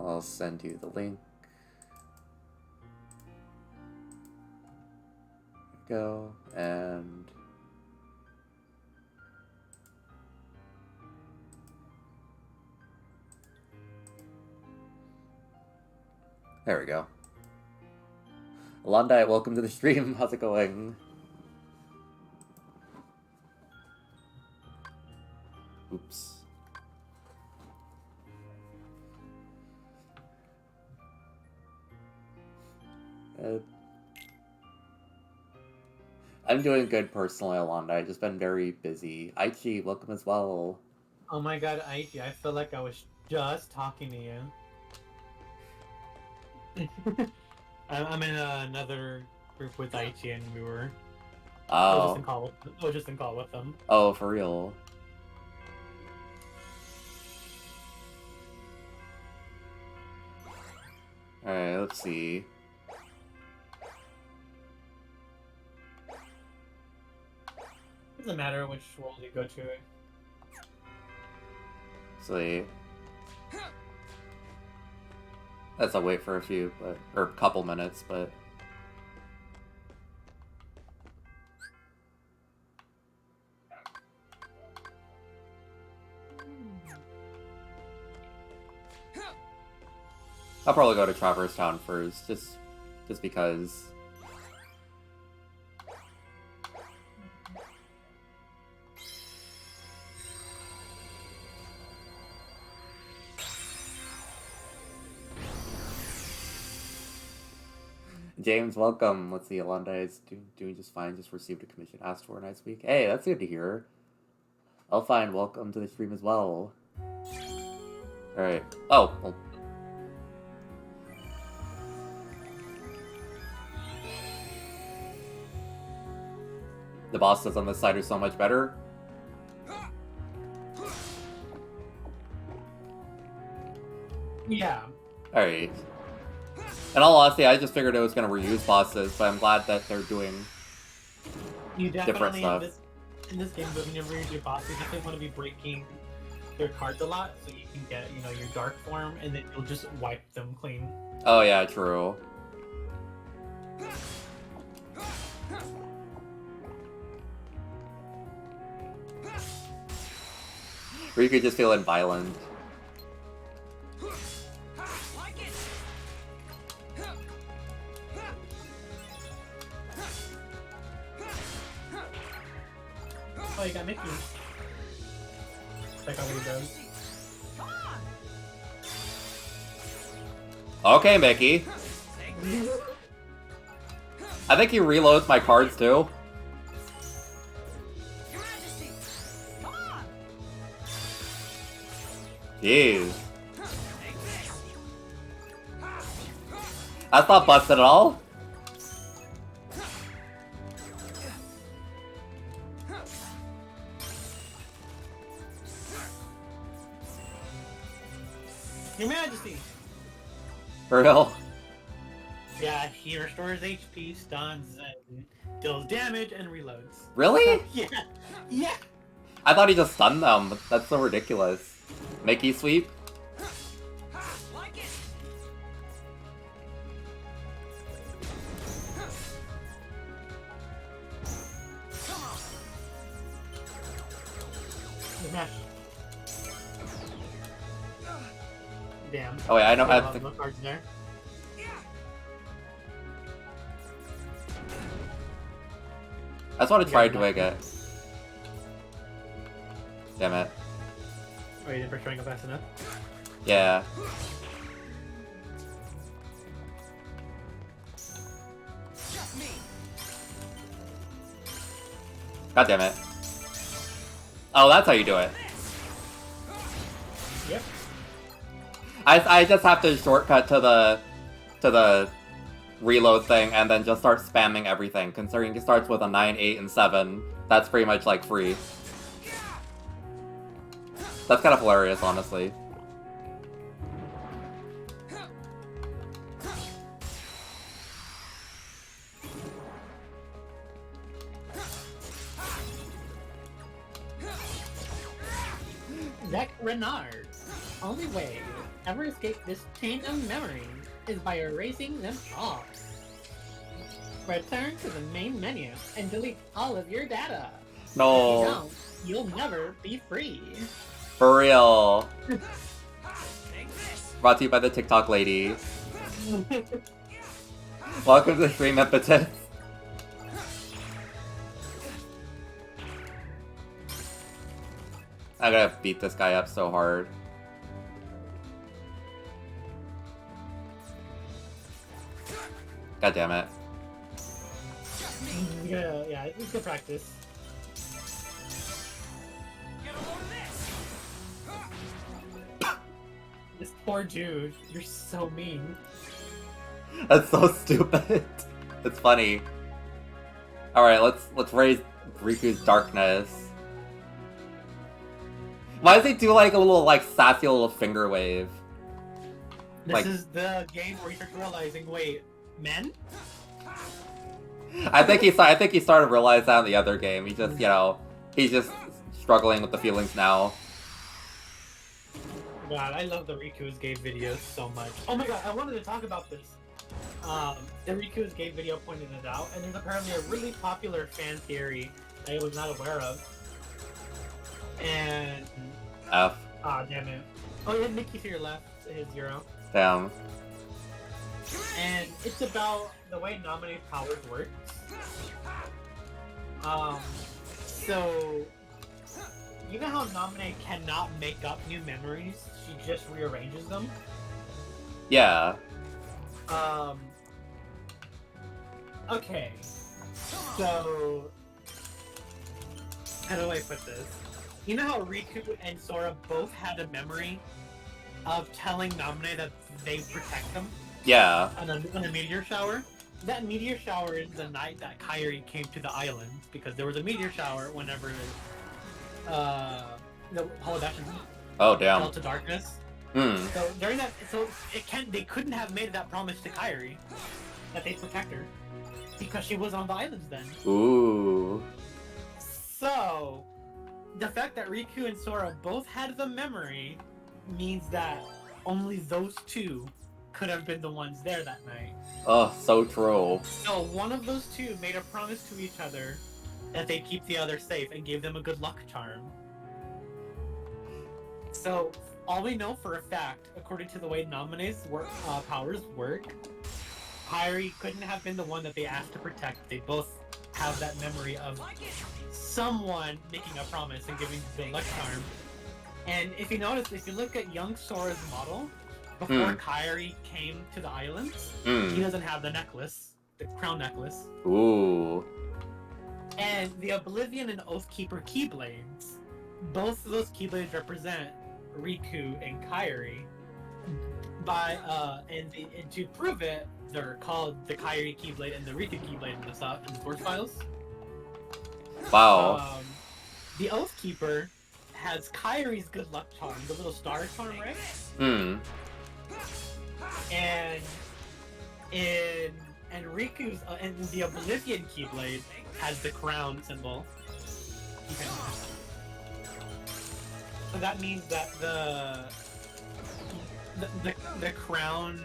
I'll send you the link. Go, and... there we go. Alondai, welcome to the stream. How's it going? Oops. I'm doing good personally, Alondai. I've just been very busy. Aichi, welcome as well. Oh my god, Aichi, I feel like I was just talking to you. I'm in another group with Aichi and we were... I was just in call with them. Oh, for real? Alright, let's see. Doesn't matter which world you go to. See. That's a wait for a few, but or a couple minutes, but I'll probably go to Traverse Town first, just because. James, welcome. Let's see, Alondai is doing just fine. Just received a commission asked for a nice week. Hey, that's good to hear. Elfine, welcome to the stream as well. Alright. Oh, well. The bosses on this side are so much better. Yeah. Alright. In all honesty, I just figured it was going to reuse bosses, but I'm glad that they're doing different stuff. In this game, whenever you do bosses, you definitely want to be breaking their cards a lot, so you can get, your dark form, and then you'll just wipe them clean. Oh yeah, true. Riku just feeling violent. Oh, you got Mickey. Check out what he does. Okay, Mickey. I think he reloads my cards too. Jeez. That's not busted at all. Your Majesty! For real? Yeah, he restores HP, stuns, and deals damage, and reloads. Really? Yeah! Yeah! I thought he just stunned them, but that's so ridiculous. Mickey sweep? Smash. Damn. Oh wait, I know. No cards there. I just want to try doing it. Damn it. Oh, you didn't for showing up fast enough? Yeah. God damn it. Oh, that's how you do it. Yep. I just have to shortcut to the reload thing and then just start spamming everything. Considering it starts with a 9, 8, and 7, that's pretty much like free. That's kind of hilarious, honestly. Zach Renard. only way to ever escape this chain of memories is by erasing them all. Return to the main menu and delete all of your data. No. If you don't, you'll never be free. For real. Brought to you by the TikTok lady. Welcome to the stream, Impetus. I'm gonna beat this guy up so hard. God damn it. Yeah, it's good practice. This poor dude, you're so mean. That's so stupid. It's funny. Alright, let's raise Riku's darkness. Why does he do like a little like sassy little finger wave? This is the game where you start realizing, wait, men? I think he started to realize that in the other game. He just, you know, he's just struggling with the feelings now. God, I love the Riku's gay videos so much. Oh my god, I wanted to talk about this. The Riku's gay video pointed it out, and there's apparently a really popular fan theory that I was not aware of. And... F. Ah, damn it. Oh, yeah, Nikki to your left is 0. Damn. And it's about the way nominated powers works. So... You know how Nominate cannot make up new memories? She just rearranges them? Yeah. Okay. So... How do I put this? You know how Riku and Sora both had a memory of telling Naminé that they protect them? Yeah. On a meteor shower? That meteor shower is the night that Kairi came to the island, because there was a meteor shower whenever the holodeshin Oh damn. fell to darkness. Hmm. So during that, they couldn't have made that promise to Kairi that they'd protect her because she was on the islands then. Ooh. So the fact that Riku and Sora both had the memory means that only those two could have been the ones there that night. Oh, so true. So one of those two made a promise to each other that they'd keep the other safe and gave them a good luck charm. So all we know for a fact, according to the way Naminé's powers work, Kairi couldn't have been the one that they asked to protect. They both have that memory of someone making a promise and giving the luck charm. And if you notice, if you look at young Sora's model, before Kairi came to the island, he doesn't have the necklace, the crown necklace. Ooh. And the Oblivion and Oathkeeper Keyblades, both of those Keyblades represent Riku and Kairi. And to prove it, they're called the Kairi Keyblade and the Riku Keyblade in the source files. Wow. The Oathkeeper has Kairi's good luck charm, the little star charm, right? And Riku's and the Oblivion Keyblade has the crown symbol. Okay. So that means that the crown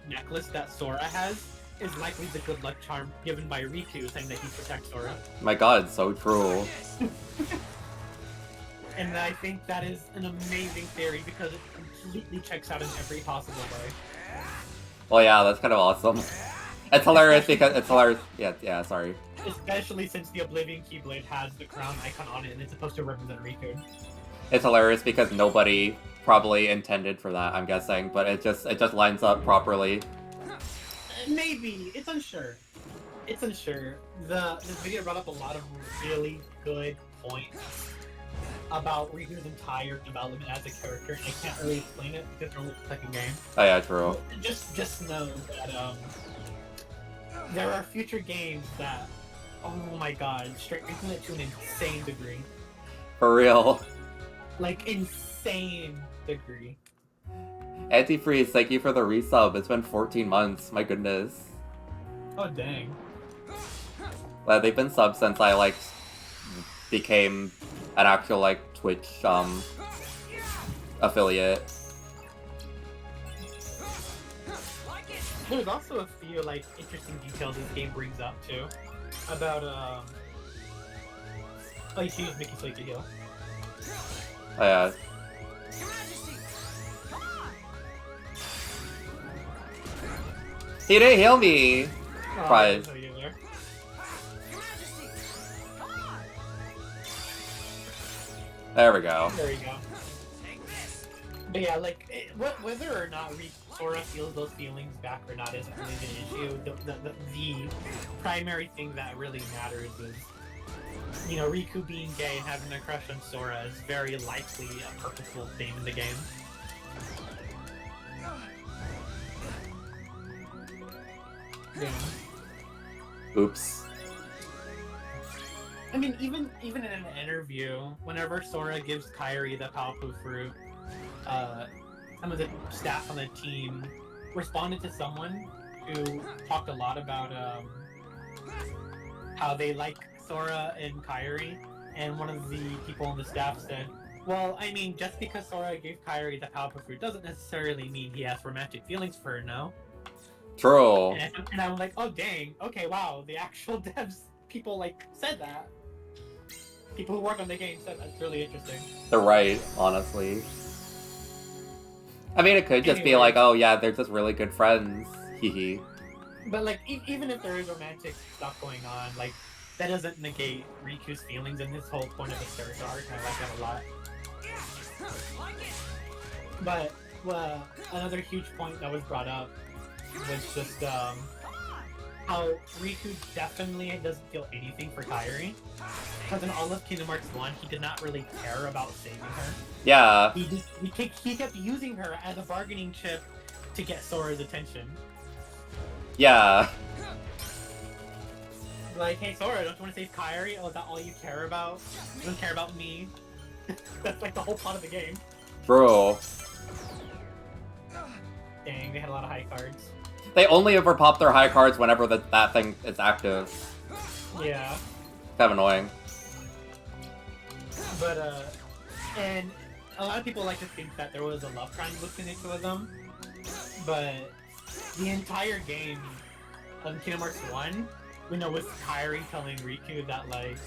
necklace that Sora has is likely the good luck charm given by Riku, saying that he protects Sora. My god, so true. And I think that is an amazing theory because it completely checks out in every possible way. Well, yeah, that's kind of awesome. It's hilarious because it's hilarious. Yeah, sorry. Especially since the Oblivion Keyblade has the crown icon on it and it's supposed to represent Riku. It's hilarious because nobody probably intended for that, I'm guessing, but it just lines up properly. Maybe. It's unsure. This video brought up a lot of really good points about Riku's entire development as a character, and I can't really explain it because they're only the second game. Oh yeah, true. Just know that there are future games that, oh my god, strengthen it to an insane degree. For real. Like, insane degree. Antifreeze, thank you for the resub. It's been 14 months, my goodness. Oh dang. Well, they've been subs since I, like, became an actual, like, Twitch, affiliate. There's also a few like interesting details this game brings up too about oh, you should use Mickey Slate to heal. Oh yeah. He didn't heal me. Surprise. There we go. There you go. But yeah, like whether or not Sora feels those feelings back or not isn't really the issue. The primary thing that really matters is, you know, Riku being gay and having a crush on Sora is very likely a purposeful theme in the game. Yeah. Oops. I mean, even in an interview, whenever Sora gives Kairi the Palpu fruit, some of the staff on the team responded to someone who talked a lot about how they like Sora and Kairi, and one of the people on the staff said, well, I mean, just because Sora gave Kairi the Palpu fruit doesn't necessarily mean he has romantic feelings for her, no? True. And I'm like, oh dang, okay, wow, the actual devs, people like, said that. People who work on the game said that's really interesting. They're right, honestly. I mean, it could just be like, oh yeah, they're just really good friends. Hehe. But like, even if there is romantic stuff going on, like, that doesn't negate Riku's feelings and his whole point of the character arc. I like that a lot. But another huge point that was brought up was just how Riku definitely doesn't feel anything for Kairi. Because in all of Kingdom Hearts 1, he did not really care about saving her. Yeah. He kept using her as a bargaining chip to get Sora's attention. Yeah. Like, hey Sora, don't you want to save Kairi? Oh, is that all you care about? You don't care about me? That's like the whole plot of the game. True. Dang, they had a lot of high cards. They only ever pop their high cards whenever that thing is active. Yeah. Kind of annoying. But, and a lot of people like to think that there was a love triangle between the two of them. But the entire game of Kingdom Hearts 1, you know, with Kairi telling Riku that, like,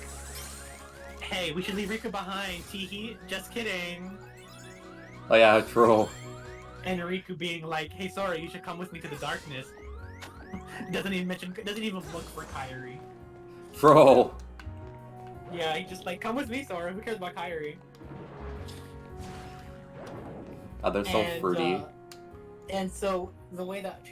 hey, we should leave Riku behind, teehee, just kidding. Oh yeah, true. And Riku being like, hey Sora, you should come with me to the darkness. doesn't even look for Kairi. True. Yeah, he just like, come with me Sora, who cares about Kairi? Oh, they're so fruity. And so the way that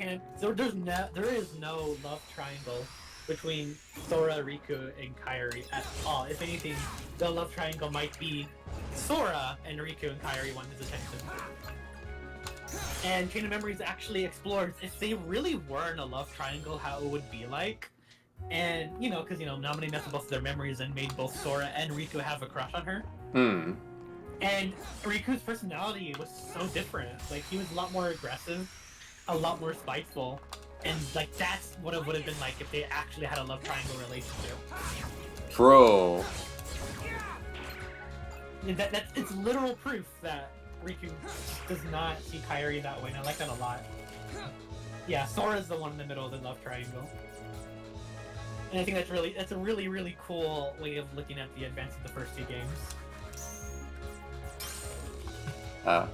there is no love triangle between Sora, Riku, and Kairi at all. If anything, the love triangle might be Sora and Riku and Kairi want his attention. And Chain of Memories actually explores if they really were in a love triangle, how it would be like. And, you know, because, you know, Naminé messed with both of their memories and made both Sora and Riku have a crush on her. Hmm. And Riku's personality was so different. Like, he was a lot more aggressive, a lot more spiteful. And, like, that's what it would have been like if they actually had a love triangle relationship. True. It's literal proof that Riku does not see Kairi that way, and I like that a lot. Yeah, Sora's the one in the middle of the love triangle. And I think that's a really, really cool way of looking at the events of the first two games. Oh.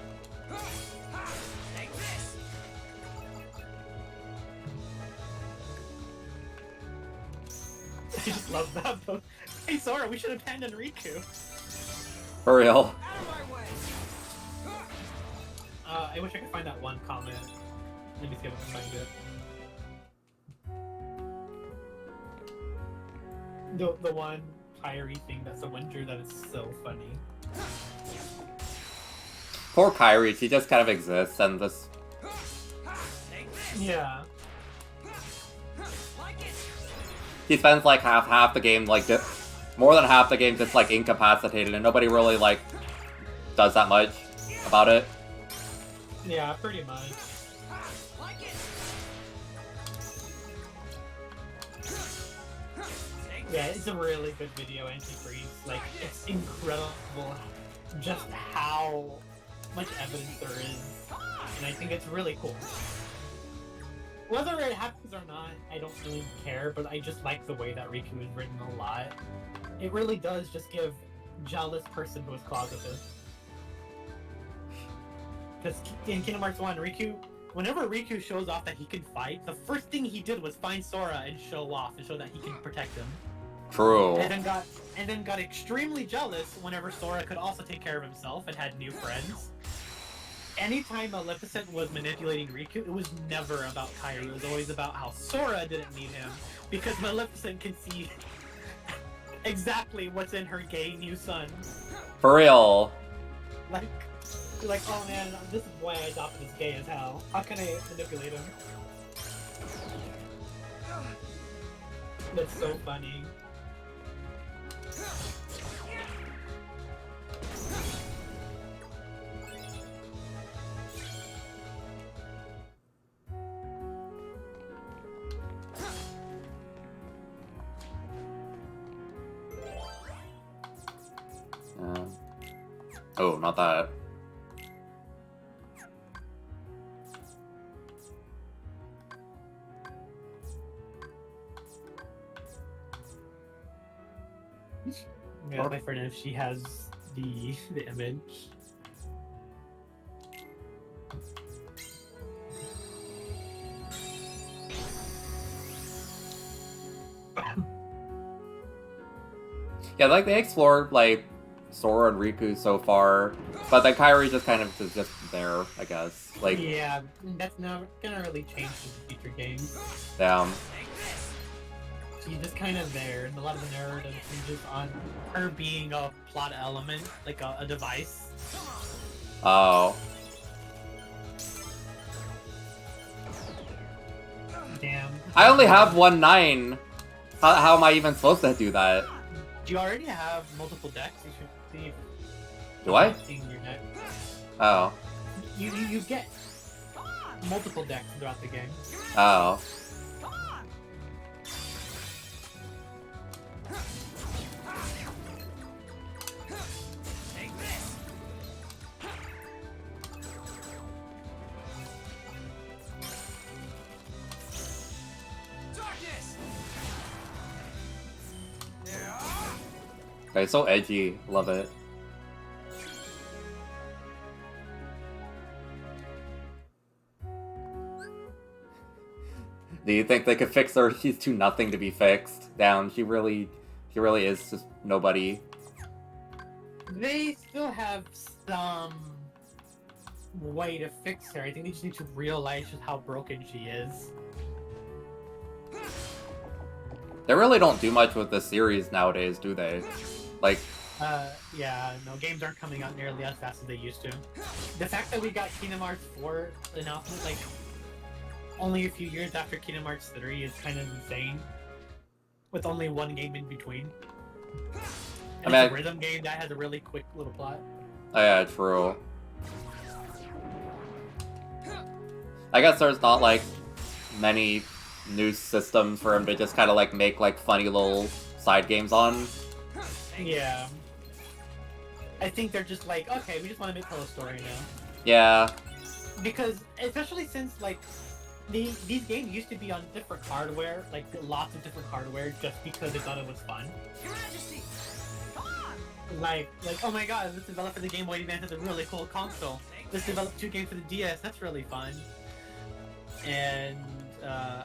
I just love that. Hey Sora, we should abandon Riku. For real. I wish I could find that one comment. Let me see if I can find it. The one Kairi thing that's a winter that is so funny. Poor Kairi, she just kind of exists and just... Yeah. He spends like half the game, like, more than half the game just like incapacitated, and nobody really like does that much about it. Yeah, pretty much. Yeah, it's a really good video, Anti-Freeze. Like, it's incredible just how much evidence there is, and I think it's really cool. Whether it happens or not, I don't really care, but I just like the way that Riku is written a lot. It really does just give jealous person who is closeted. Because in Kingdom Hearts 1, whenever Riku shows off that he can fight, the first thing he did was find Sora and show off and show that he can protect him. True. And then got extremely jealous whenever Sora could also take care of himself and had new friends. Anytime Maleficent was manipulating Riku, it was never about Kairi. It was always about how Sora didn't need him because Maleficent can see exactly what's in her gay new son. For real. Like, oh man, this boy I adopted is gay as hell. How can I manipulate him? That's so funny. Oh, not that. Yeah, my friend, if she has the image. Yeah, like they explored like Sora and Riku so far, but then Kairi's just kind of just there, I guess. Like, yeah, that's not gonna really change in the future games. Damn. She's just kind of there, and a lot of the narrative hinges on her being a plot element, like a device. Oh. Damn. I only have 1-9. How am I even supposed to do that? Do you already have multiple decks? You should see. Do I? Seeing your deck. Oh. You get multiple decks throughout the game. Oh. Okay, so edgy. Love it. Do you think they could fix her? She's too nothing to be fixed. Down. She really is just nobody. They still have some way to fix her. I think they just need to realize just how broken she is. They really don't do much with this series nowadays, do they? Like, yeah, no, games aren't coming out nearly as fast as they used to. The fact that we got Kingdom Hearts 4 announcement, like, only a few years after Kingdom Hearts 3 is kind of insane. With only one game in between. And it's a rhythm game that has a really quick little plot. Oh yeah, true. I guess there's not, like, many new systems for him to just kind of, like, make, like, funny little side games on. Yeah. I think they're just like, okay, we just want to tell a story now. Yeah. Because, especially since, like, these games used to be on different hardware, like, lots of different hardware, just because they thought it was fun. Your Majesty! Come on! Like, oh my god, let's develop for the Game Boy Advance is a really cool console. Let's develop 2 games for the DS, that's really fun. And,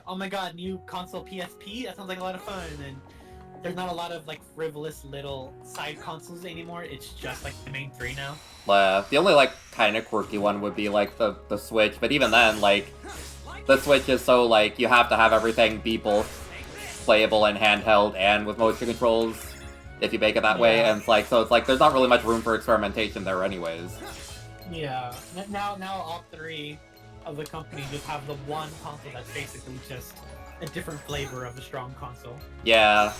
oh my god, new console PSP, that sounds like a lot of fun. And there's not a lot of, like, frivolous little side consoles anymore, it's just, like, the main 3 now. The only, like, kind of quirky one would be, like, the Switch, but even then, like, the Switch is so, like, you have to have everything be both playable and handheld and with motion controls, if you make it that way, and it's like, so it's like, there's not really much room for experimentation there anyways. Yeah, now all 3 of the company just have the one console that's basically just a different flavor of the strong console. Yeah.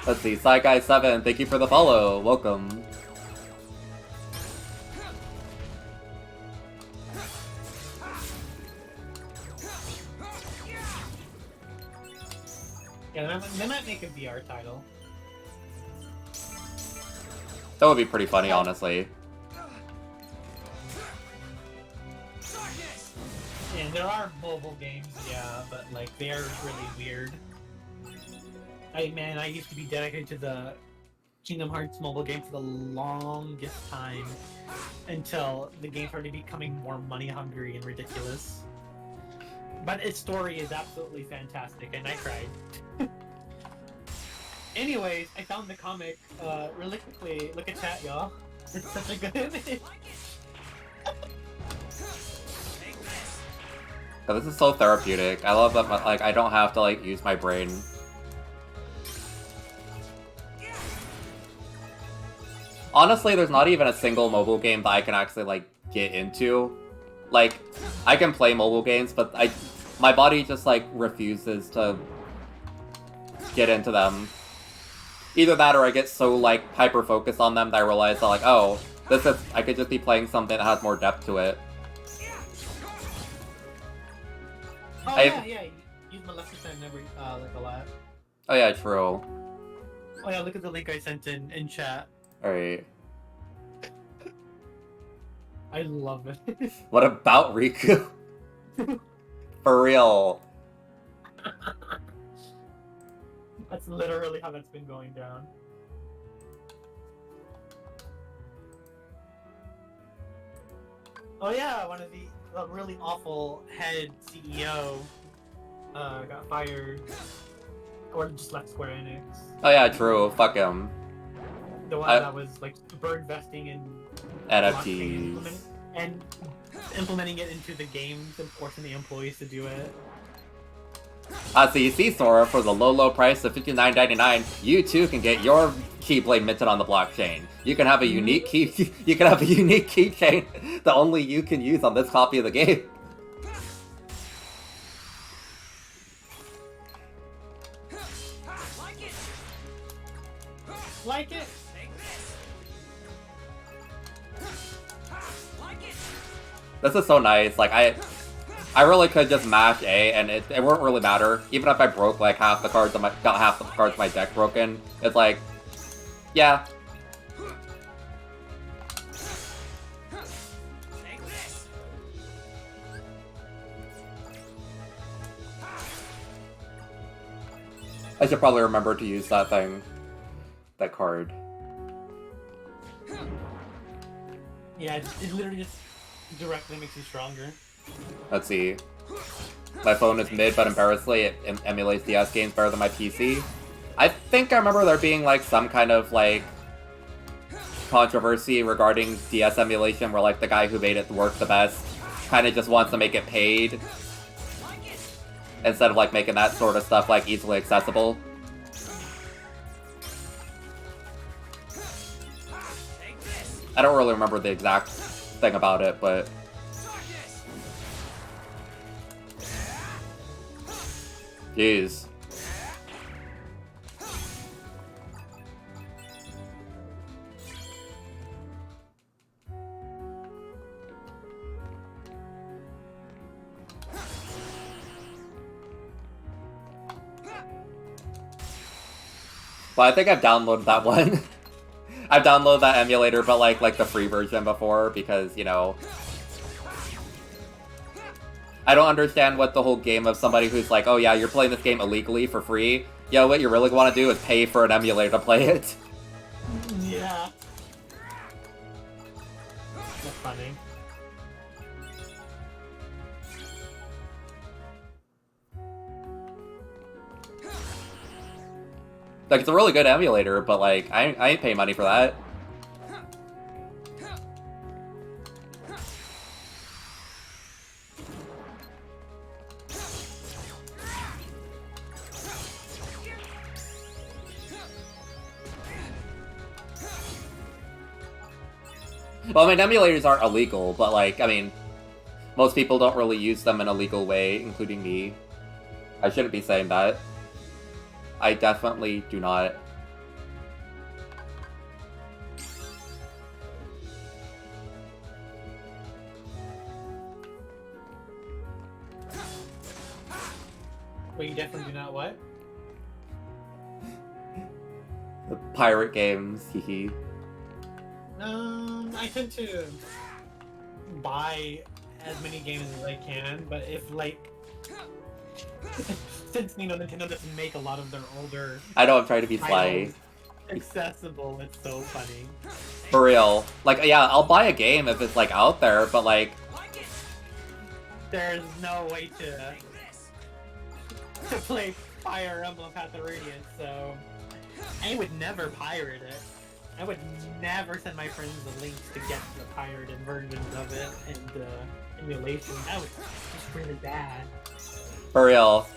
Let's see, Psyguy7, thank you for the follow, welcome. Yeah, they might make a VR title. That would be pretty funny, honestly. Yeah, There are mobile games, yeah, but like they're really weird. I used to be dedicated to the Kingdom Hearts mobile game for the longest time until the game started becoming more money hungry and ridiculous. But its story is absolutely fantastic, and I tried. Anyways, I found the comic really quickly. Look at chat, y'all. It's such a good image. Oh, this is so therapeutic. I love that. Like, I don't have to like use my brain. Honestly, there's not even a single mobile game that I can actually like get into. Like, I can play mobile games, but my body just like refuses to get into them. Either that, or I get so like hyper focused on them that I realize that like, oh, I could just be playing something that has more depth to it. Oh yeah, use Maleficent never like a lot. Oh yeah, true. Oh yeah, look at the link I sent in chat. Alright. I love it. What about Riku? For real. That's literally how that's been going down. Oh yeah, one of the really awful head CEO got fired. Or just left Square Enix. Oh yeah, true. Fuck him. The one that was like bird investing in NFTs. And implementing it into the games and forcing the employees to do it. So you see, Sora, for the low price of $59.99, you too can get your Keyblade minted on the blockchain. You can have a unique key. You can have a unique keychain that only you can use on this copy of the game. Like it. This is so nice. Like I really could just mash A and it wouldn't really matter. Even if I broke like half the cards got half the cards of my deck broken. It's like, yeah. I should probably remember to use that thing. That card. Yeah, it literally just directly makes you stronger. Let's see. My phone is mid, but embarrassingly, it emulates DS games better than my PC. I think I remember there being like some kind of like controversy regarding DS emulation where like the guy who made it work the best kind of just wants to make it paid instead of like making that sort of stuff like easily accessible. I don't really remember the exact thing about it, but jeez. Well, I think I've downloaded that one. I've downloaded that emulator, but like the free version before, because, you know, I don't understand what the whole game of somebody who's like, oh yeah, you're playing this game illegally for free. Yo, what you really want to do is pay for an emulator to play it. Yeah. That's funny. Like, it's a really good emulator, but like, I ain't paying money for that. Well, I mean, emulators aren't illegal, but like, I mean, most people don't really use them in a legal way, including me. I shouldn't be saying that. I definitely do not. Wait, you definitely do not what? The pirate games, hehe. I tend to buy as many games as I can, but if like since Nintendo doesn't make a lot of their older I know I'm trying to be sly. titles accessible, it's so funny. For real. Like, yeah, I'll buy a game if it's, like, out there, but, like... There's no way to play Fire Emblem Path of Radiance, so... I would never pirate it. I would never send my friends the links to get the pirated versions of it and emulation. That was just really bad. For real.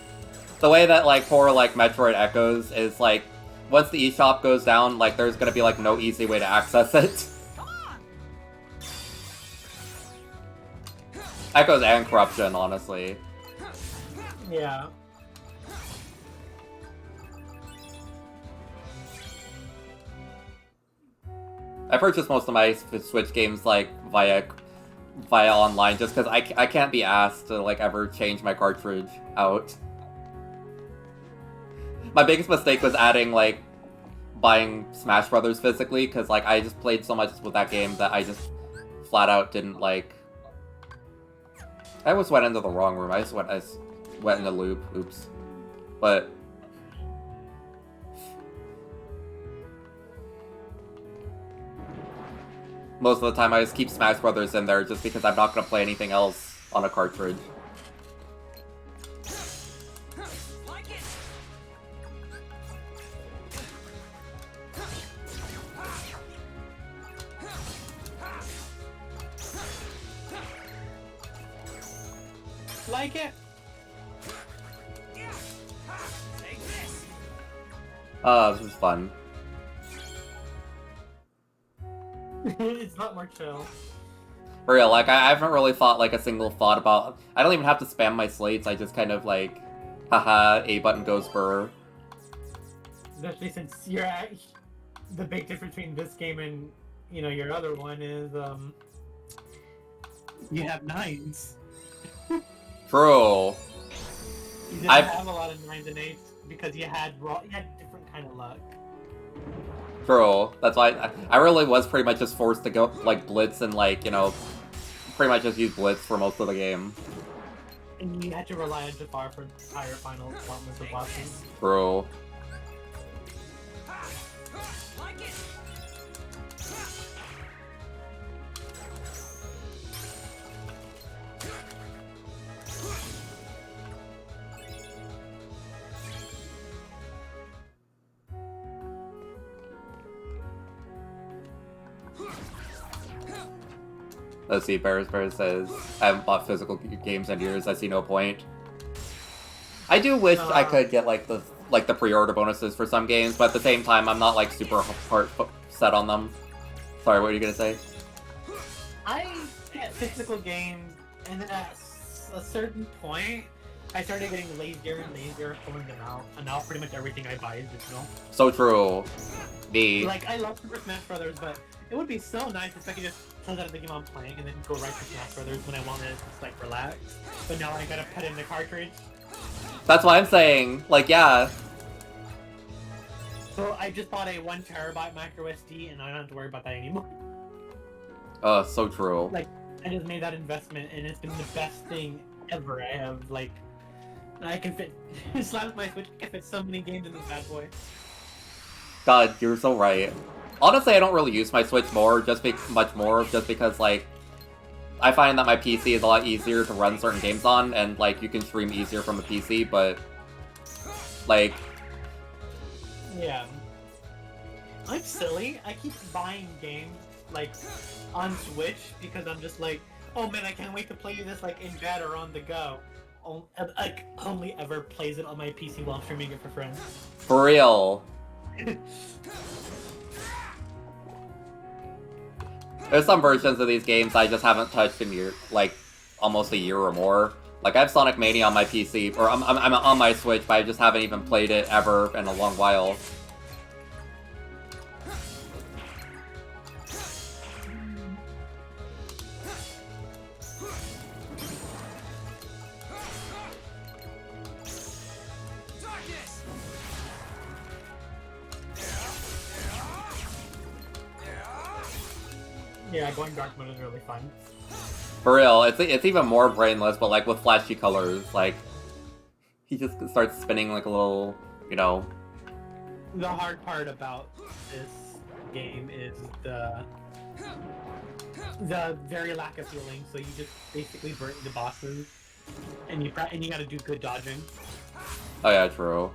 The way that, like, poor, like, Metroid Echoes is, like, once the eShop goes down, like, there's gonna be, like, no easy way to access it. Echoes and Corruption, honestly. Yeah. I purchased most of my Switch games, like, via online, just because I can't be asked to, like, ever change my cartridge out. My biggest mistake was adding, like, buying Smash Brothers physically, because, like, I just played so much with that game that I just flat out didn't, like... I almost went into the wrong room. I went in a loop. Oops. But... most of the time I just keep Smash Brothers in there just because I'm not going to play anything else on a cartridge. Like it? This is fun. It's not more chill. For real, like, I haven't really thought, like, a single thought about... I don't even have to spam my slates, I just kind of, like... Haha, A button goes burr. Especially since you're at... The big difference between this game and, you know, your other one is, you have 9s. True. You didn't have a lot of 9s and 8s because you had different kind of luck. True. That's why I really was pretty much just forced to go, like, Blitz and, like, you know, pretty much just use Blitz for most of the game. And you had to rely on Jafar for higher final performance of bosses. True. Let's see, Bears says, I haven't bought physical games in years, I see no point. I do wish I could get, like, the pre-order bonuses for some games, but at the same time, I'm not, like, super hard set on them. Sorry, what were you gonna say? I get physical games, and then at a certain point, I started getting lazier and lazier pulling them out, and now pretty much everything I buy is digital. So true. Like, I love Super Smash Brothers, but it would be so nice if I could just close out of the game I'm playing and then go right to Smash Brothers when I want to just, like, relax. But now I gotta put in the cartridge. That's what I'm saying. Like, yeah. So I just bought a 1TB micro SD, and I don't have to worry about that anymore. So true. Like, I just made that investment, and it's been the best thing ever. I have, like, I can fit, slap my Switch, I can fit so many games in this bad boy. God, you're so right. Honestly, I don't really use my Switch much more, just because, like, I find that my PC is a lot easier to run certain games on, and, like, you can stream easier from the PC, but, like... Yeah. I'm silly. I keep buying games, like, on Switch, because I'm just like, oh man, I can't wait to play this, like, in bed or on the go. Like, only ever plays it on my PC while I'm streaming it for friends. For real. There's some versions of these games I just haven't touched in almost a year or more. Like, I have Sonic Mania on my PC, or I'm on my Switch, but I just haven't even played it ever in a long while. Yeah, going dark mode is really fun. For real, it's even more brainless, but like with flashy colors, like he just starts spinning like a little, you know. The hard part about this game is the very lack of healing. So you just basically burn the bosses, and you gotta do good dodging. Oh yeah, true.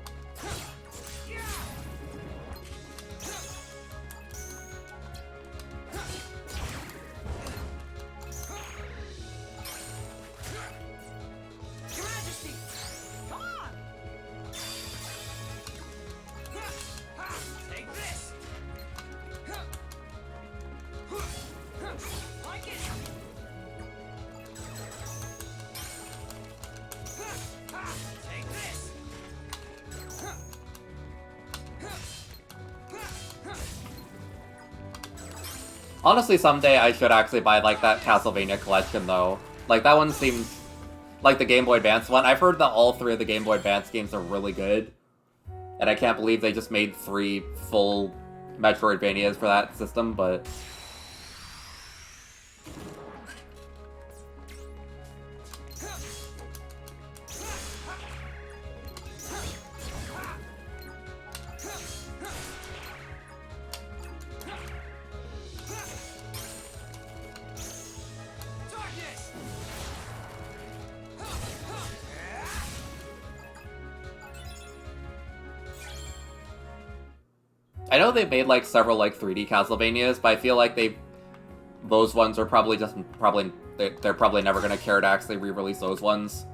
Honestly, someday I should actually buy, like, that Castlevania collection, though. Like, that one seems like the Game Boy Advance one. I've heard that all 3 of the Game Boy Advance games are really good. And I can't believe they just made 3 full Metroidvanias for that system, but... I know they've made, like, several, like, 3D Castlevanias, but I feel like those ones are probably they're probably never gonna care to actually re-release those ones.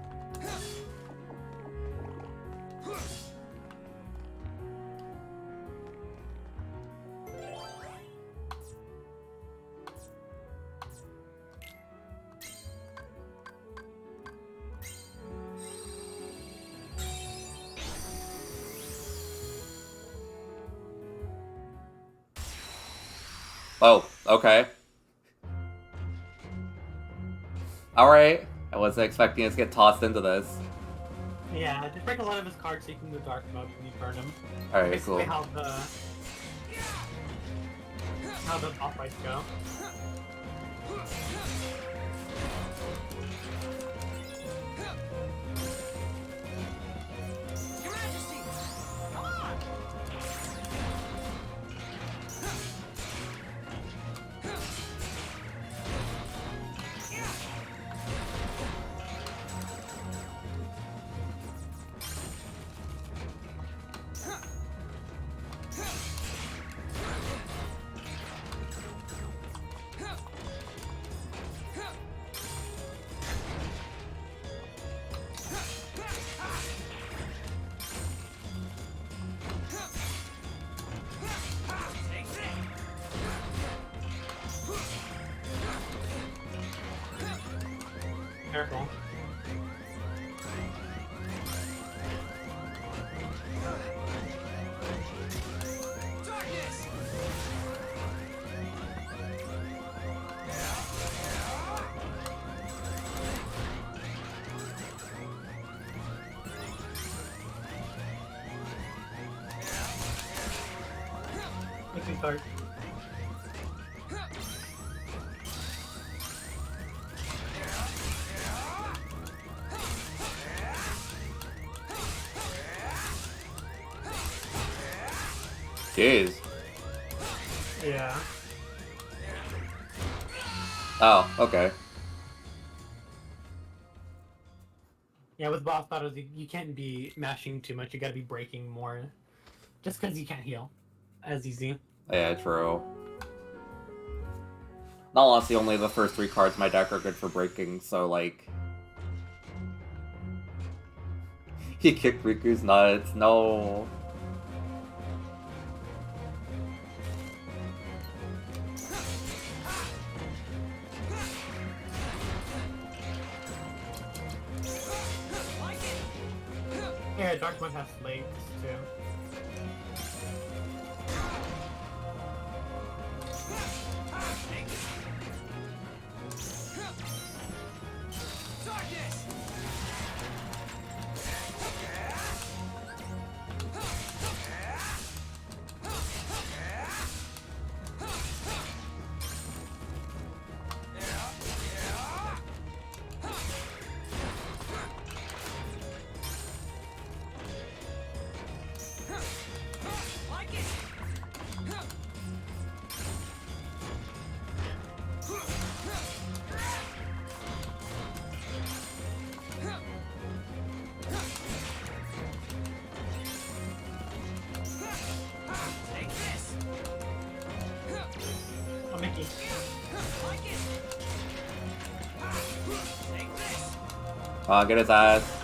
Oh, okay. Alright. I wasn't expecting us to get tossed into this. Yeah, just break a lot of his cards so you can go dark mode when you burn him. Alright, Basically cool. how the boss fights go. Careful. Make me start. Jeez. Yeah. Oh, okay. Yeah, with boss battles, you can't be mashing too much. You gotta be breaking more. Just because you can't heal as easy. Yeah, true. Not honestly, only the first 3 cards in my deck are good for breaking, so, like... He kicked Riku's nuts, no... Yeah, dark mode has legs too. Mickey. Come on, get his ass.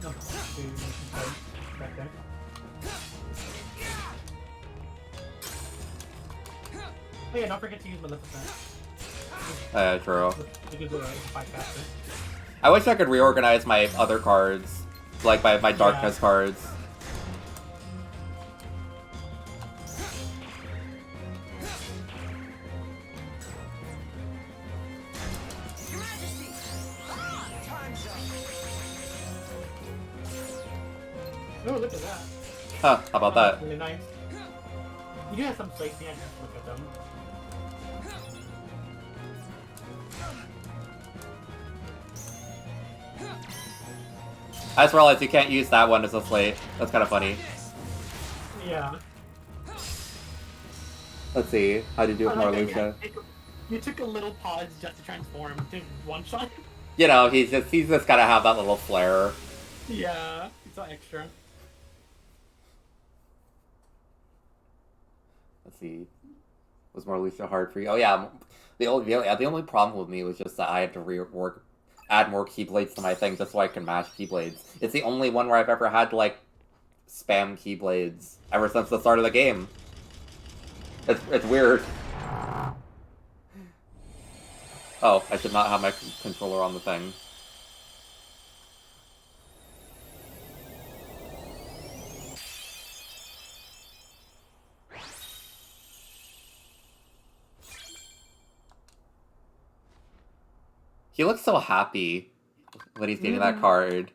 No, back there. Oh yeah, don't forget to use Maleficent. True. You can do a fight faster. I wish I could reorganize my other cards, like my darkness cards. Oh, look at that. Huh, how about that? Really nice. You do have some spicy, I just look at them. I just realized you can't use that one as a slate. That's kind of funny. Yeah. Let's see. How do you do with Marluxia? You took a little pause just to transform to one shot. You know, he's just gotta have that little flair. Yeah, it's all extra. Let's see. Was Marluxia hard for you? Oh yeah. The only problem with me was just that I had to add more Keyblades to my thing just so I can mash Keyblades. It's the only one where I've ever had to, like, spam Keyblades ever since the start of the game. It's weird. Oh, I should not have my controller on the thing. He looks so happy when he's getting that card.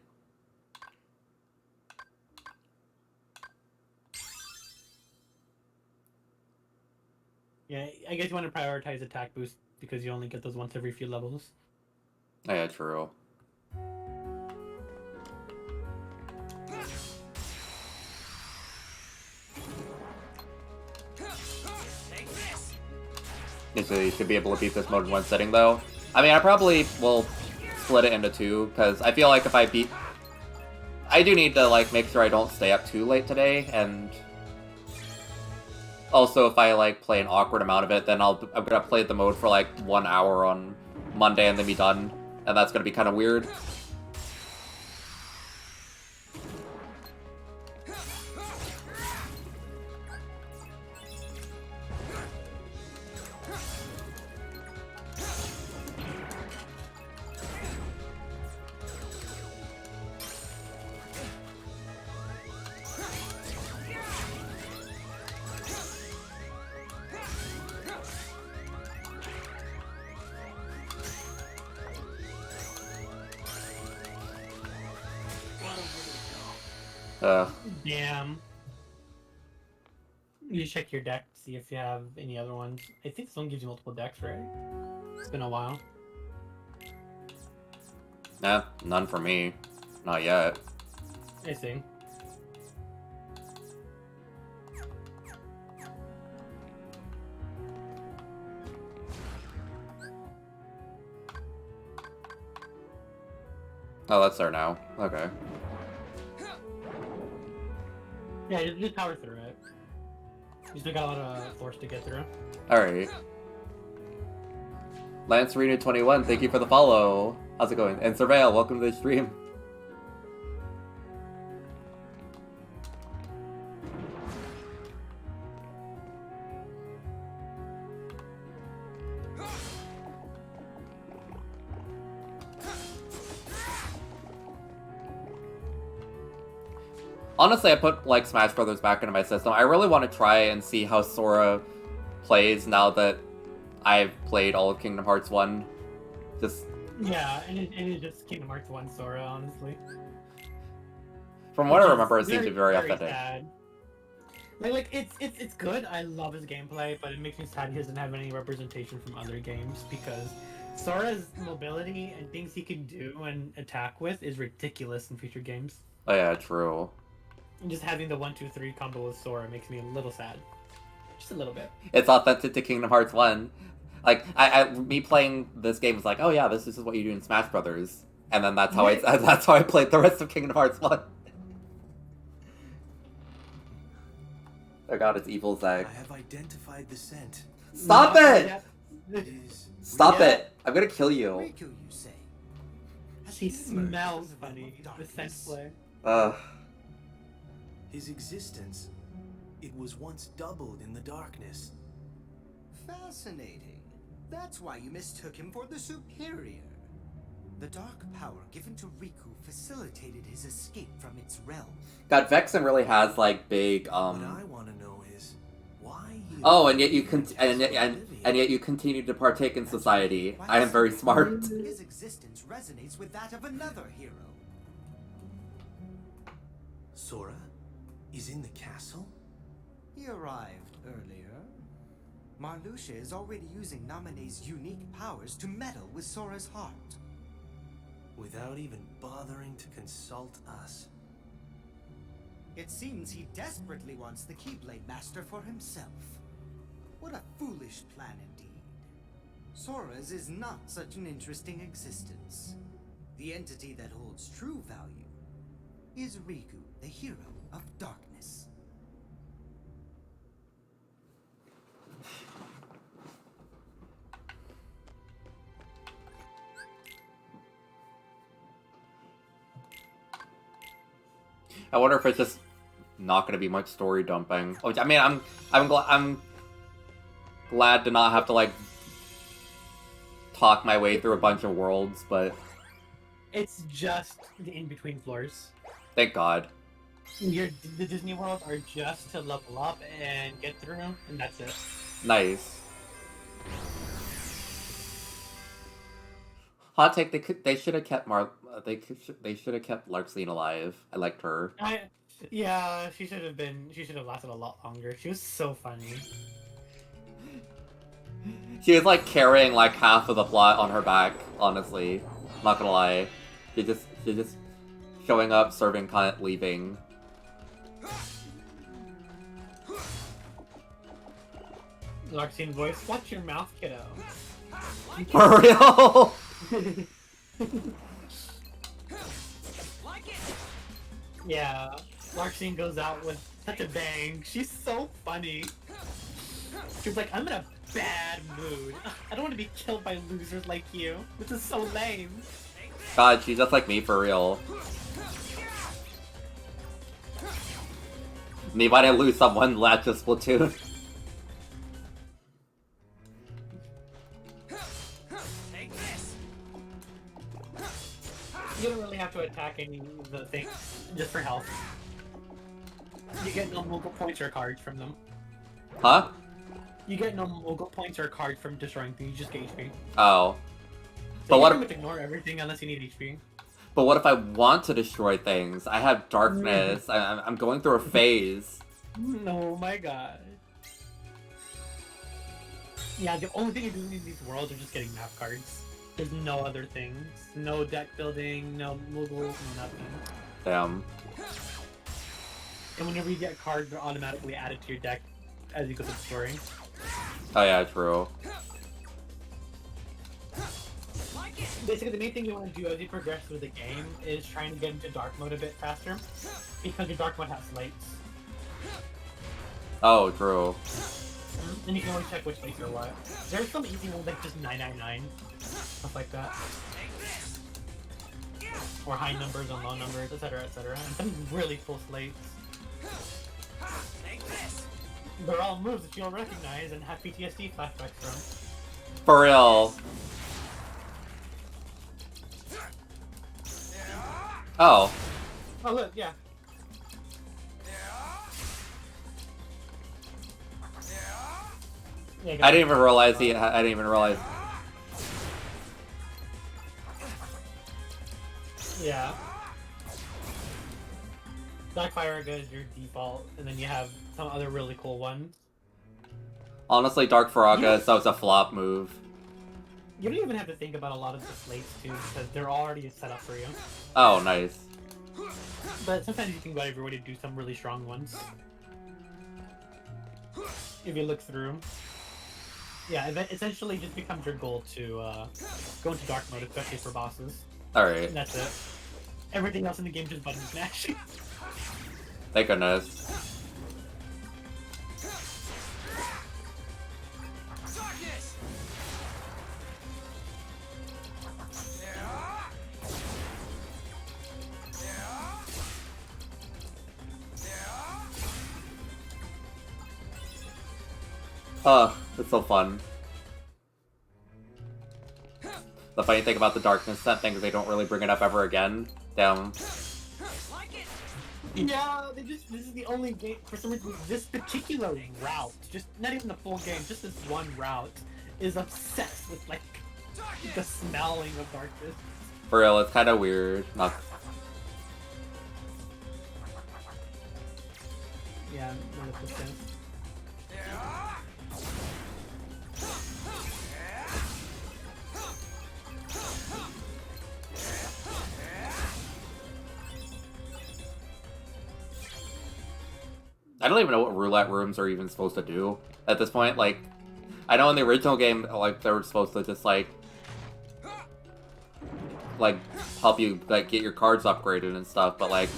Yeah, I guess you want to prioritize attack boost because you only get those once every few levels. Oh, yeah, true. You should be able to beat this mode in one sitting, though. I mean, I probably will split it into two, because I feel like if I beat... I do need to, like, make sure I don't stay up too late today, and... Also, if I, like, play an awkward amount of it, then I'm gonna play the mode for, like, 1 hour on Monday and then be done. And that's gonna be kind of weird. Damn. You check your deck, see if you have any other ones. I think this one gives you multiple decks, right? It's been a while. Nah, none for me. Not yet. I see. Oh, that's there now. Okay. Yeah, just power through it. You still got a lot of force to get through. Alright. Lance Arena 21, thank you for the follow. How's it going? And Surveil, welcome to the stream. Honestly, I put, like, Smash Brothers back into my system. I really want to try and see how Sora plays now that I've played all of Kingdom Hearts 1. Just... Yeah, and it's just Kingdom Hearts 1 Sora, honestly. From what I remember, it seems to be very authentic. Sad. Like it's good. I love his gameplay, but it makes me sad he doesn't have any representation from other games because Sora's mobility and things he can do and attack with is ridiculous in future games. Oh yeah, true. And just having the 1-2-3 combo with Sora makes me a little sad. Just a little bit. It's authentic to Kingdom Hearts 1. Like, me playing this game was like, oh yeah, this is what you do in Smash Brothers. And then that's how I played the rest of Kingdom Hearts 1. Oh god, it's Evil Zag. I have identified the scent. Stop it! It is Stop it! I'm gonna kill you. Riku, you say? Has She he emerged smells from the realm funny. of The darkness? scent flare. Ugh. His existence, it was once doubled in the darkness. Fascinating. That's why you mistook him for the superior. The dark power given to Riku facilitated his escape from its realm. God, Vexen really has, like, big, What I want to know is why he. Oh, and yet you and yet you continue to partake in society. I am very smart. His existence resonates with that of another hero. Sora is in the castle. He arrived earlier. Marluxia is already using Naminé's unique powers to meddle with Sora's heart. Without even bothering to consult us. It seems he desperately wants the Keyblade Master for himself. What a foolish plan indeed. Sora's is not such an interesting existence. The entity that holds true value is Riku, the hero of darkness. I wonder if it's just not going to be much story dumping. Which, I mean, I'm glad to not have to like talk my way through a bunch of worlds, but It's just the in-between floors. thank God. The Disney worlds are just to level up and get through, and that's it. Nice. Hot take: they should have kept they should have kept Larxene alive. I liked her. Yeah, she should have lasted a lot longer. She was so funny. She was like carrying like half of the plot on her back. Honestly, not gonna lie. She just showing up, serving content, leaving. Larxene voice, watch your mouth, kiddo. For real. Yeah, Larxene goes out with such a bang. She's so funny. She's like, I'm in a bad mood. I don't want to be killed by losers like you. This is so lame. God, she's just like me for real. Me might I lose someone last to Splatoon. You don't really have to attack any of the things just for health. You get no Moogle points or cards from them. Huh? You get no Moogle points or cards from destroying things, you just get HP. Oh. So But you what can if, pretty much ignore everything unless you need HP. but what if I want to destroy things? I have darkness. I'm going through a phase. Oh my god. Yeah, the only thing you're doing in these worlds are just getting map cards. There's no other things. No deck building, no Moogles, nothing. Damn. And whenever you get cards, they're automatically added to your deck as you go through the story. Oh yeah, true. Basically, the main thing you want to do as you progress through the game is trying to get into dark mode a bit faster, because your dark mode has slates. Oh, true. And you can always check which slates are what. There's some easy ones like just 999, stuff like that. Or high numbers and low numbers, etc., etc. And some really full slates. They're all moves that you'll recognize and have PTSD flashbacks from. For real. Oh. Oh look, yeah. Yeah, I didn't even realize I didn't even realize. Yeah. Dark Fire is your default, and then you have some other really cool ones. Honestly, Dark Faraga, so it's a flop move. You don't even have to think about a lot of the slates too, because they're already set up for you. Oh, nice. But sometimes you can go everywhere to do some really strong ones. If you look through. Yeah, essentially just becomes your goal to go into dark mode, especially for bosses. Alright. And that's it. Everything else in the game just button smash. Thank goodness. It's so fun. The funny thing about the darkness scent thing is they don't really bring it up ever again. Damn. Yeah, this is the only game, for some reason, this particular route, just not even the full game, just this one route, is obsessed with, like, the smelling of darkness. For real, it's kind of weird. Not... Yeah, 100%. I don't even know what roulette rooms are even supposed to do at this point. Like, I know in the original game, like, they were supposed to just, like, help you, like, get your cards upgraded and stuff, but, like,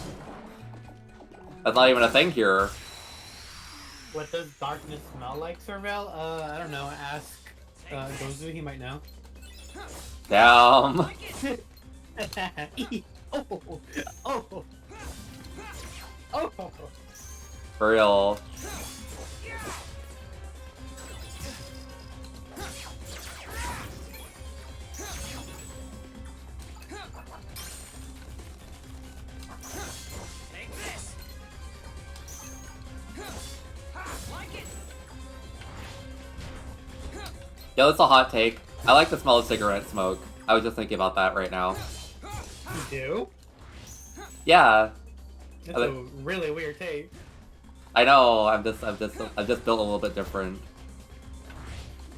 that's not even a thing here. What does darkness smell like, Sorrel? I don't know. Ask Gozu, he might know. Damn. Oh. For real. Yeah, that's a hot take. I like the smell of cigarette smoke. I was just thinking about that right now. You do? Yeah. That's a really weird take. I know. I'm just built a little bit different.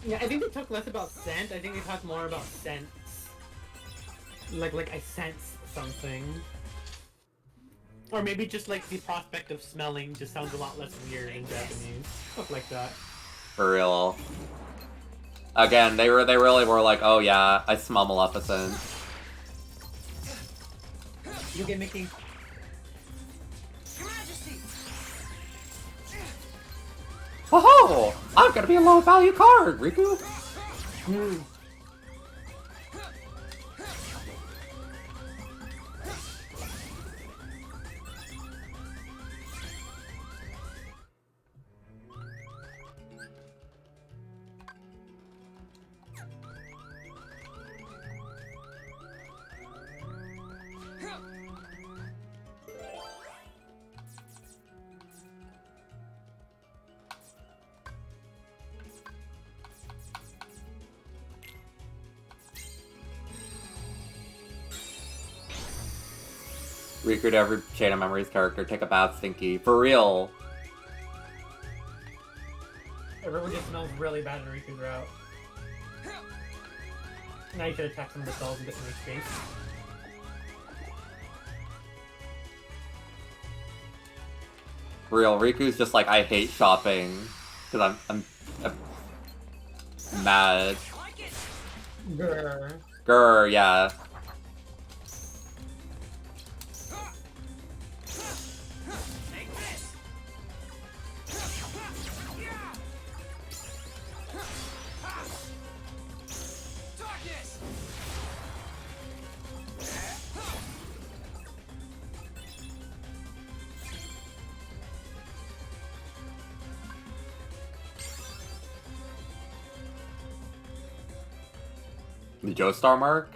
Yeah, I think they talk less about scent. I think they talk more about sense. Like I sense something. Or maybe just like the prospect of smelling just sounds a lot less weird in Japanese. Stuff like that. For real. Again, they really were like, oh yeah, I smell Maleficent. You get Mickey. Oh, I'm gonna be a low value card, Riku. Recruit every Chain of Memories character, take a bath, Stinky. For real. Everyone just smells really bad in Riku's route. Now you should attack some of the cells and get some HP. For real, Riku's just like, I hate shopping. Because I'm mad. Grr. Grr, yeah. The Joestar mark?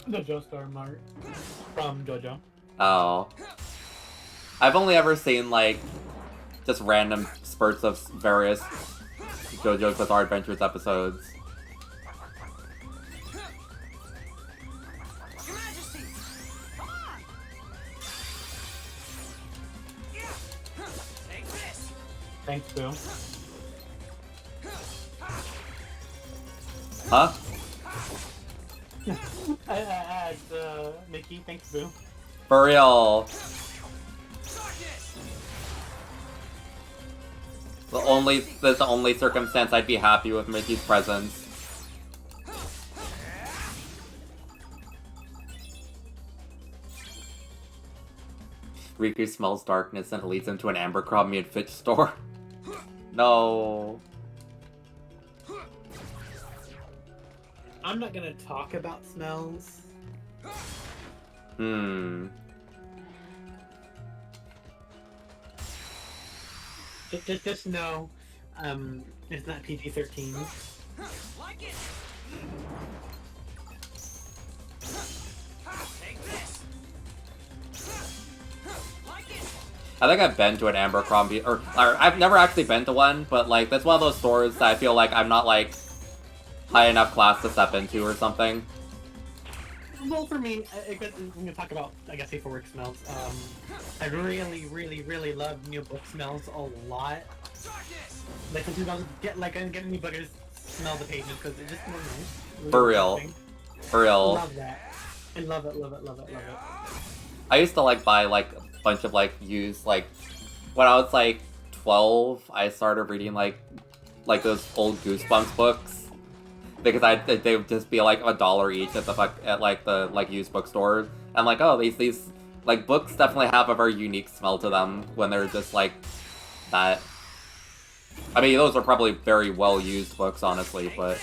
The Joestar mark from JoJo. Oh. I've only ever seen, like, just random spurts of various JoJo's Bizarre Adventures episodes. Thanks, Boo. Huh? I asked Mickey, thanks, Boo. For real. That's the only circumstance I'd be happy with Mickey's presence. Riku smells darkness and it leads him to an Abercrombie and Fitch store. No. I'm not gonna talk about smells. Just know, it's not PG-13. Like it. Take this. Like it. I think I've been to an Abercrombie, or I've never actually been to one, but like that's one of those stores that I feel like I'm not like high enough class to step into or something. Well, for me, I'm gonna talk about, I guess, safe for work smells. I really love new book smells a lot. Like sometimes I'll get any boogers, smell the pages because it just smells nice. Really For real. interesting. For real. Love that. I love it. I used to like buy like a bunch of like used like when I was like 12, I started reading like those old Goosebumps books. Because they would just be like $1 each at the used bookstore. And like, oh, these like books definitely have a very unique smell to them when they're just like that. I mean, those are probably very well used books, honestly, but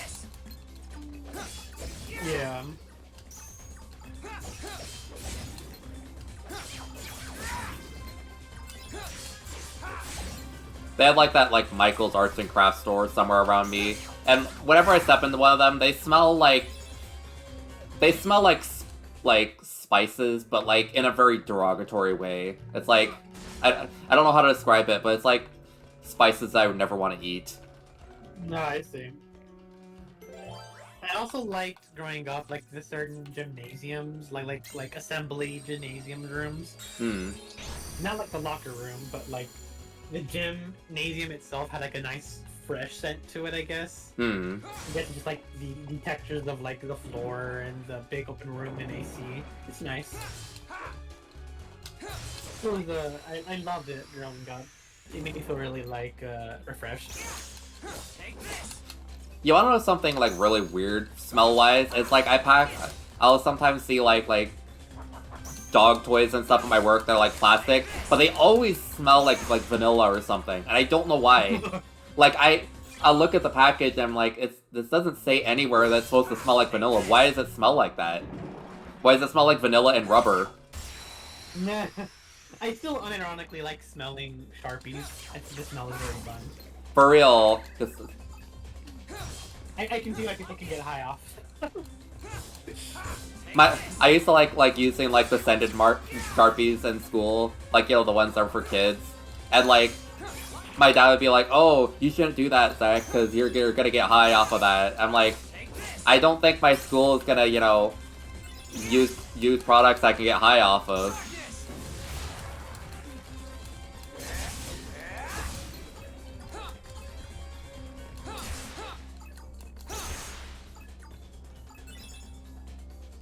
Yeah. they had like that like Michael's Arts and Crafts store somewhere around me. And whenever I step into one of them, they smell like spices, but like in a very derogatory way. It's like I don't know how to describe it, but it's like spices I would never want to eat. No, I see. I also liked growing up like the certain gymnasiums, like assembly gymnasium rooms. Not like the locker room, but like the gymnasium itself had like a nice fresh scent to it, I guess. You get just like the textures of like the floor and the big open room and AC. It's nice. It was I loved it growing up. It made me feel really like refreshed. You wanna know something like really weird smell-wise? It's like I'll sometimes see like dog toys and stuff at my work that are like plastic, but they always smell like vanilla or something, and I don't know why. Like I'll look at the package and I'm like, this doesn't say anywhere that it's supposed to smell like vanilla. Why does it smell like that? Why does it smell like vanilla and rubber? Nah. I still unironically like smelling Sharpies. I think the smell is very fun. For real. I can see why people can get high off. I used to like using like the scented Sharpies in school, like, you know, the ones that are for kids, and like my dad would be like, "Oh, you shouldn't do that, Zach, because you're gonna get high off of that." I'm like, I don't think my school is gonna, you know, use products I can get high off of.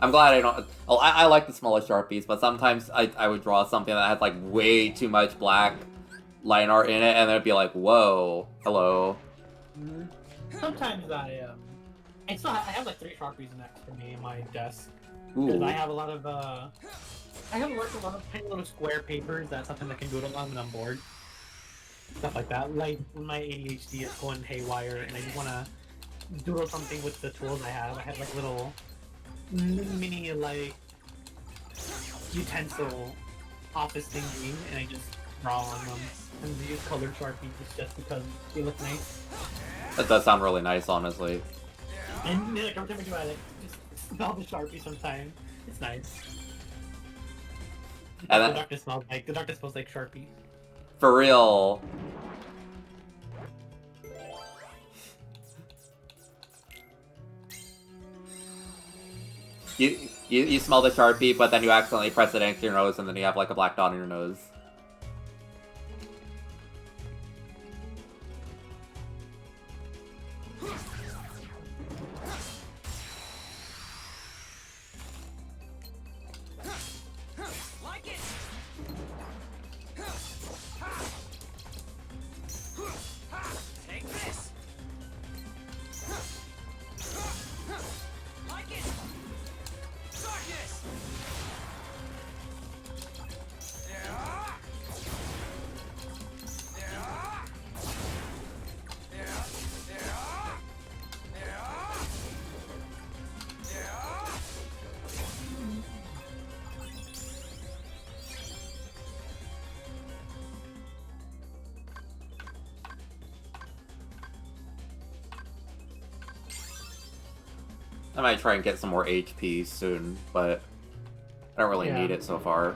I'm glad I don't. Oh, I like the smell of Sharpies, but sometimes I would draw something that had like way too much black line art in it, and it'd be like, whoa, hello. Sometimes I have like 3 Sharpies next to me in my desk. Ooh. Because I have a lot of I have worked a lot of tiny little square papers that sometimes I can doodle on when I'm bored. Stuff like that. Like when my ADHD is going haywire and I just wanna doodle something with the tools I have. I have like little mini like utensil office thingy, and I just draw on them and use colored Sharpies just because they look nice. That does sound really nice, honestly. And like every time I do, I like just smell the Sharpie sometimes. It's nice. And The darkness smells like Sharpie. For real. You smell the Sharpie, but then you accidentally press it into your nose, and then you have like a black dot on your nose. I might try and get some more HP soon, but I don't really need it so far.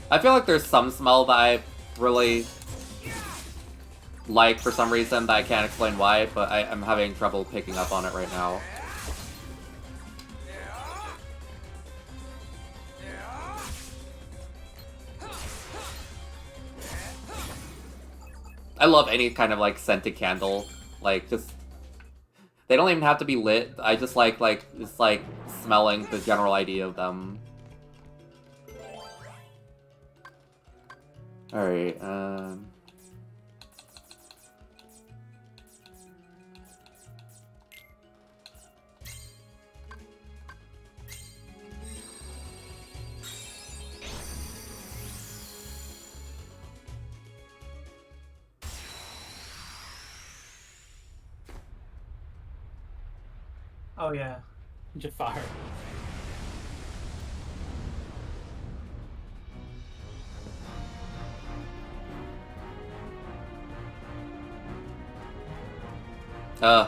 I feel like there's some smell that I really like for some reason that I can't explain why, but I'm having trouble picking up on it right now. I love any kind of like scented candle, like just they don't even have to be lit. I just like just like smelling the general idea of them. Alright, Oh yeah, Jafar.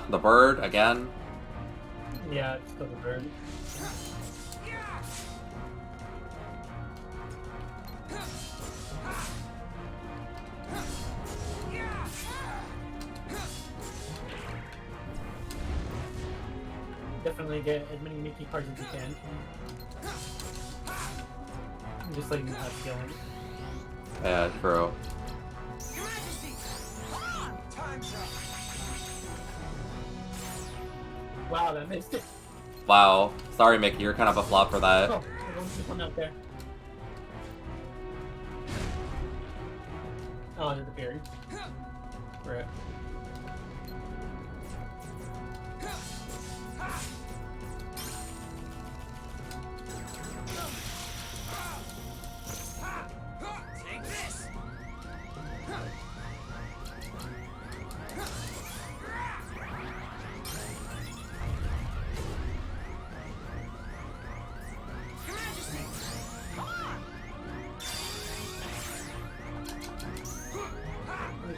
the bird again. Yeah, it's still the bird. Definitely get as many Mickey cards as you can. Just like you have going. Yeah, true. Wow, that missed it. Wow. Sorry, Mickey, you're kind of a flop for that. Oh, there's one out there. Oh, there's a beard. Right.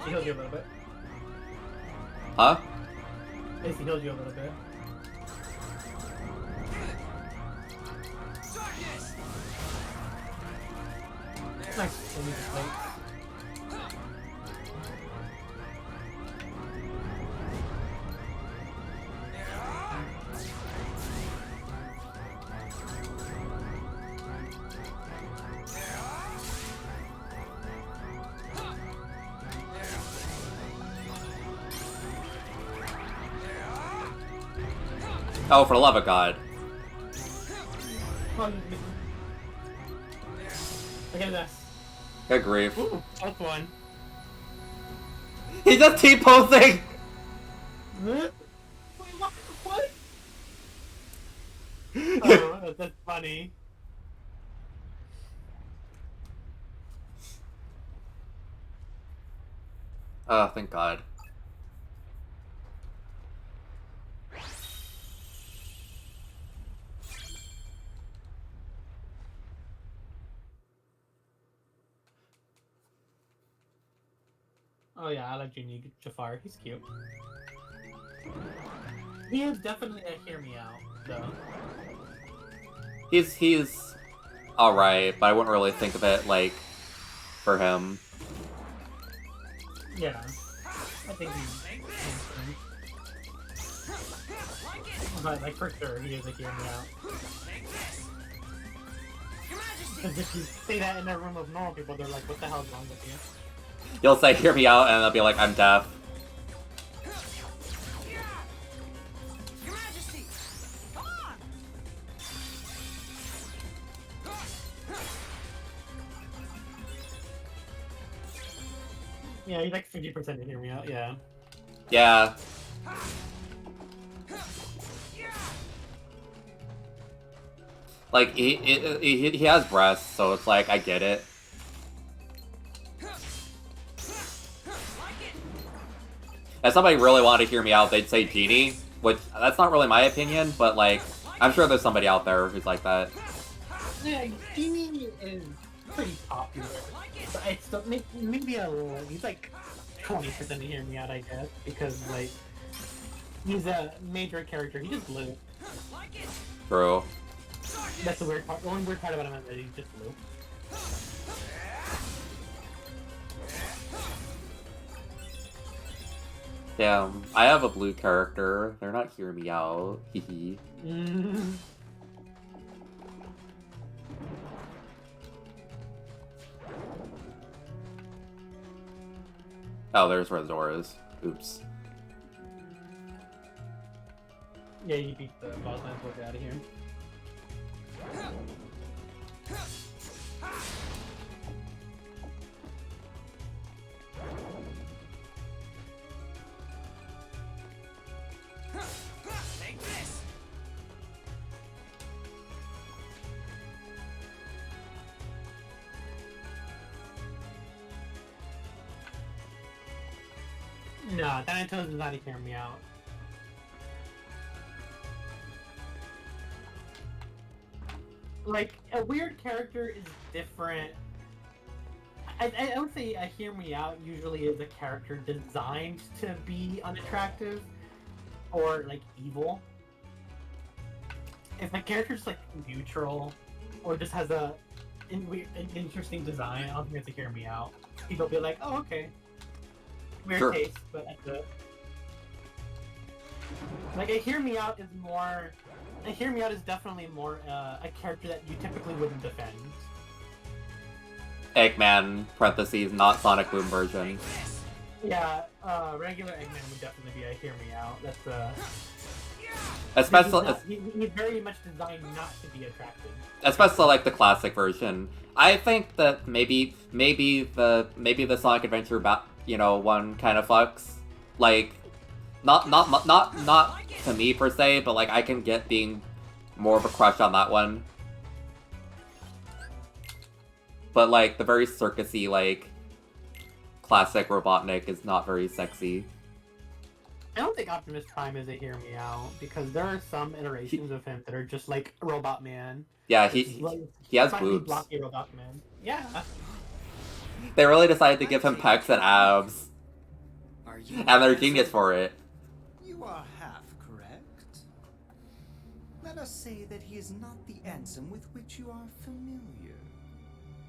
He healed you a little bit. Huh? He healed you a little bit. Nice. We'll need the plates. Oh, for the love of God. Look at this. Good grief. Ooh, that's one. He's just T-posing! Wait, what? Oh, that's funny. Oh, thank God. Oh yeah, I like Junior Jafar. He's cute. He is definitely a hear me out, though. He's alright, but I wouldn't really think of it, like, for him. Yeah. I think he's but, like, for sure, he is a hear me out. Because if you say that in a room of normal people, they're like, what the hell's wrong with you? You'll say, hear me out, and I'll be like, I'm deaf. Yeah, he's like 50% to hear me out, yeah. Yeah. Like, he has breasts, so it's like, I get it. if somebody really wanted to hear me out, they'd say Genie, which that's not really my opinion, but like I'm sure there's somebody out there who's like that. Yeah, Genie is pretty popular. But I still maybe a little. He's like 20% to hear me out, I guess, because like he's a major character. He just blue. True. That's the weird part. The only weird part about him is that he's just blue. Damn, I have a blue character. They're not hearing me out. Hehe. Oh, there's where the door is. Oops. Yeah, you beat the boss man. Let's get out of here. Take this. No, Thanatos is not hearing me out. Like, a weird character is different. I would say a Hear Me Out usually is a character designed to be unattractive or, like, evil. If a character's, like, neutral or just has an interesting design, I don't think it's a Hear Me Out. People will be like, oh, okay. Weird Sure. taste, but at the... Like, a Hear Me Out is more... A Hear Me Out is definitely more a character that you typically wouldn't defend. Eggman, parentheses, not Sonic Boom version. Yeah, regular Eggman would definitely be a Hear Me Out. That's Especially, he's very much designed not to be attractive. especially like the classic version. I think that maybe the Sonic Adventure one kind of fucks. Like, not to me per se, but like I can get being more of a crush on that one. But like the very circusy like classic Robotnik is not very sexy. I don't think Optimus Prime is a Hear Me Out because there are some iterations of him that are just like Robot Man. Yeah, It's he like has slightly boobs. blocky Robot Man. Yeah. They really decided to give him pecs and abs, Are you and they're genius for it. You are half correct. Let us say that he is not the Ansem with which you are familiar.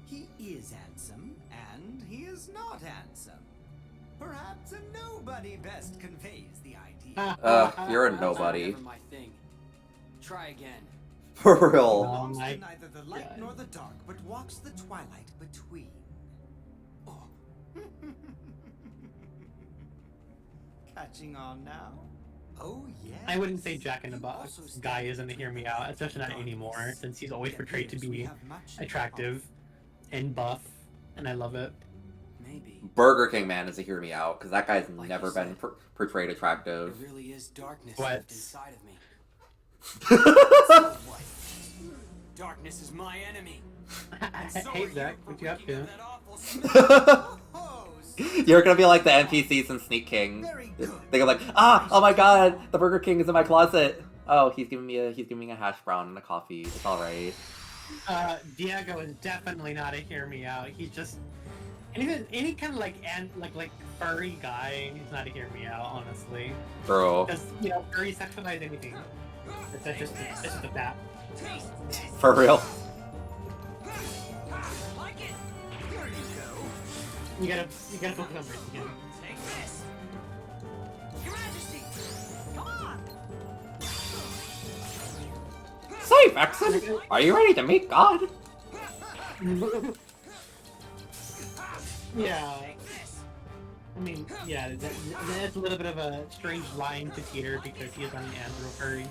He is handsome, and he is not handsome. Perhaps a nobody best conveys the idea. You're a nobody. Never my thing. Try again. For Oh real. Belongs my to neither the light God. nor the dark, but walks the twilight between. Oh. Catching on now? Oh, yeah. I wouldn't say Jack in the Box guy isn't a Hear Me Out, especially not anymore, since he's always portrayed to be attractive and buff, and I love it. Maybe. Burger King Man is a hear me out because that guy's Like never you been said. portrayed attractive. There really is darkness What? left inside of me. So what? Darkness is my enemy. Hey Zach, what you up to? Oh, You're gonna be like the NPCs in Sneak King. very good. They go like, oh my god, the Burger King is in my closet. Oh, he's giving me a hash brown and a coffee. It's all right. Diego is definitely not a Hear Me Out. He's just any kind of like furry guy. He's not a Hear Me Out, honestly. Bro, Because furry sexualize anything. That's just a fact. for real. Like it. Here you go. You gotta focus on breaking him. Take this. Your Majesty. Come on. Say, Vexen, are you ready to meet God? Yeah. Take this. I mean, yeah, that's a little bit of a strange line to teeter because he is on the Anthro furry.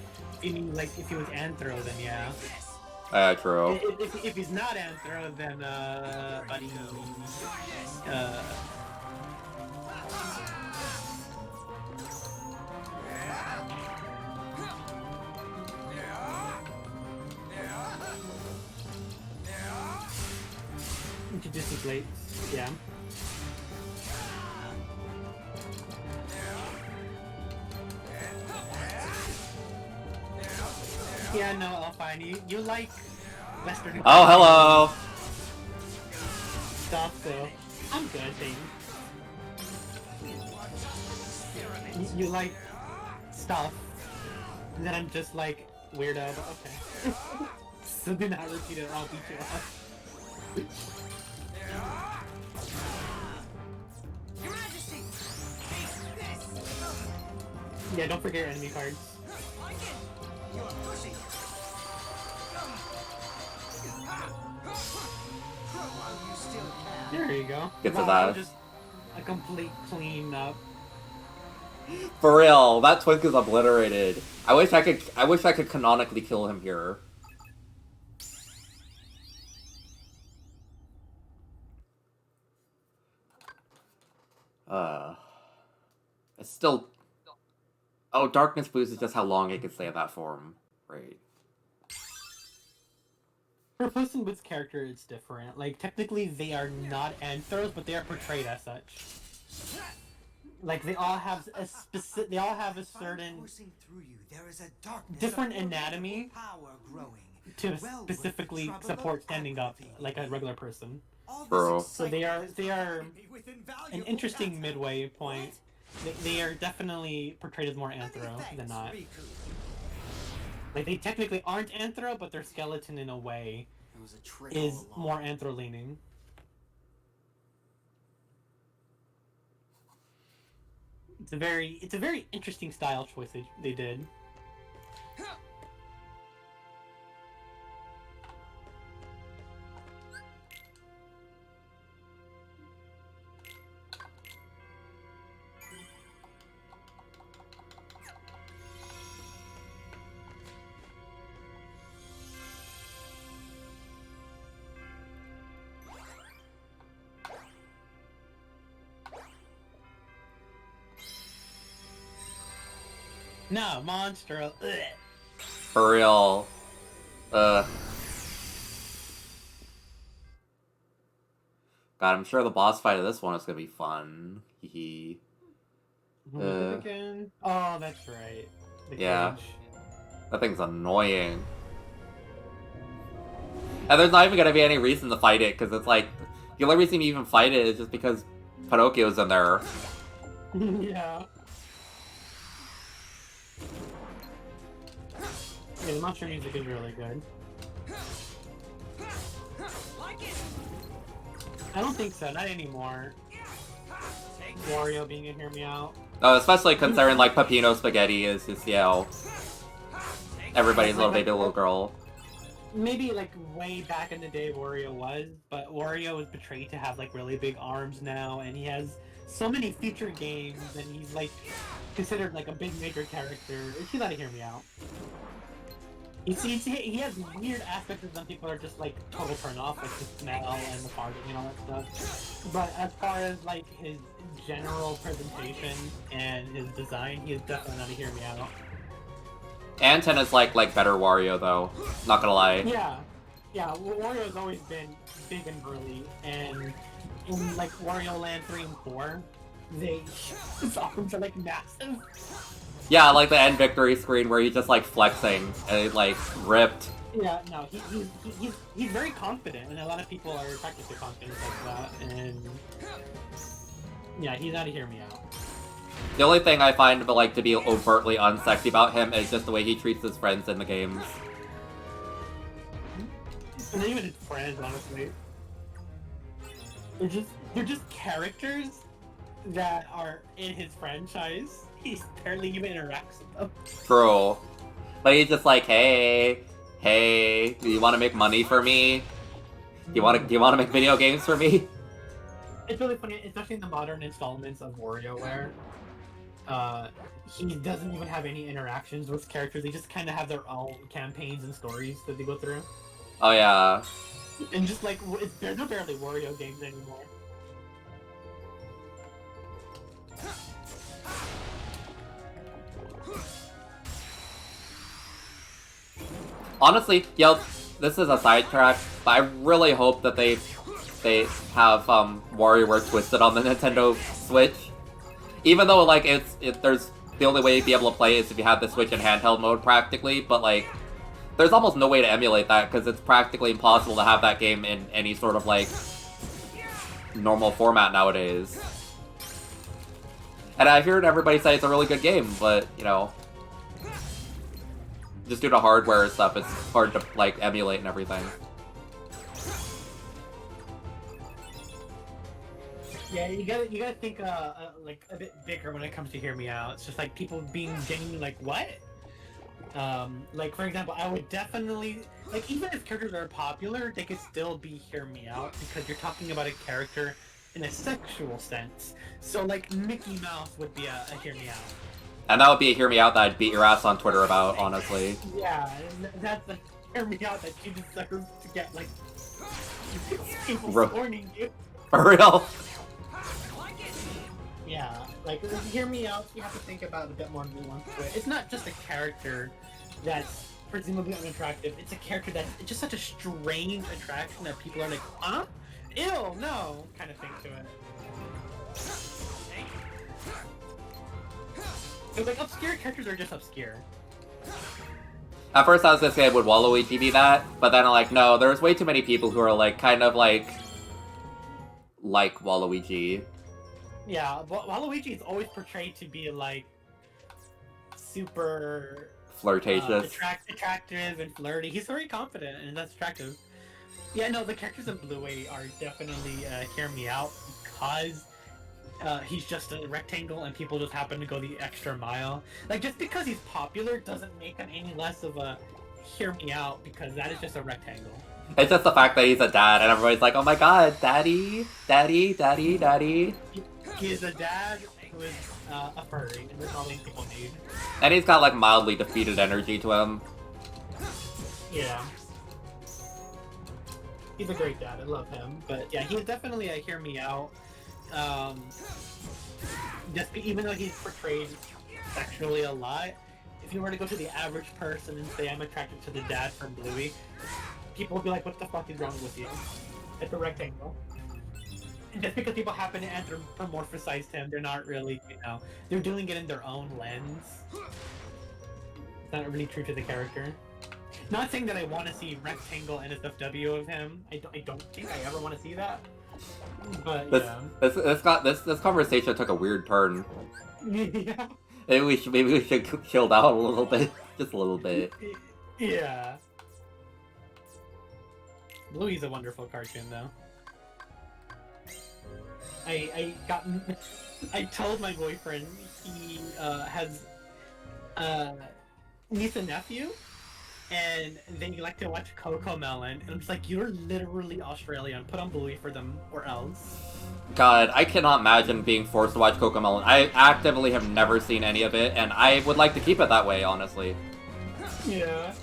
I mean, like, if he was Anthro, then yeah. True. If he's not Anthro, then, buddy, introduce the blades, yeah. Yeah, no, I'll find you. You like Western Oh, hello! stuff, so I'm good, thanks. You like stuff that I'm just like weirdo, but okay. So do not repeat it or I'll beat you up. Your Majesty, take this. Yeah, don't forget your enemy cards. Like it. You are pushing. While you still can. There you go. Get to Wow, that. was just a complete clean up. For real, that Twink is obliterated. I wish I could canonically kill him here. It's still... Oh, Darkness Boost is just how long it can stay in that form. Right. For Puss in Boots' character, it's different. Like, technically, they are not anthros, but they are portrayed as such. Like, they all have a certain Coursing through you, there is a darkness different of anatomy power growing. to Well worth specifically the trouble support of standing up apathy. like a regular person. All this Bro. So they are excitement is with an invaluable interesting data. midway point. They are definitely portrayed as more anthro Many than thanks, not. Riku. Like, they technically aren't anthro, but their skeleton in a way It was a trick is all along. more anthro leaning. It's a very interesting style choice they did. No, monster. Ugh. For real. God, I'm sure the boss fight of this one is gonna be fun. Hee Who was it again? Oh, that's right. The Yeah. cage. That thing's annoying. And there's not even gonna be any reason to fight it, because it's like, the only reason you even fight it is just because Pinocchio's in there. Yeah. Yeah, the monster music is really good. Like it. I don't think so, not anymore. Wario being in Hear Me Out. Especially considering, like, Peppino Spaghetti is just, you know, everybody's little baby little girl. Maybe, like, way back in the day Wario was, but Wario was portrayed to have, like, really big arms now, and he has so many future games, and he's, like, considered, like, a big major character. He's not a Hear Me Out. He has weird aspects that some people are just like total turn off, like the smell and the farting and all that stuff. But as far as like his general presentation and his design, he is definitely not a Hear Me Out. Anton is like better Wario though. Not gonna lie. Yeah, Wario has always been big and burly, and in like Wario Land 3 and 4, his arms are like massive. Yeah, like the end victory screen where he's just like flexing and he's like ripped. Yeah, no, he's very confident, and a lot of people are attracted to confidence like that, and yeah, he's not a Hear Me Out. The only thing I find like to be overtly unsexy about him is just the way he treats his friends in the games. And not even his friends, honestly. They're just characters that are in his franchise. He barely even interacts with them. True. But he's just like, hey, do you want to make money for me? Do you want to make video games for me? It's really funny, especially in the modern installments of WarioWare. He doesn't even have any interactions with characters. They just kind of have their own campaigns and stories that they go through. Oh yeah. And just like, they're not barely Wario games anymore. Honestly, yo, this is a sidetrack, but I really hope that they have WarioWare Twisted on the Nintendo Switch. Even though like there's the only way you'd be able to play is if you have the Switch in handheld mode practically, but like there's almost no way to emulate that because it's practically impossible to have that game in any sort of like normal format nowadays. And I've heard everybody say it's a really good game, but you know, just due to hardware and stuff, it's hard to like emulate and everything. Yeah, you gotta think like a bit bigger when it comes to Hear Me Out. It's just like people being genuinely like, what? Like for example, I would definitely like, even if characters are popular, they could still be Hear Me Out because you're talking about a character in a sexual sense. So like Mickey Mouse would be a Hear Me Out. And that would be a Hear Me Out that I'd beat your ass on Twitter about, honestly. Yeah, that's a Hear Me Out that you deserve to get like people scorning you. For real. Yeah, like, Hear Me Out, you have to think about a bit more nuance to it. It's not just a character that's presumably unattractive, it's a character that's just such a strange attraction that people are like, huh? Ew, no, kind of thing to it. So, like, obscure characters are just obscure. At first I was gonna say, would Waluigi be that? But then I'm like, no, there's way too many people who are like, kind of like Waluigi. Yeah, Waluigi is always portrayed to be like super Flirtatious. attractive and flirty. He's very confident and that's attractive. Yeah, no, the characters in Blue-Way are definitely Hear Me Out because he's just a rectangle and people just happen to go the extra mile. Like, just because he's popular doesn't make him any less of a Hear Me Out because that is just a rectangle. It's just the fact that he's a dad and everybody's like, oh my god, daddy, daddy, daddy, daddy. He is a dad who is a furry, and that's all these people need. And he's got like mildly defeated energy to him. Yeah. He's a great dad, I love him. But yeah, he's definitely a Hear Me Out. Just even though he's portrayed sexually a lot, if you were to go to the average person and say, I'm attracted to the dad from Bluey, people would be like, what the fuck is wrong with you? It's a rectangle. And just because people happen to anthropomorphize him, they're not really, you know, they're doing it in their own lens. It's not really true to the character. Not saying that I want to see rectangle NSFW of him. I don't think I ever want to see that. But yeah. This conversation took a weird turn. Yeah. Maybe we should chill down a little bit, just a little bit. Yeah. Bluey's a wonderful cartoon, though. I told my boyfriend he has niece and nephew, and they like to watch Cocomelon, and I'm just like, you're literally Australian. Put on Bluey for them, or else. God, I cannot imagine being forced to watch Cocomelon. I actively have never seen any of it, and I would like to keep it that way, honestly. Yeah.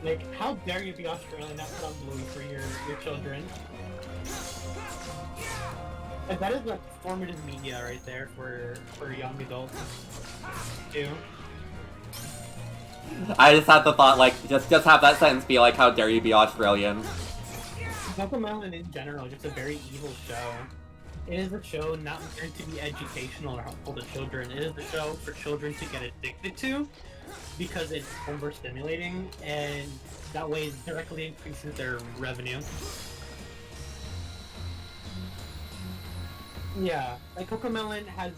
Like, how dare you be Australian and not put on Bluey for your children? And that is like formative media right there for young adults too. I just had the thought, like, just have that sentence be like, how dare you be Australian? Juggermelon in general is just a very evil show. It is a show not meant to be educational or helpful to children. It is a show for children to get addicted to because it's overstimulating, and that way it directly increases their revenue. Yeah, like Cocomelon has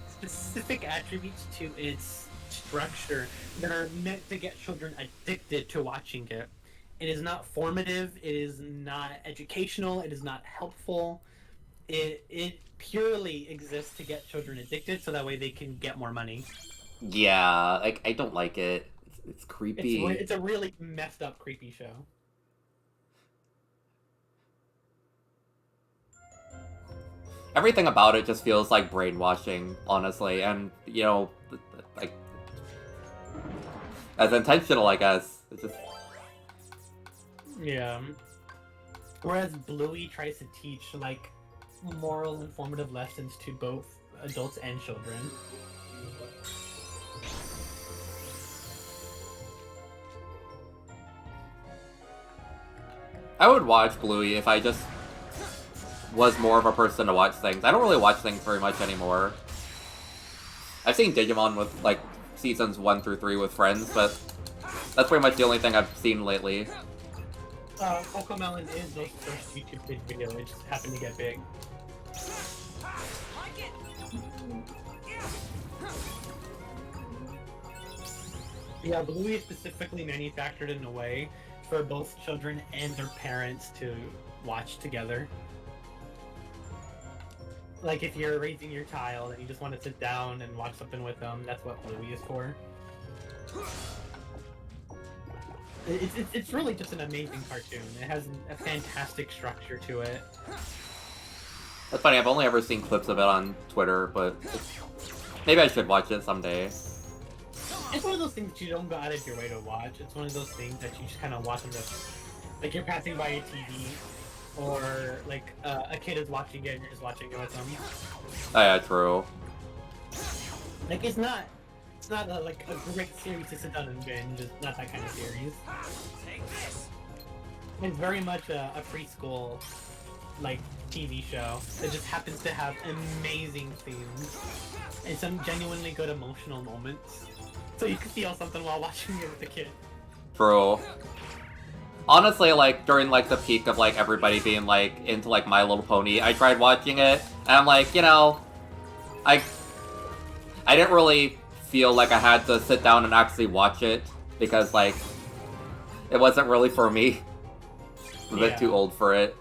specific attributes to its structure that are meant to get children addicted to watching it. It is not formative, it is not educational, it is not helpful. It purely exists to get children addicted so that way they can get more money. Yeah, like, I don't like it. It's creepy. It's a really messed up, creepy show. Everything about it just feels like brainwashing, honestly, and, you know, like, as intentional, I guess. It's just... Yeah. Whereas Bluey tries to teach, like, moral, informative lessons to both adults and children. I would watch Bluey if I just was more of a person to watch things. I don't really watch things very much anymore. I've seen Digimon with, like, seasons 1 through 3 with friends, but that's pretty much the only thing I've seen lately. Juggermelon is those first YouTube video. It just happened to get big. Yeah, Bluey is specifically manufactured in a way for both children and their parents to watch together. Like if you're raising your child and you just want to sit down and watch something with them, that's what Bluey is for. It's really just an amazing cartoon. It has a fantastic structure to it. That's funny, I've only ever seen clips of it on Twitter, but maybe I should watch it someday. It's one of those things that you don't go out of your way to watch. It's one of those things that you just kind of watch on the... Like you're passing by a TV, or like a kid is watching it and you're just watching it with them. Oh yeah, true. Like it's not like a great series to sit down and binge. It's not that kind of series. It's very much a preschool like TV show that just happens to have amazing themes and some genuinely good emotional moments. So you can feel something while watching it with the kid. True. Honestly, like, during, like, the peak of, like, everybody being, like, into, like, My Little Pony, I tried watching it, and I'm like, you know, I didn't really feel like I had to sit down and actually watch it, because, like, it wasn't really for me. I'm a bit too old for it.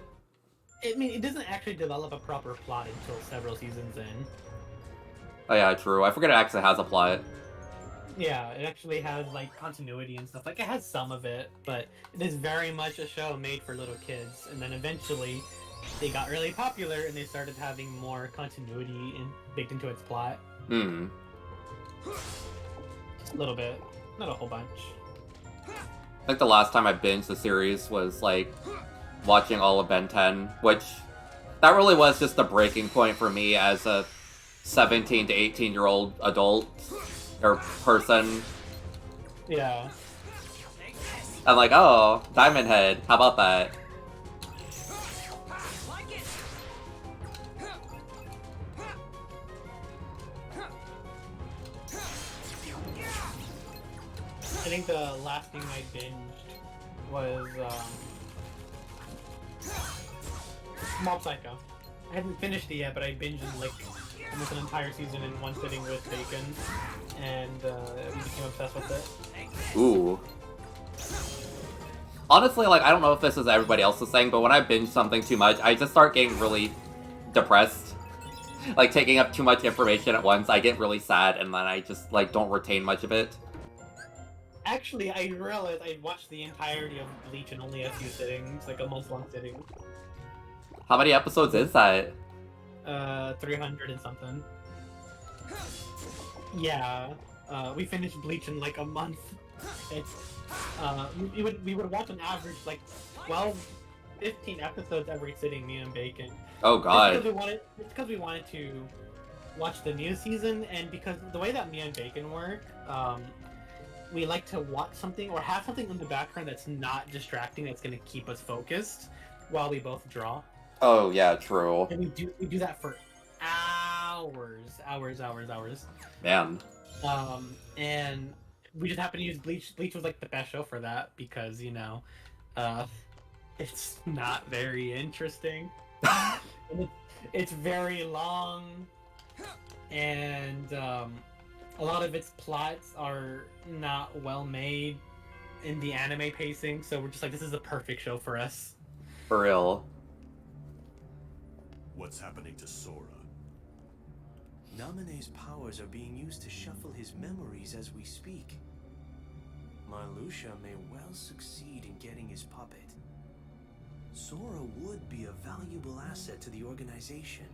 I mean, it doesn't actually develop a proper plot until several seasons in. Oh yeah, true. I forget it actually has a plot. Yeah, it actually has, like, continuity and stuff. Like, it has some of it, but it is very much a show made for little kids. And then eventually, they got really popular, and they started having more continuity baked into its plot. Hmm. Just a little bit. Not a whole bunch. I think the last time I binged the series was, like, watching all of Ben 10, which... That really was just a breaking point for me as a 17 to 18-year-old adult. Or person. Yeah. I'm like, oh, Diamond Head, how about that? I think the last thing I binged was, Mob Psycho. I hadn't finished it yet, but I binged like almost an entire season in one sitting with Bacon, and we became obsessed with it. Ooh. Honestly, like, I don't know if this is everybody else's thing, but when I binge something too much, I just start getting really depressed. Like, taking up too much information at once, I get really sad, and then I just, like, don't retain much of it. Actually, I realized I watched the entirety of Bleach in only a few sittings, like a month-long sitting. How many episodes is that? 300 and something. Yeah, we finished Bleach in like a month. We would watch on average like 12, 15 episodes every sitting, me and Bacon. Oh god. It's because we wanted to watch the new season, and because the way that me and Bacon work, we like to watch something or have something in the background that's not distracting, that's going to keep us focused while we both draw. Oh yeah, true. And we do that for hours. Man. And we just happen to use Bleach. Bleach was like the best show for that because, you know, it's not very interesting. And it's very long, and a lot of its plots are not well made in the anime pacing, so we're just like, this is a perfect show for us. For real. What's happening to Sora? Namine's powers are being used to shuffle his memories as we speak. Marluxia may well succeed in getting his puppet. Sora would be a valuable asset to the organization.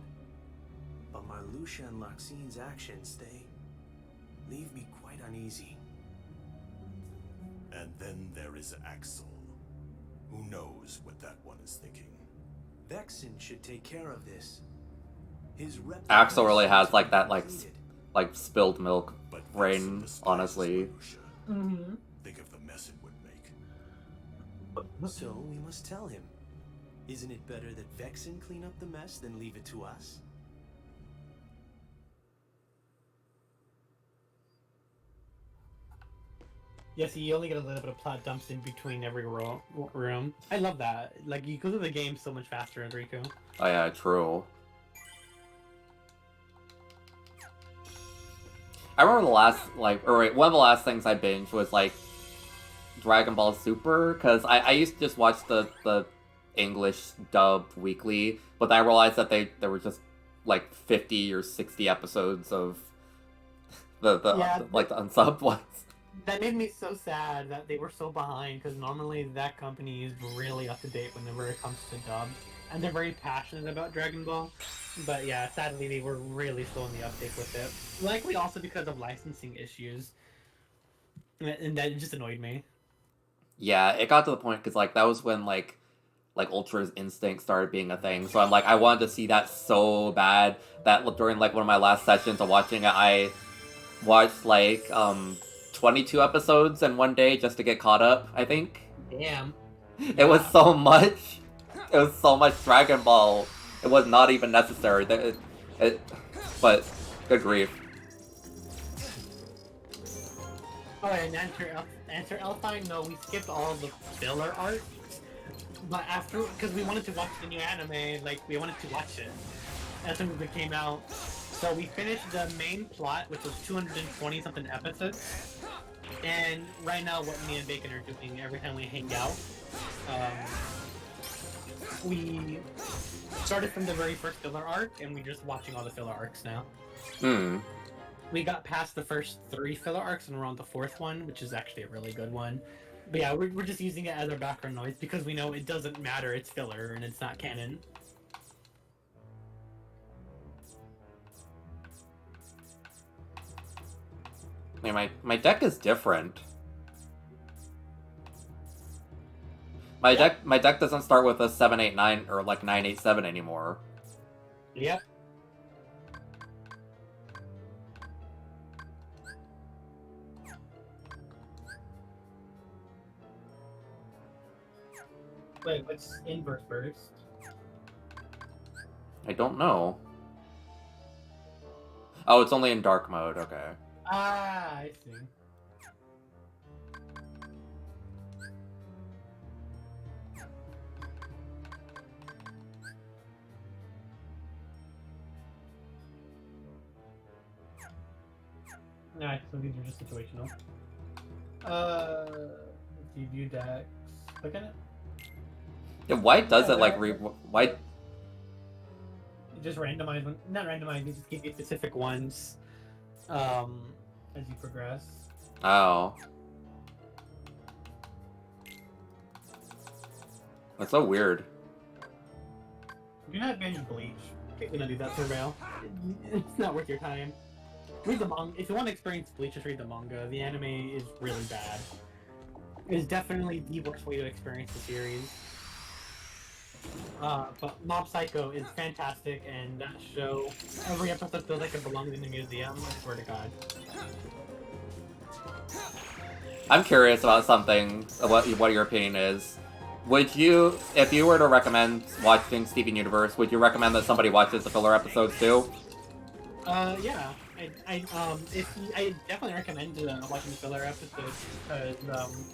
But Marluxia and Laxine's actions, they leave me quite uneasy. And then there is Axel. Who knows what that one is thinking? Vexen should take care of this. His Axel really has like that like spilled milk brain, honestly. Mm-hmm. Think of the mess it would make. So we must tell him. Isn't it better that Vexen clean up the mess than leave it to us? Yes, you only get a little bit of plot dumps in between every room. I love that. Like, you go through the game so much faster in Riku. Oh yeah, true. I remember the last, like, or wait, one of the last things I binged was, like, Dragon Ball Super, because I used to just watch the English dub weekly, but then I realized that there were just, like, 50 or 60 episodes of the unsubbed ones. That made me so sad that they were so behind, because normally that company is really up to date whenever it comes to dub, and they're very passionate about Dragon Ball. But yeah, sadly they were really slow in the uptake with it. Likely also because of licensing issues, and that just annoyed me. Yeah, it got to the point because like that was when like Ultra's Instinct started being a thing. So I'm like I wanted to see that so bad that during like one of my last sessions of watching it, I watched like 22 episodes in one day just to get caught up. I think. Damn. It was so much. It was so much Dragon Ball. It was not even necessary. But good grief. Oh, and answer Elfine, no, we skipped all the filler arcs. But after, because we wanted to watch the new anime, like, we wanted to watch it as soon as it came out. So we finished the main plot, which was 220-something episodes. And right now, what me and Bacon are doing every time we hang out, we started from the very first filler arc, and we're just watching all the filler arcs now. We got past the first 3 filler arcs, and we're on the 4th one, which is actually a really good one. But yeah, we're just using it as our background noise because we know it doesn't matter, it's filler, and it's not canon. Yeah, my deck is different. My deck doesn't start with a 789 or like 987 anymore. Yep. Wait, what's inverse burst? I don't know. Oh, it's only in dark mode, okay. Ah, I see. Alright, so these are just situational. Let's see, view decks. Click on it. Yeah, why does it like why? You just randomize one, not randomize. You just give you specific ones, as you progress. Oh, that's so weird. Do not binge Bleach. I'm gonna do that for real. It's not worth your time. Read the manga. If you want to experience Bleach, just read the manga. The anime is really bad. It is definitely the worst way to experience the series. But Mob Psycho is fantastic, and that show, every episode feels like it belongs in a museum, I swear to God. I'm curious about something, what your opinion is. Would you, if you were to recommend watching Steven Universe, would you recommend that somebody watches the filler episodes too? Yeah. I definitely recommend watching the filler episodes, because,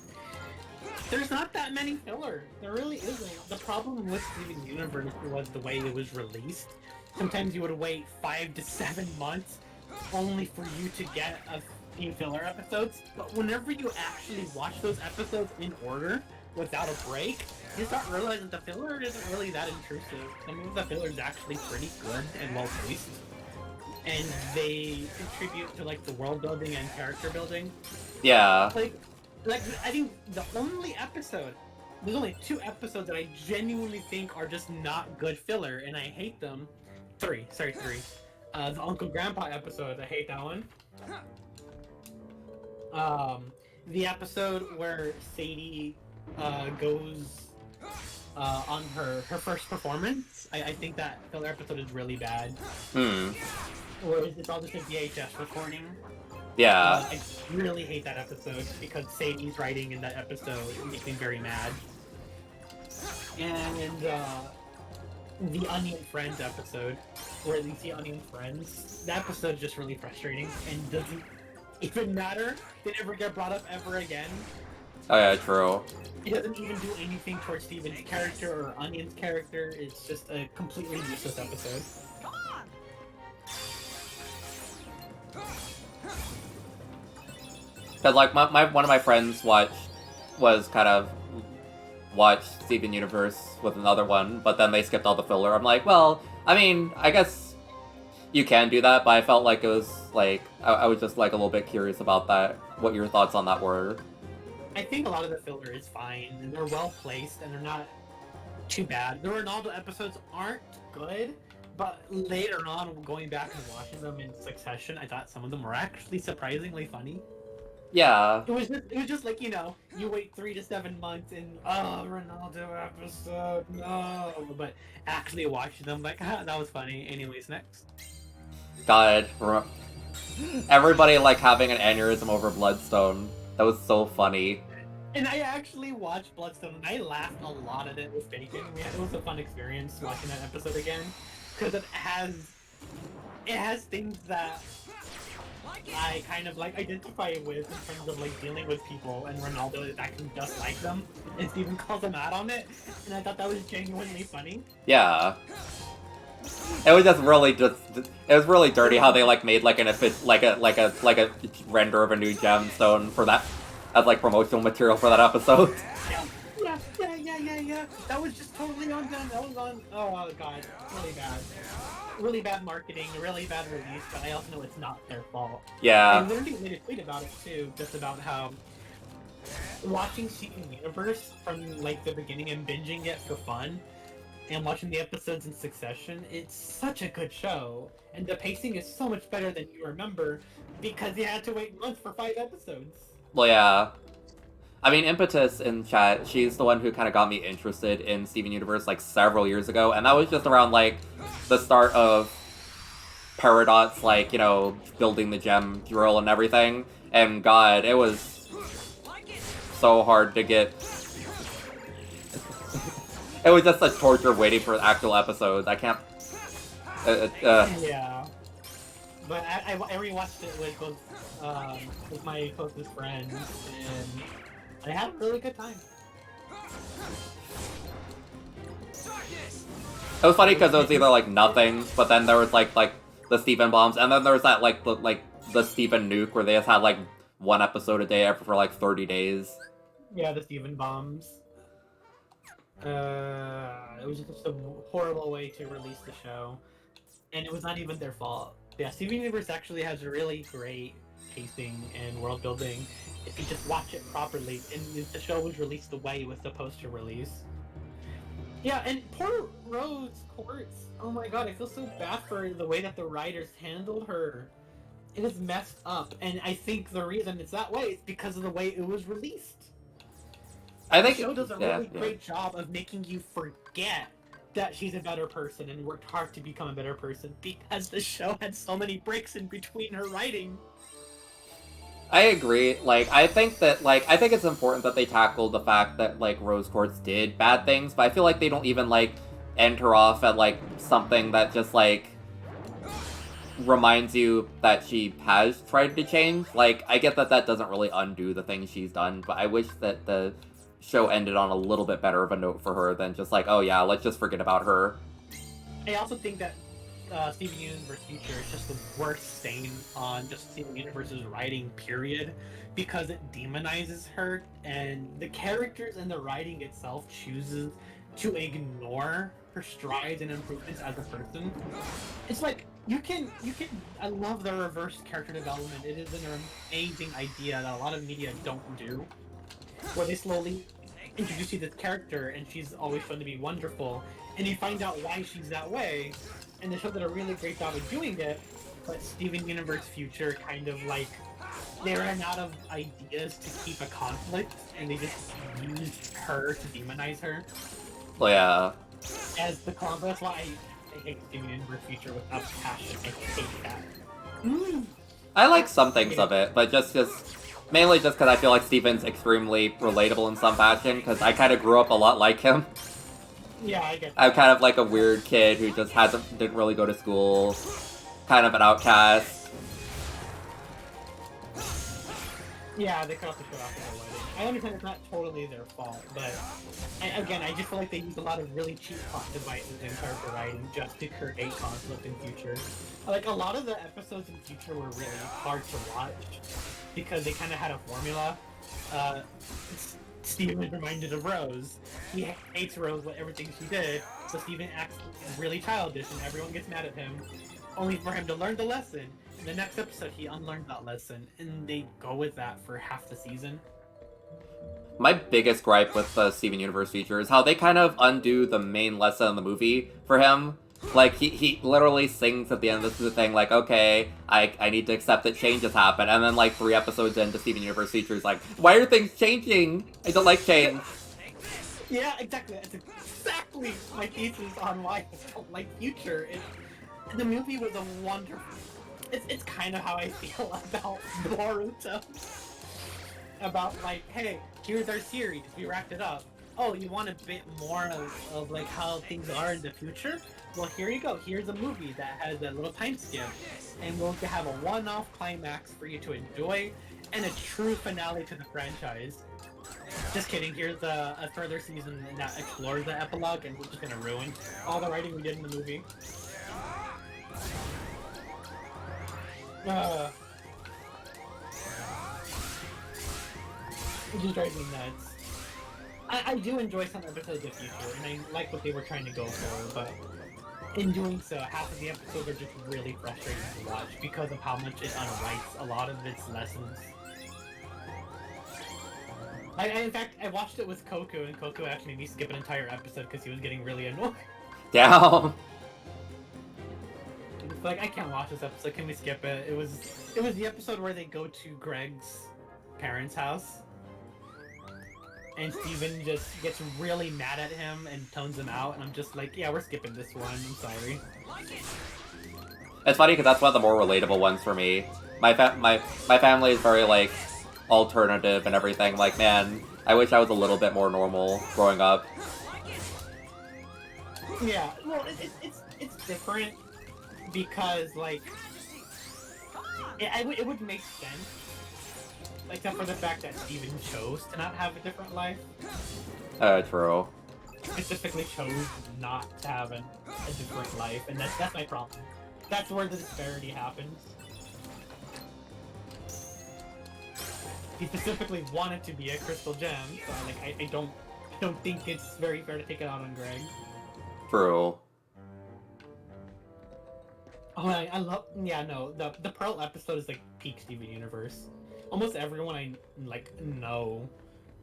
there's not that many filler. There really isn't. The problem with Steven Universe was the way it was released. Sometimes you would wait 5 to 7 months only for you to get a few filler episodes. But whenever you actually watch those episodes in order, without a break, you start realizing the filler isn't really that intrusive. Some of the filler is actually pretty good and well paced. And they contribute to like the world building and character building. Yeah. Like, I think the only episode, there's only 2 episodes that I genuinely think are just not good filler, and I hate them. 3. The Uncle Grandpa episode, I hate that one. The episode where Sadie goes on her first performance, I think that filler episode is really bad. Or it's all just a VHS recording. Yeah. I really hate that episode because Sadie's writing in that episode makes me very mad. And the Onion Friends episode, where you see Onion Friends, that episode is just really frustrating and doesn't even matter. They never get brought up ever again. Oh yeah, true. It doesn't even do anything towards Steven's character or Onion's character. It's just a completely useless episode. Cause like one of my friends watched Steven Universe with another one, but then they skipped all the filler. I'm like, well, I mean, I guess you can do that, but I felt like it was like I was just like a little bit curious about that. What your thoughts on that were? I think a lot of the filler is fine, and they're well placed, and they're not too bad. The Ronaldo episodes aren't good, but later on, going back and watching them in succession, I thought some of them were actually surprisingly funny. Yeah. It was just like, you know, you wait 3 to 7 months and Ronaldo episode, no. But actually watching them, like, that was funny. Anyways, next. God, everybody like having an aneurysm over Bloodstone. That was so funny. And I actually watched Bloodstone, and I laughed a lot at it with Bacon. It was a fun experience watching that episode again, because it has things that I kind of like identify with in terms of like dealing with people, and Ronaldo is acting just like them, and Steven calls him out on it, and I thought that was genuinely funny. Yeah. It was just really it was really dirty how they like made like a render of a new gemstone for that as like promotional material for that episode. Yeah. That was just totally undone. That was on. Oh god, really bad marketing, really bad release. But I also know it's not their fault. Yeah. I literally made a tweet about it too, just about how watching Steven Universe from like the beginning and binging it for fun, and watching the episodes in succession, it's such a good show, and the pacing is so much better than you remember because you had to wait months for 5 episodes. Well, yeah. I mean, Impetus in chat, she's the one who kind of got me interested in Steven Universe like several years ago, and that was just around like the start of Paradox, like, you know, building the gem drill and everything. And God, it was so hard to get. It was just such torture waiting for actual episodes. I can't. Yeah. But I rewatched it with my closest friends, and I had a really good time. It was funny because it was either like nothing, but then there was like the Steven bombs, and then there was that like the Steven nuke where they just had like one episode a day for like 30 days. Yeah, the Steven bombs. It was just a horrible way to release the show, and it was not even their fault. Yeah, Steven Universe actually has really great pacing and world building if you just watch it properly, and if the show was released the way it was supposed to release. Yeah, and poor Rose Quartz. Oh my god, I feel so bad for the way that the writers handled her. It is messed up, and I think the reason it's that way is because of the way it was released. I think the show does a really great job of making you forget that she's a better person and worked hard to become a better person because the show had so many breaks in between her writing. I agree. Like, I think it's important that they tackle the fact that like Rose Quartz did bad things, but I feel like they don't even like end her off at like something that just like reminds you that she has tried to change. Like, I get that doesn't really undo the things she's done, but I wish that the show ended on a little bit better of a note for her than just like, oh yeah, let's just forget about her. I also think that Steven Universe Future is just the worst stain on just Steven Universe's writing, period, because it demonizes her, and the characters and the writing itself chooses to ignore her strides and improvements as a person. It's like, I love the reverse character development. It is an amazing idea that a lot of media don't do, where they slowly introduce you to this character, and she's always shown to be wonderful, and you find out why she's that way, and the show did a really great job of doing it, but Steven Universe Future kind of like, they ran out of ideas to keep a conflict, and they just used her to demonize her. Well, yeah. As the conflict. That's why I hate Steven Universe Future with a passion. I hate that. I like some things of it, but mainly just because I feel like Steven's extremely relatable in some fashion, because I kind of grew up a lot like him. Yeah, I get that. I'm kind of like a weird kid who just didn't really go to school, kind of an outcast. Yeah, they cut off the show after their wedding. I understand it's not totally their fault, but again, I just feel like they used a lot of really cheap plot devices in character writing just to create conflict in future. Like, a lot of the episodes in future were really hard to watch because they kind of had a formula. Steven is reminded of Rose. He hates Rose with everything she did, so Steven acts really childish and everyone gets mad at him, only for him to learn the lesson. In the next episode, he unlearned that lesson, and they go with that for half the season. My biggest gripe with the Steven Universe feature is how they kind of undo the main lesson in the movie for him. Like, he literally sings at the end of the thing, like, okay, I need to accept that change has happened, and then, like, 3 episodes into Steven Universe feature is like, why are things changing? I don't like change. Yeah, exactly. That's exactly my thesis on why I don't like future. The movie was a wonderful... It's kind of how I feel about Boruto. About, like, hey, here's our series, we wrapped it up. Oh, you want a bit more of like, how things are in the future? Well, here you go. Here's a movie that has a little time skip. And we'll have a one-off climax for you to enjoy, and a true finale to the franchise. Just kidding, here's a further season that explores the epilogue, and we're just gonna ruin all the writing we did in the movie. It just drives me nuts. I do enjoy some episodes of future, and I like what they were trying to go for, but in doing so, half of the episodes are just really frustrating to watch because of how much it unwrites a lot of its lessons. In fact, I watched it with Koku, and Koku actually made me skip an entire episode because he was getting really annoyed. Damn. It's like, I can't watch this episode, can we skip it? It was the episode where they go to Greg's parents' house, and Steven just gets really mad at him and tones him out, and I'm just like, yeah, we're skipping this one, I'm sorry. It's funny because that's one of the more relatable ones for me. My family is very, like, alternative and everything. Like, man, I wish I was a little bit more normal growing up. Yeah, well, it's different because, like, it would make sense, except for the fact that Steven chose to not have a different life. True. Specifically chose not to have a different life, and that's my problem. That's where the disparity happens. He specifically wanted to be a crystal gem, so like I don't think it's very fair to take it out on Greg. True. Oh, I love... Yeah, no, the Pearl episode is like peak Steven Universe. Almost everyone I, like, know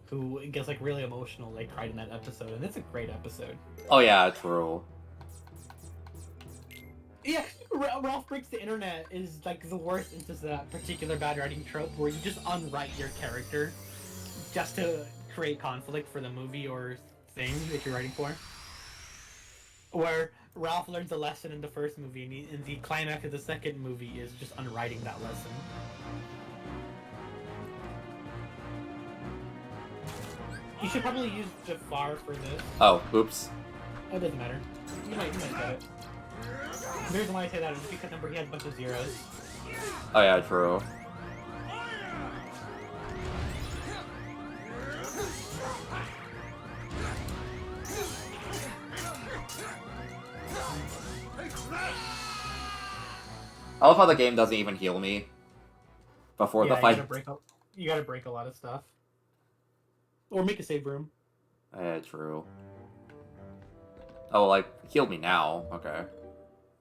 who gets, like, really emotional, like, cried in that episode, and it's a great episode. Oh yeah, true. Yeah, Ralph Breaks the Internet is, like, the worst instance of that particular bad writing trope, where you just unwrite your character just to create conflict for the movie or thing that you're writing for. Where Ralph learns a lesson in the first movie, and the climax of the second movie is just unwriting that lesson. You should probably use Jafar for this. Oh, oops. Oh, it doesn't matter. You might get it. The reason why I say that is because remember he has a bunch of zeros. Oh yeah, true. I love how the game doesn't even heal me before the fight. You gotta break a lot of stuff. Or make a save room. True. Oh, like, heal me now. Okay.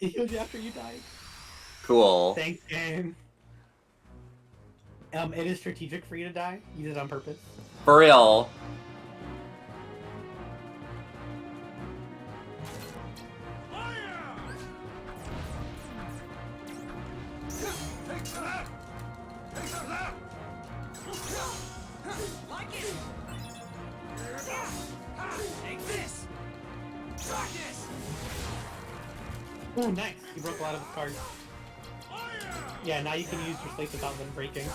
It healed you after you died. Cool. Thanks, game. It is strategic for you to die. You did it on purpose. For real. Oh, nice! You broke a lot of his cards. Yeah, now you can use your slates without them breaking.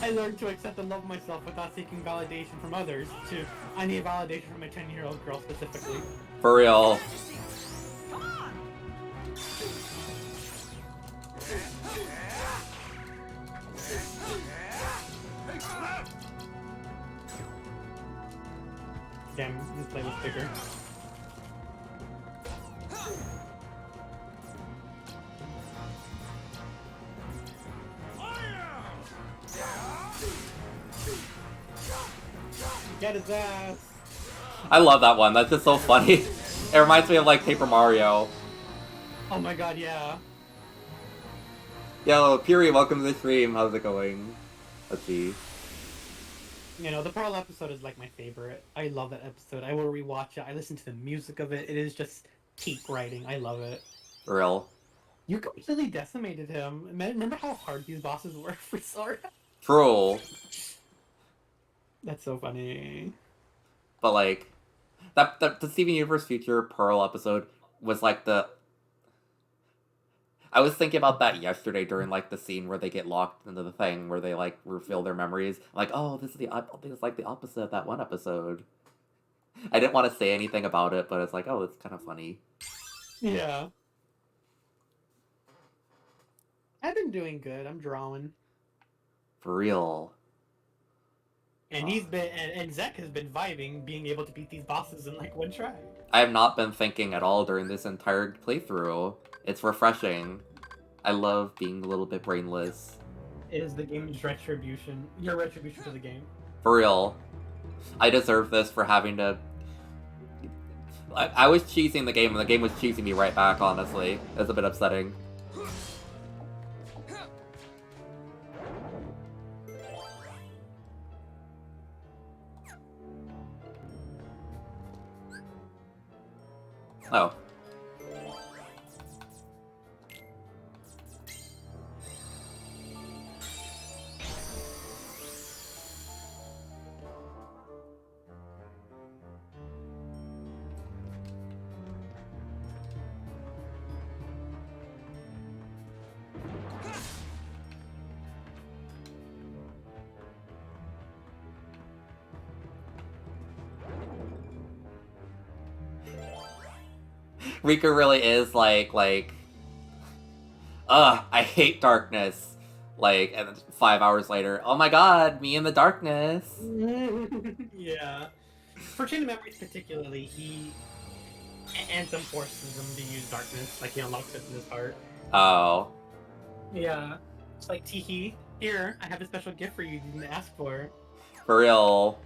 I learned to accept and love myself without seeking validation from others, I need validation from a 10-year-old girl specifically. For real. Damn, this play was bigger. Get his ass! I love that one. That's just so funny. It reminds me of like Paper Mario. Oh my god, yeah. Yo, Piri, welcome to the stream. How's it going? Let's see. You know, the Pearl episode is like my favorite. I love that episode. I will rewatch it. I listen to the music of it. It is just peak writing. I love it. For real. You completely decimated him. Remember how hard these bosses were for Sora? True. That's so funny. But like, the Steven Universe Future Pearl episode was like the... I was thinking about that yesterday during like the scene where they get locked into the thing where they like refill their memories. I'm like, oh, this is like the opposite of that one episode. I didn't want to say anything about it, but it's like, oh, it's kind of funny. Yeah. I've been doing good. I'm drawing. For real. And he's been, and Zek has been vibing, being able to beat these bosses in like one try. I have not been thinking at all during this entire playthrough. It's refreshing. I love being a little bit brainless. It is the game's retribution. Your retribution to the game. For real. I deserve this for having to... I was cheesing the game, and the game was cheesing me right back, honestly. It's a bit upsetting. Oh. Riku really is like, I hate darkness. Like, and then 5 hours later, oh my god, me in the darkness. Yeah. For Chain of Memories particularly, he... Anthem forces him to use darkness, like he unlocks it in his heart. Oh. Yeah. It's like, teehee, here, I have a special gift for you you didn't ask for. For real.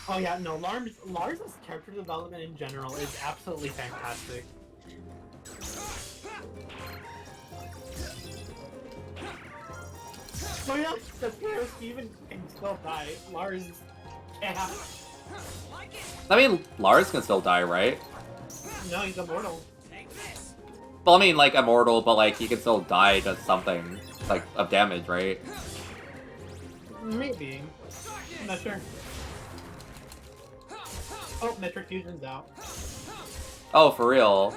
Oh yeah, no, Lars' character development in general is absolutely fantastic. Oh yeah, the hero Steven can still die. Lars can't. I mean, Lars can still die, right? No, he's immortal. Well, I mean, like, immortal, but, like, he can still die to something, like, of damage, right? Maybe. I'm not sure. Oh, Metric Fusion's out. Oh, for real.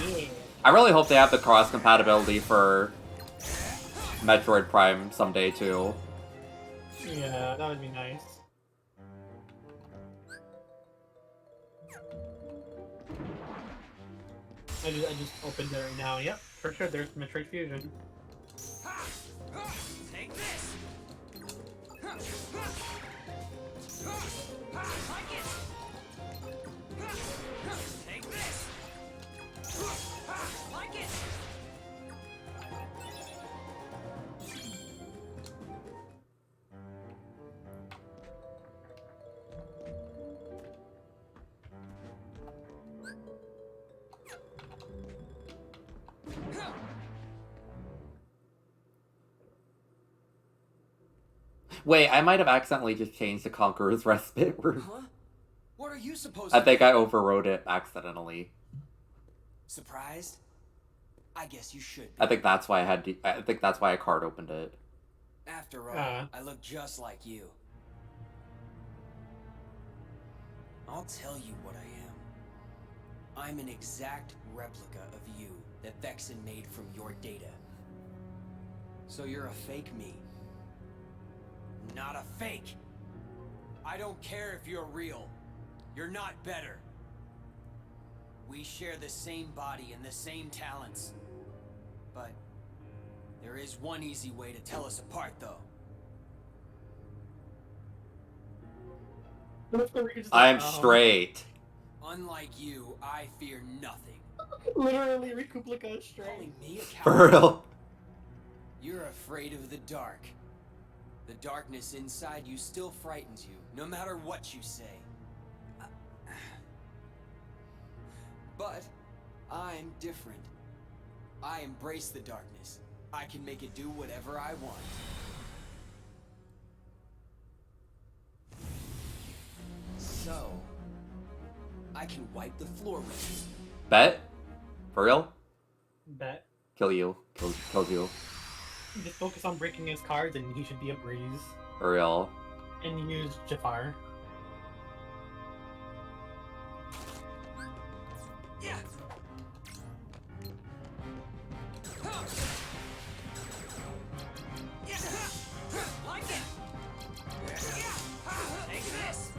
Yeah. I really hope they have the cross-compatibility for Metroid Prime someday, too. Yeah, that would be nice. I just opened it right now. Yep, for sure there's Metroid Fusion. Take this. Take this. Like it. Wait, I might have accidentally just changed the Conqueror's Respite room. Huh? What are you supposed I to think I overrode it accidentally. Surprised? I guess you should be. I think that's why I think that's why I card opened it. After all, I look just like you. I'll tell you what I am. I'm an exact replica of you that Vexen made from your data. So you're a fake me. Not a fake! I don't care if you're real. You're not better. We share the same body and the same talents. But there is one easy way to tell us apart, though. I'm straight. Unlike you, I fear nothing. Literally, Recuplica is straight. Calling me a For coward? real. You're afraid of the dark. The darkness inside you still frightens you, no matter what you say. But I'm different. I embrace the darkness. I can make it do whatever I want. So, I can wipe the floor with you. Bet? For real? Bet. Kill you. Kills you. Just focus on breaking his cards and he should be a breeze. For real. And use Jafar. Yeah. Like it. Take this.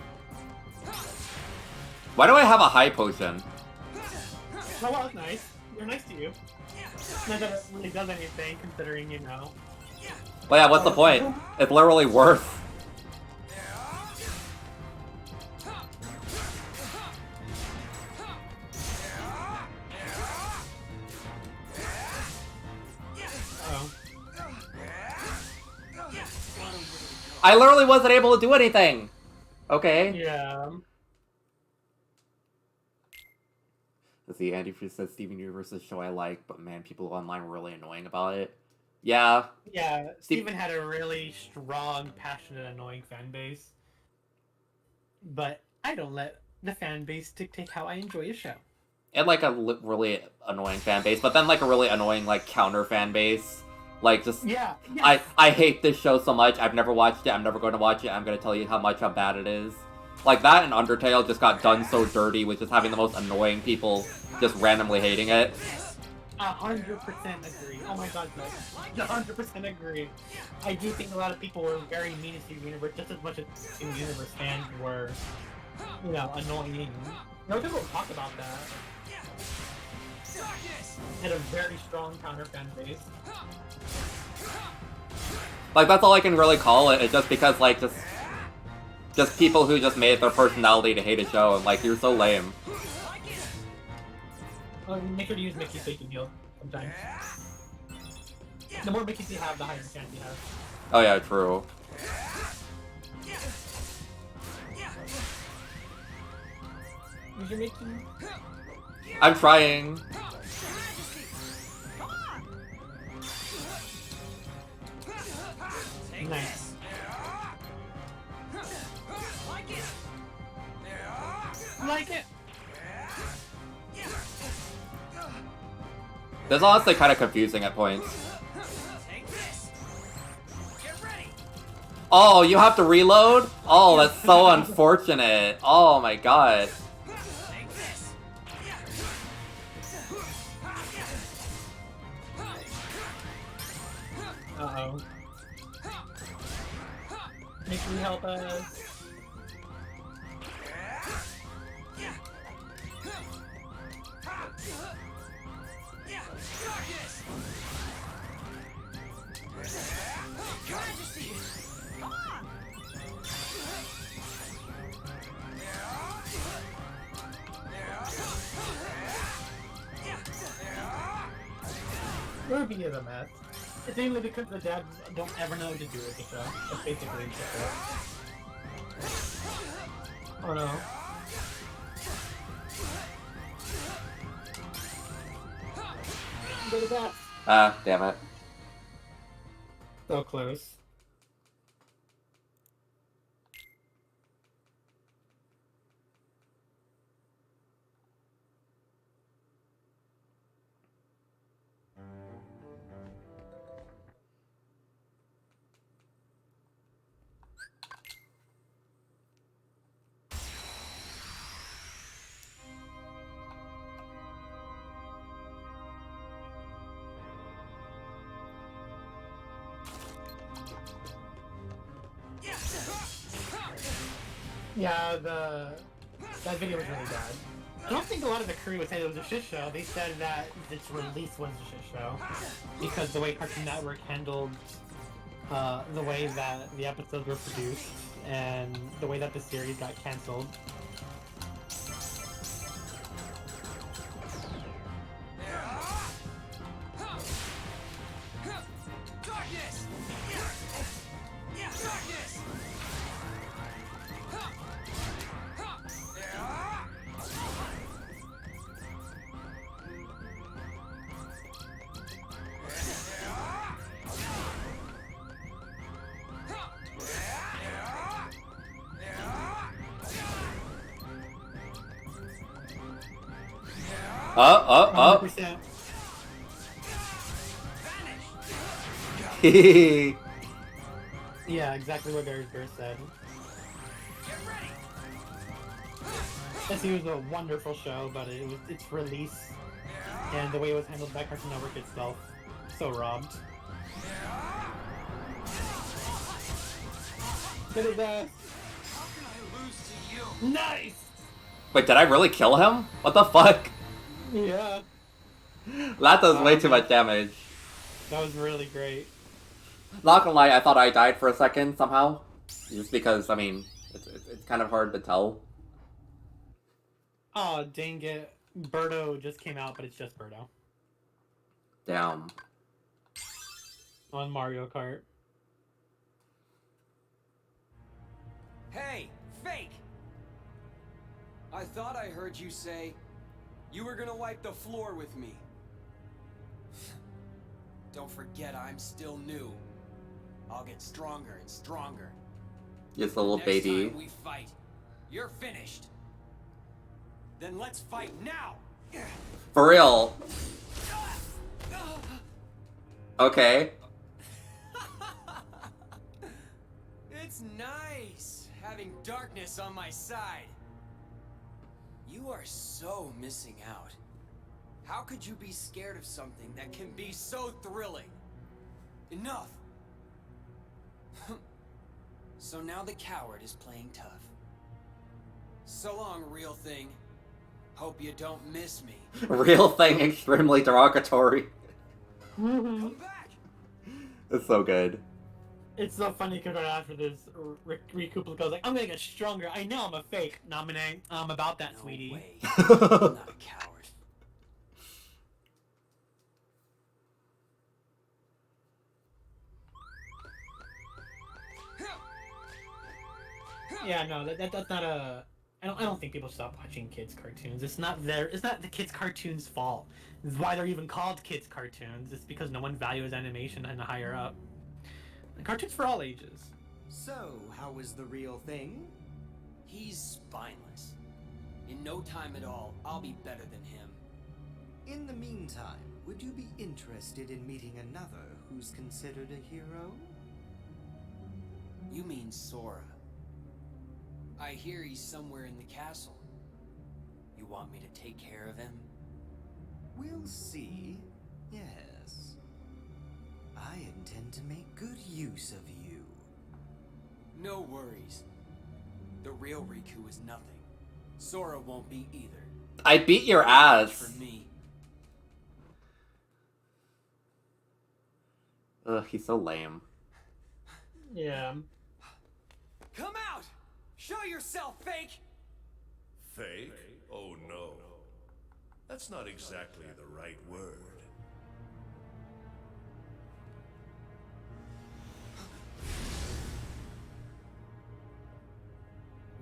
Why do I have a high potion? Oh, well, that's nice. They're nice to you. Not that it really does anything, considering, you know. Well, yeah, what's the point? It's literally worth. Oh. I literally wasn't able to do anything. Okay. Yeah. Let's see, Andy Freeze says Steven Universe is a show I like, but man, people online were really annoying about it. Yeah. Yeah, Steven had a really strong, passionate, annoying fan base. But I don't let the fan base dictate how I enjoy a show. And like a really annoying fan base, but then like a really annoying like counter fan base. Like just Yeah. Yes. I hate this show so much. I've never watched it. I'm never going to watch it. I'm going to tell you how bad it is. Like that and Undertale just got done so dirty with just having the most annoying people just randomly hating it. 100% agree. Oh my god, no. 100% agree. I do think a lot of people were very mean to Steven Universe, just as much as Steven Universe fans were, you know, annoying. No people talk about that. Had a very strong counter fan base. Like that's all I can really call it. It's just because like just people who just made it their personality to hate a show and like you're so lame. Make sure to use Mickey's Bacon Heal sometimes. The more Mickeys you have, the higher chance you have. Oh yeah, true. Use your Mickey. I'm trying. Nice. Like it. This is honestly kind of confusing at points. Oh, you have to reload? Oh, that's so unfortunate. Oh my god. Uh-oh. Mickey, help us. Ruby is a mess. It's mainly because the devs don't ever know what to do with the show. That's basically the show. Oh no. Go to that. Ah, damn it. So close. Yeah, that video was really bad. I don't think a lot of the crew would say it was a shit show. They said that its release was a shit show because the way Cartoon Network handled the way that the episodes were produced and the way that the series got canceled. Oh. 100%. Yeah, exactly what Bear said. Yes, it was a wonderful show, but its release and the way it was handled by Cartoon Network itself, so robbed. Look at that. Nice! Wait, did I really kill him? What the fuck? Yeah, That does way too much damage. that was really great. Not gonna lie, I thought I died for a second somehow. Just because, I mean, it's kind of hard to tell. Oh, dang it. Birdo just came out, but it's just Birdo. Damn. On Mario Kart. Hey, fake! I thought I heard you say you were gonna wipe the floor with me. Don't forget I'm still new. I'll get stronger and stronger. Just a little Next baby. time we fight, you're finished. Then let's fight now! For real. Okay. It's nice having darkness on my side. You are so missing out. How could you be scared of something that can be so thrilling? Enough! So now the coward is playing tough. So long, real thing. Hope you don't miss me. Real thing, extremely derogatory. Come back! It's so good. It's so funny because right after this, Riku goes like, I'm gonna get stronger. I know I'm a fake. Nominate. I'm about that, No sweetie. way. I'm not a coward. Yeah, no, that's not a. I don't think people stop watching kids cartoons. It's not the kids cartoons' fault. It's why they're even called kids cartoons. It's because no one values animation and higher up. The cartoons for all ages. So, how is the real thing? He's spineless. In no time at all, I'll be better than him. In the meantime, would you be interested in meeting another who's considered a hero? You mean Sora. I hear he's somewhere in the castle. You want me to take care of him? We'll see. Yes. I intend to make good use of you. No worries. The real Riku is nothing. Sora won't be either. I beat your For ass. me. Ugh, he's so lame. Yeah. Come out! Show yourself, fake! Fake? Oh no. That's not exactly the right word.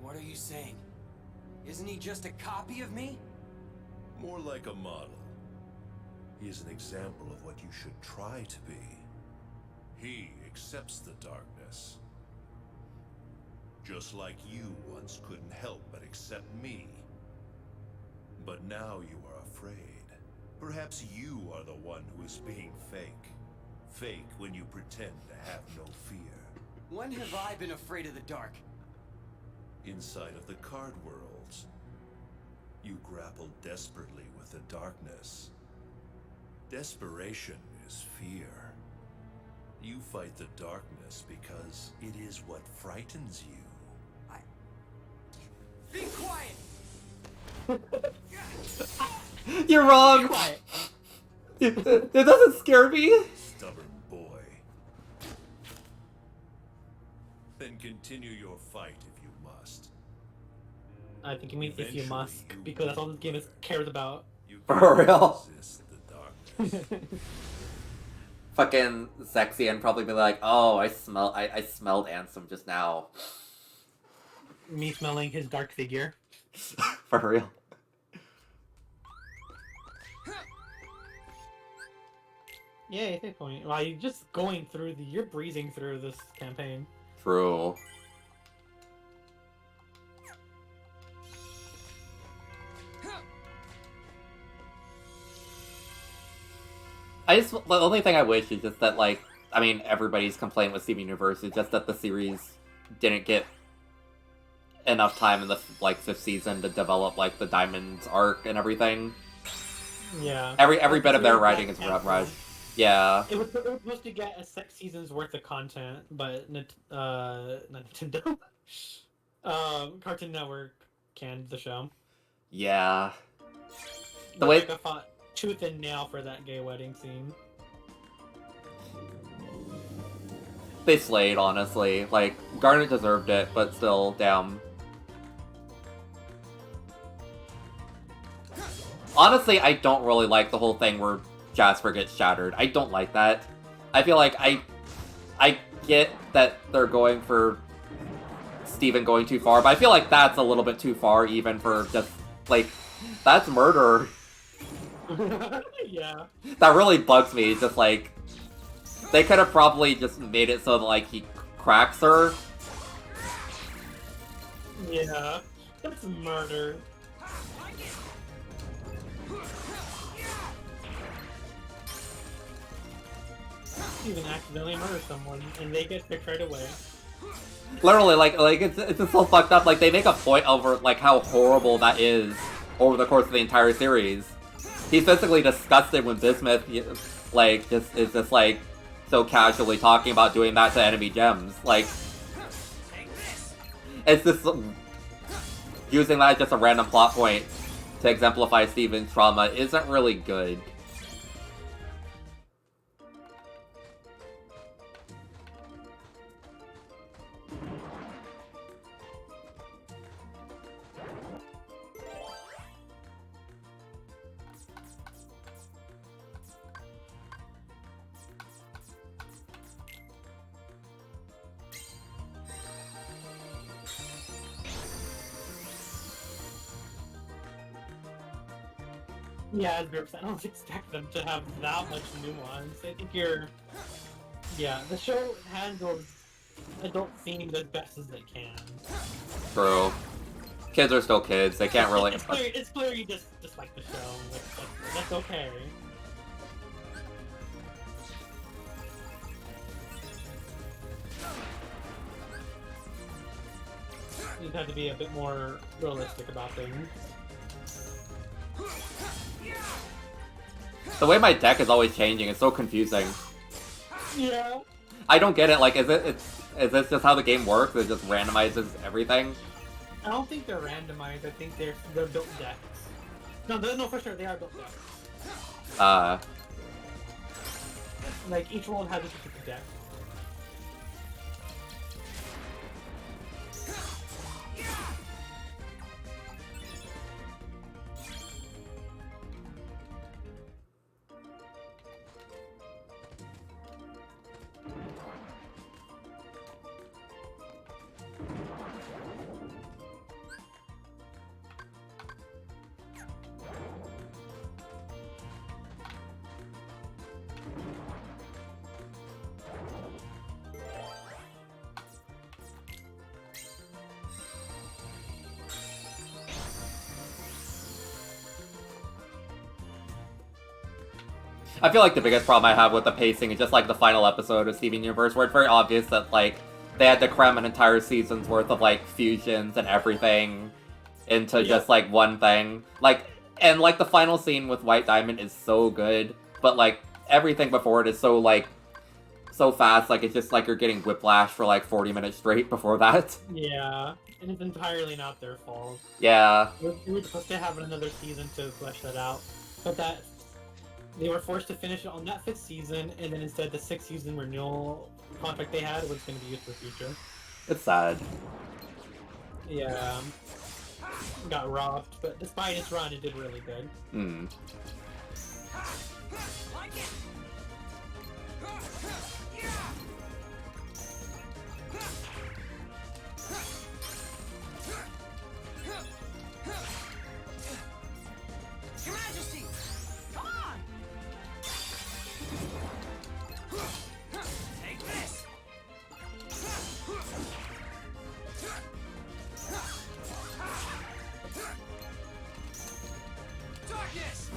What are you saying? Isn't he just a copy of me? More like a model. He is an example of what you should try to be. He accepts the darkness. Just like you once couldn't help but accept me. But now you are afraid. Perhaps you are the one who is being fake. Fake when you pretend to have no fear. When have I been afraid of the dark? Inside of the card worlds, you grapple desperately with the darkness. Desperation is fear. You fight the darkness because it is what frightens you. You're wrong! Quiet. It doesn't scare me! Stubborn boy. Then continue your fight if you must. I think you mean if you Eventually, must, you because that's all this game cares about. You For cannot real? resist the darkness. Fucking sexy and probably be like, oh, I smelled Ansem just now. Me smelling his dark figure. For real. Yay, hit point. Wow, you're just going through you're breezing through this campaign. True. The only thing I wish is just that, like, I mean, everybody's complaint with Steven Universe is just that the series didn't get enough time in the, like, 5th season to develop, like, the Diamonds arc and everything. Yeah. Every bit of their writing is rushed. Yeah. It was supposed to get a 6 seasons worth of content, but not Nintendo. Cartoon Network canned the show. Yeah. The way I fought tooth and nail for that gay wedding scene. they slayed, honestly. Like, Garnet deserved it, but still, damn. Honestly, I don't really like the whole thing where Jasper gets shattered. I don't like that. I feel like I get that they're going for Steven going too far, but I feel like that's a little bit too far even for just, like, that's murder. Yeah. That really bugs me. Just, like, they could have probably just made it so that, like, he cracks her. Yeah. That's murder. Even accidentally murder someone, and they get picked right away. Literally, like it's just so fucked up. Like, they make a point over, like, how horrible that is over the course of the entire series. He's physically disgusted when Bismuth, like, is just, like, so casually talking about doing that to enemy gems. Like, it's just using that as just a random plot point to exemplify Steven's trauma isn't really good. Yeah, as Grips, I don't expect them to have that much nuance. I think yeah, the show handles adult themes as best as it can. True. Kids are still kids. They can't really. It's clear you just dislike the show. That's okay. You have to be a bit more realistic about things. The way my deck is always changing, it's so confusing. Yeah. I don't get it. Like, is this just how the game works? It just randomizes everything? I don't think they're randomized. I think they're built decks. No, for sure they are built decks. Like, each world has a specific deck. I feel like the biggest problem I have with the pacing is just, like, the final episode of Steven Universe, where it's very obvious that, like, they had to cram an entire season's worth of, like, fusions and everything into just, like, one thing. Like, and, like, the final scene with White Diamond is so good, but, like, everything before it is so, like, so fast, like, it's just like you're getting whiplash for, like, 40 minutes straight before that. Yeah. and it's entirely not their fault. Yeah. We were supposed to have another season to flesh that out, but that they were forced to finish it on that 5th season, and then instead the 6th season renewal contract they had was going to be used for future. It's sad. Yeah, got robbed, but despite its run, it did really good. Hmm. Your Majesty! Come on! Take this! Darkness!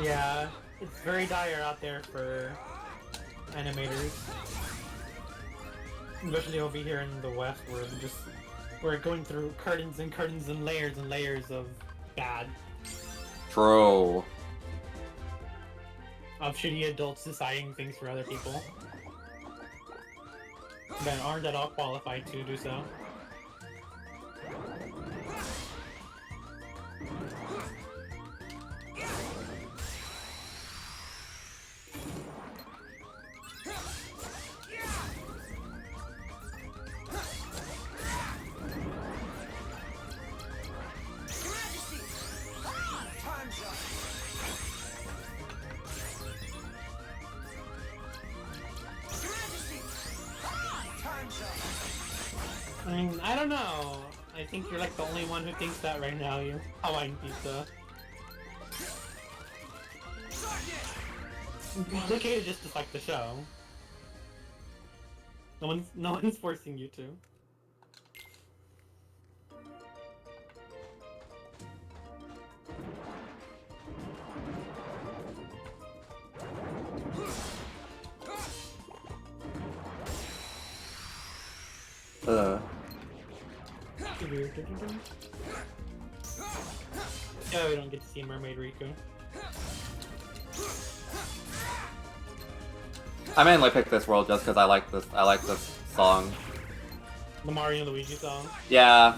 Yeah, it's very dire out there for animators. Especially over here in the West, where we're going through curtains and layers of bad. True. Of shitty adults deciding things for other people. That aren't at all qualified to do so. I mean, I don't know. I think you're like the only one who thinks that right now, you Hawaiian pizza. It's okay to just dislike the show. No one's forcing you to. Yeah, we don't get to see Mermaid Riku. I mainly picked this world just because I like this song. The Mario and Luigi song. Yeah.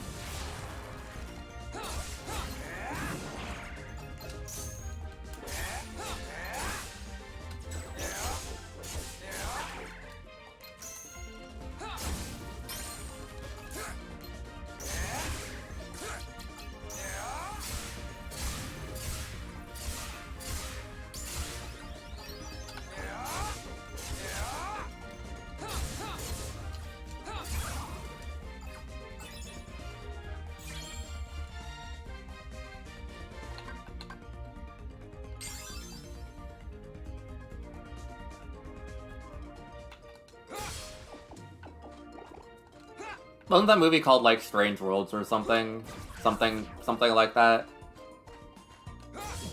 Wasn't that movie called like Strange Worlds or something? Something like that?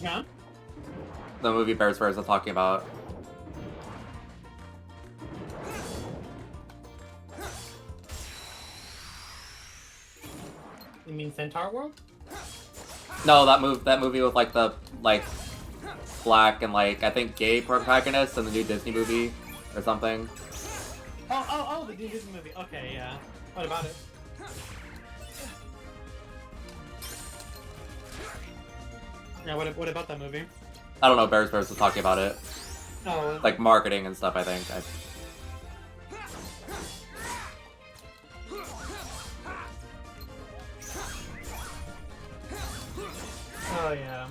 Yeah? The movie Bears was talking about. You mean Centaur World? No, that movie with like the black and like I think gay protagonist in the new Disney movie or something. Oh, the new Disney movie. Okay, yeah. What about it? Yeah, what about that movie? I don't know, Bears was talking about it. Oh. Like marketing and stuff, I think. Oh, yeah.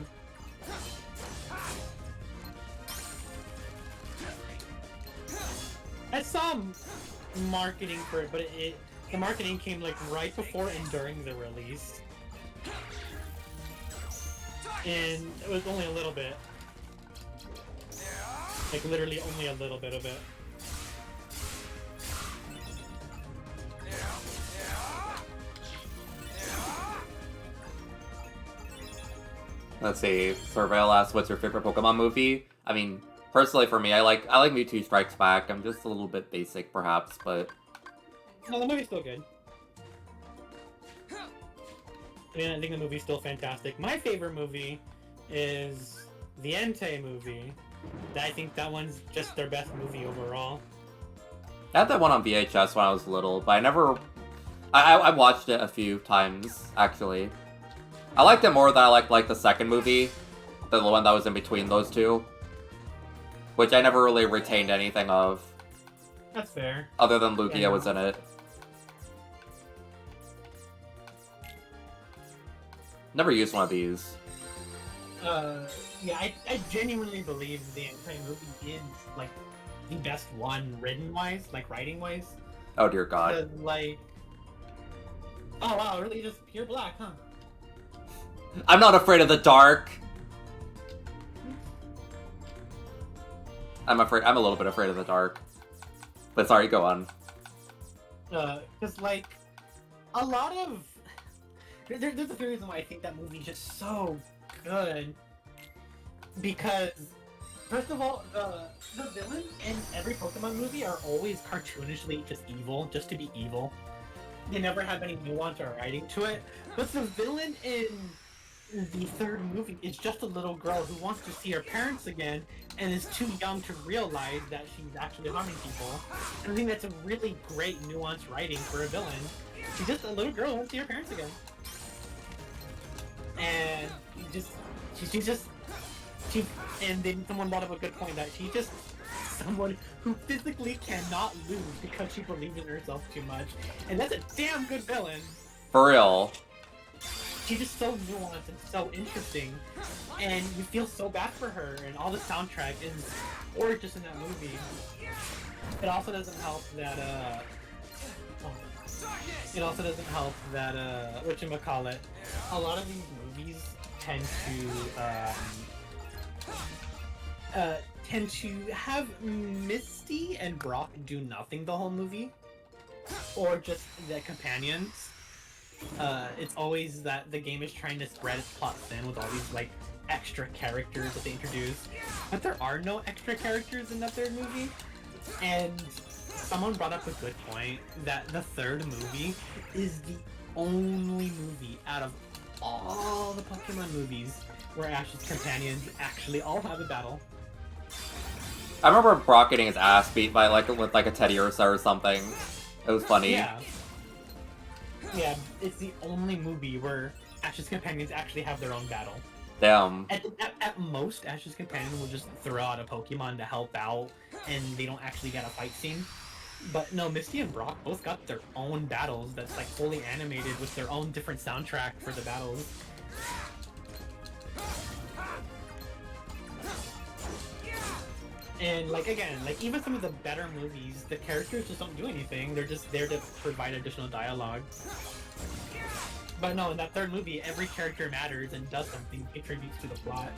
I saw marketing for it, but the marketing came like right before and during the release. And it was only a little bit. Like literally only a little bit of it. Let's see. Surveil asks, "What's your favorite Pokemon movie?" I mean, personally for me, I like Mewtwo Strikes Back. I'm just a little bit basic, perhaps, but No, the movie's still good. I think the movie's still fantastic. My favorite movie is the Entei movie. I think that one's just their best movie overall. I had that one on VHS when I was little, but I never. I watched it a few times actually. I liked it more than I liked the second movie, the one that was in between those two, which I never really retained anything of. That's fair. Other than Lugia Yeah. was in it. Never used one of these. Yeah, I genuinely believe the entire movie is like the best one written wise, like writing wise. Oh dear God. Because, like, oh wow, really just pure black, huh? I'm not afraid of the dark. I'm a little bit afraid of the dark. But sorry, go on. Because like a lot of there's a few reasons why I think that movie's just so good. Because first of all, the villains in every Pokemon movie are always cartoonishly just evil, just to be evil. They never have any nuance or writing to it. But the villain in the third movie is just a little girl who wants to see her parents again and is too young to realize that she's actually harming people. And I think that's a really great nuanced writing for a villain. She's just a little girl who wants to see her parents again. And and then someone brought up a good point that she's just someone who physically cannot lose because she believes in herself too much. And that's a damn good villain. For real. She's just so nuanced and so interesting, and you feel so bad for her, and all the soundtrack is gorgeous in that movie. It also doesn't help that, whatchamacallit, a lot of these movies tend to have Misty and Brock do nothing the whole movie, or just the companions. It's always that the game is trying to spread its plot thin with all these like extra characters that they introduce, but there are no extra characters in that third movie. And someone brought up a good point that the third movie is the only movie out of all the Pokemon movies where Ash's companions actually all have a battle. I remember Brock getting his ass beat by with a Teddy Ursa or something. It was funny. Yeah, it's the only movie where Ash's companions actually have their own battle. Damn. At most, Ash's companion will just throw out a Pokemon to help out, and they don't actually get a fight scene. But no, Misty and Brock both got their own battles that's like fully animated with their own different soundtrack for the battles. And like again, like even some of the better movies, the characters just don't do anything. They're just there to provide additional dialogue. But no, in that third movie, every character matters and does something, contributes to the plot.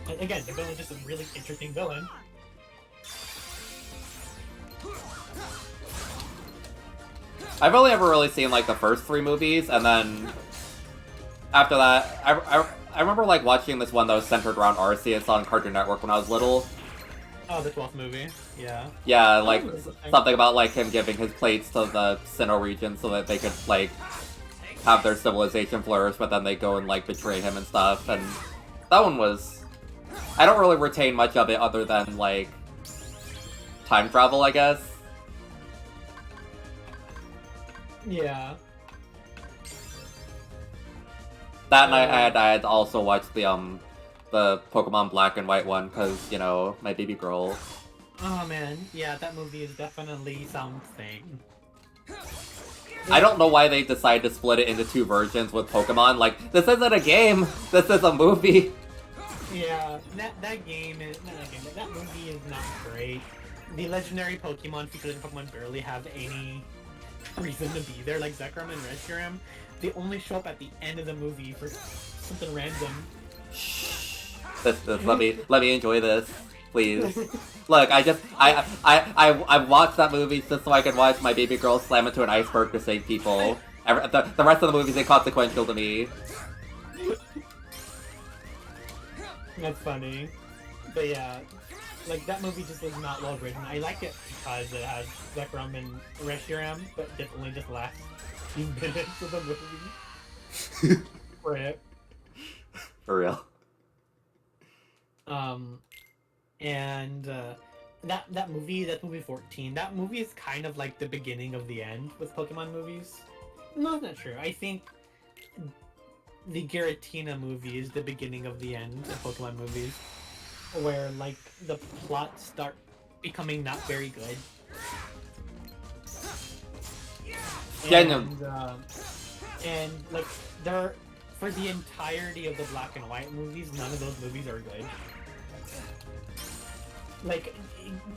And again, the villain's just a really interesting villain. I've only ever really seen like the first three movies, and then after that, I remember like watching this one that was centered around Arceus on Cartoon Network when I was little. Oh, the 12th movie? Yeah. Yeah, like something about like him giving his plates to the Sinnoh region so that they could like have their civilization flourish, but then they go and like betray him and stuff. And that one was, I don't really retain much of it other than like time travel, I guess. Yeah. That night I had also watched the Pokemon Black and White one because, you know, my baby girl. Oh man, yeah, that movie is definitely something. I don't know why they decided to split it into two versions with Pokemon. Like, this isn't a game. This is a movie. Yeah, that movie is not great. The legendary Pokemon featured in Pokemon barely have any reason to be there, like Zekrom and Reshiram. They only show up at the end of the movie for something random. Shh. Let me enjoy this, please. Look, I watched that movie just so I could watch my baby girl slam into an iceberg to save people. The rest of the movie's inconsequential to me. That's funny. But yeah, like that movie just was not well written. I like it because it has Zekrom and Reshiram, but it only just last few minutes of the movie. Right. For real. And that movie, that's movie 14. That movie is kind of like the beginning of the end with Pokemon movies. No, that's not true. I think the Giratina movie is the beginning of the end of Pokemon movies, where like the plots start becoming not very good. Yeah, no. And like there, for the entirety of the black and white movies, none of those movies are good. Like,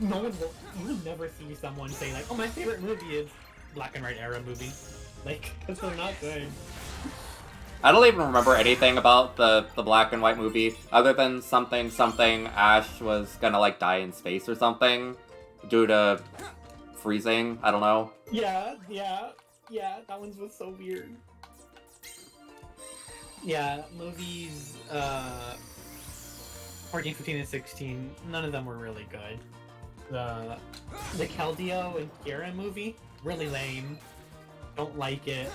no one will, you will never see someone say like, oh, my favorite movie is black and white era movie. Like, because they're not good. I don't even remember anything about the black and white movie, other than something Ash was gonna like die in space or something, due to freezing, I don't know. Yeah, that one was so weird. Yeah, movies, 14, 15, and 16, none of them were really good. The Keldeo and Kira movie, really lame. Don't like it.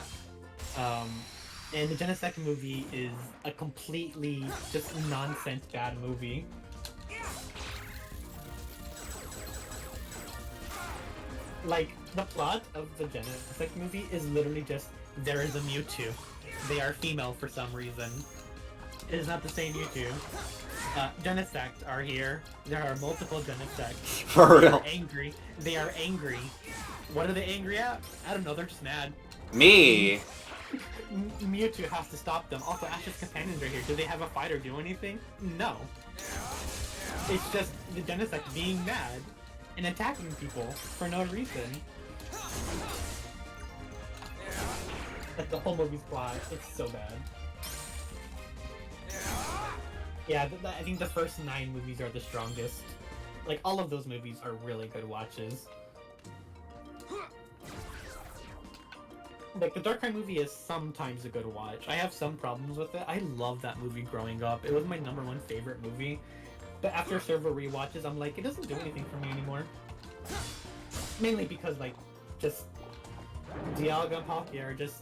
And the Genesect movie is a completely just nonsense bad movie. Like, the plot of the Genesect movie is literally just, there is a Mewtwo. They are female for some reason. It is not the same Mewtwo. Genesect are here. There are multiple Genesect. For real. They are angry. They are angry. What are they angry at? I don't know, they're just mad. Me? Mewtwo has to stop them. Also, Ash's companions are here. Do they have a fight or do anything? No. It's just the Genesect being mad and attacking people for no reason. Like the whole movie's plot. It's so bad. Yeah, I think the first 9 movies are the strongest. Like, all of those movies are really good watches. Like, the Darkrai movie is sometimes a good watch. I have some problems with it. I loved that movie growing up. It was my #1 favorite movie. But after several rewatches, I'm like, it doesn't do anything for me anymore. Mainly because, like, just Dialga and Palkia are just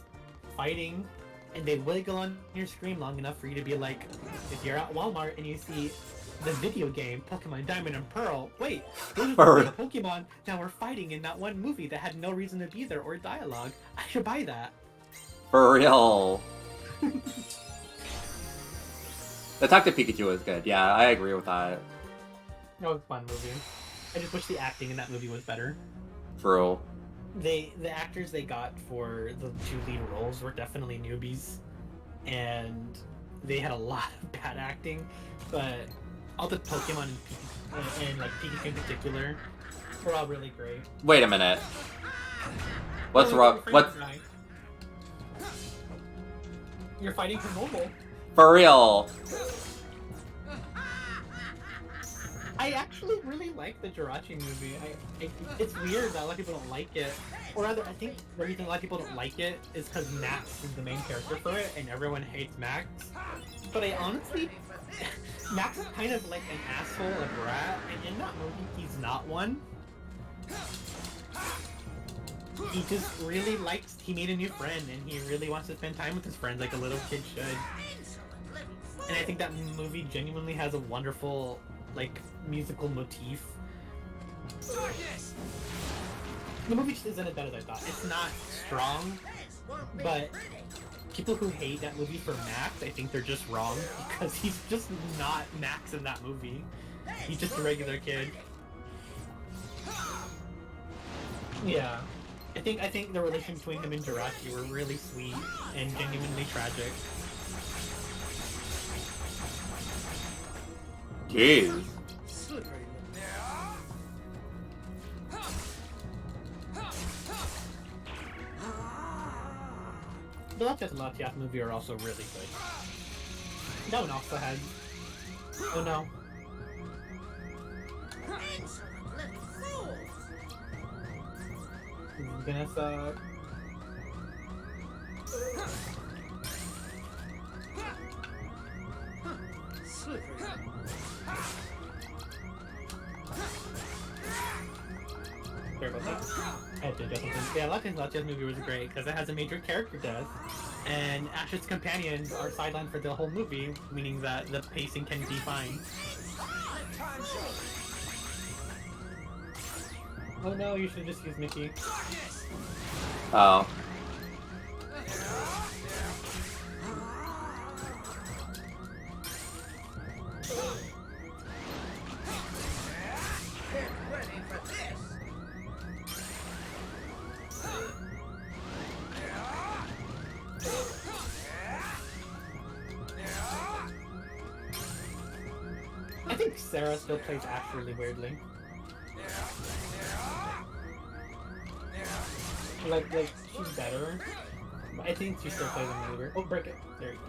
fighting, and they wiggle on your screen long enough for you to be like, if you're at Walmart and you see the video game Pokemon Diamond and Pearl, wait, those are the Pokemon that were fighting in that one movie that had no reason to be there or dialogue. I should buy that. For real. Detective Pikachu is good. Yeah, I agree with that. That was a fun movie. I just wish the acting in that movie was better. True. The actors they got for the 2 lead roles were definitely newbies, and they had a lot of bad acting, but all the Pokemon and like Pikachu in particular were all really great. Wait a minute. What's wrong? What? You're fighting for mobile. For real. I actually really like the Jirachi movie. It's weird that a lot of people don't like it. Or rather, I think the reason a lot of people don't like it is because Max is the main character for it, and everyone hates Max. But I honestly... Max is kind of like an asshole, a brat, and in that movie, he's not one. He just really likes... He made a new friend, and he really wants to spend time with his friends like a little kid should. And I think that movie genuinely has a wonderful, like, musical motif. The movie just isn't as bad as I thought. It's not strong, but people who hate that movie for Max, I think they're just wrong, because he's just not Max in that movie. He's just a regular kid. Yeah. I think the relation between him and Jirachi were really sweet and genuinely tragic. Jeez. The Latias and Latias movie are also really good. That one also had... Oh no. This is gonna suck. Sorry about that. I had to adjust something. Yeah, Latia's movie was great because it has a major character death, and Ash's companions are sidelined for the whole movie, meaning that the pacing can be fine. Oh no, you should just use Mickey. Oh. I think Sarah still plays Ash really weirdly. Like she's better. But I think she still plays him really weird. Oh, break it. There you go.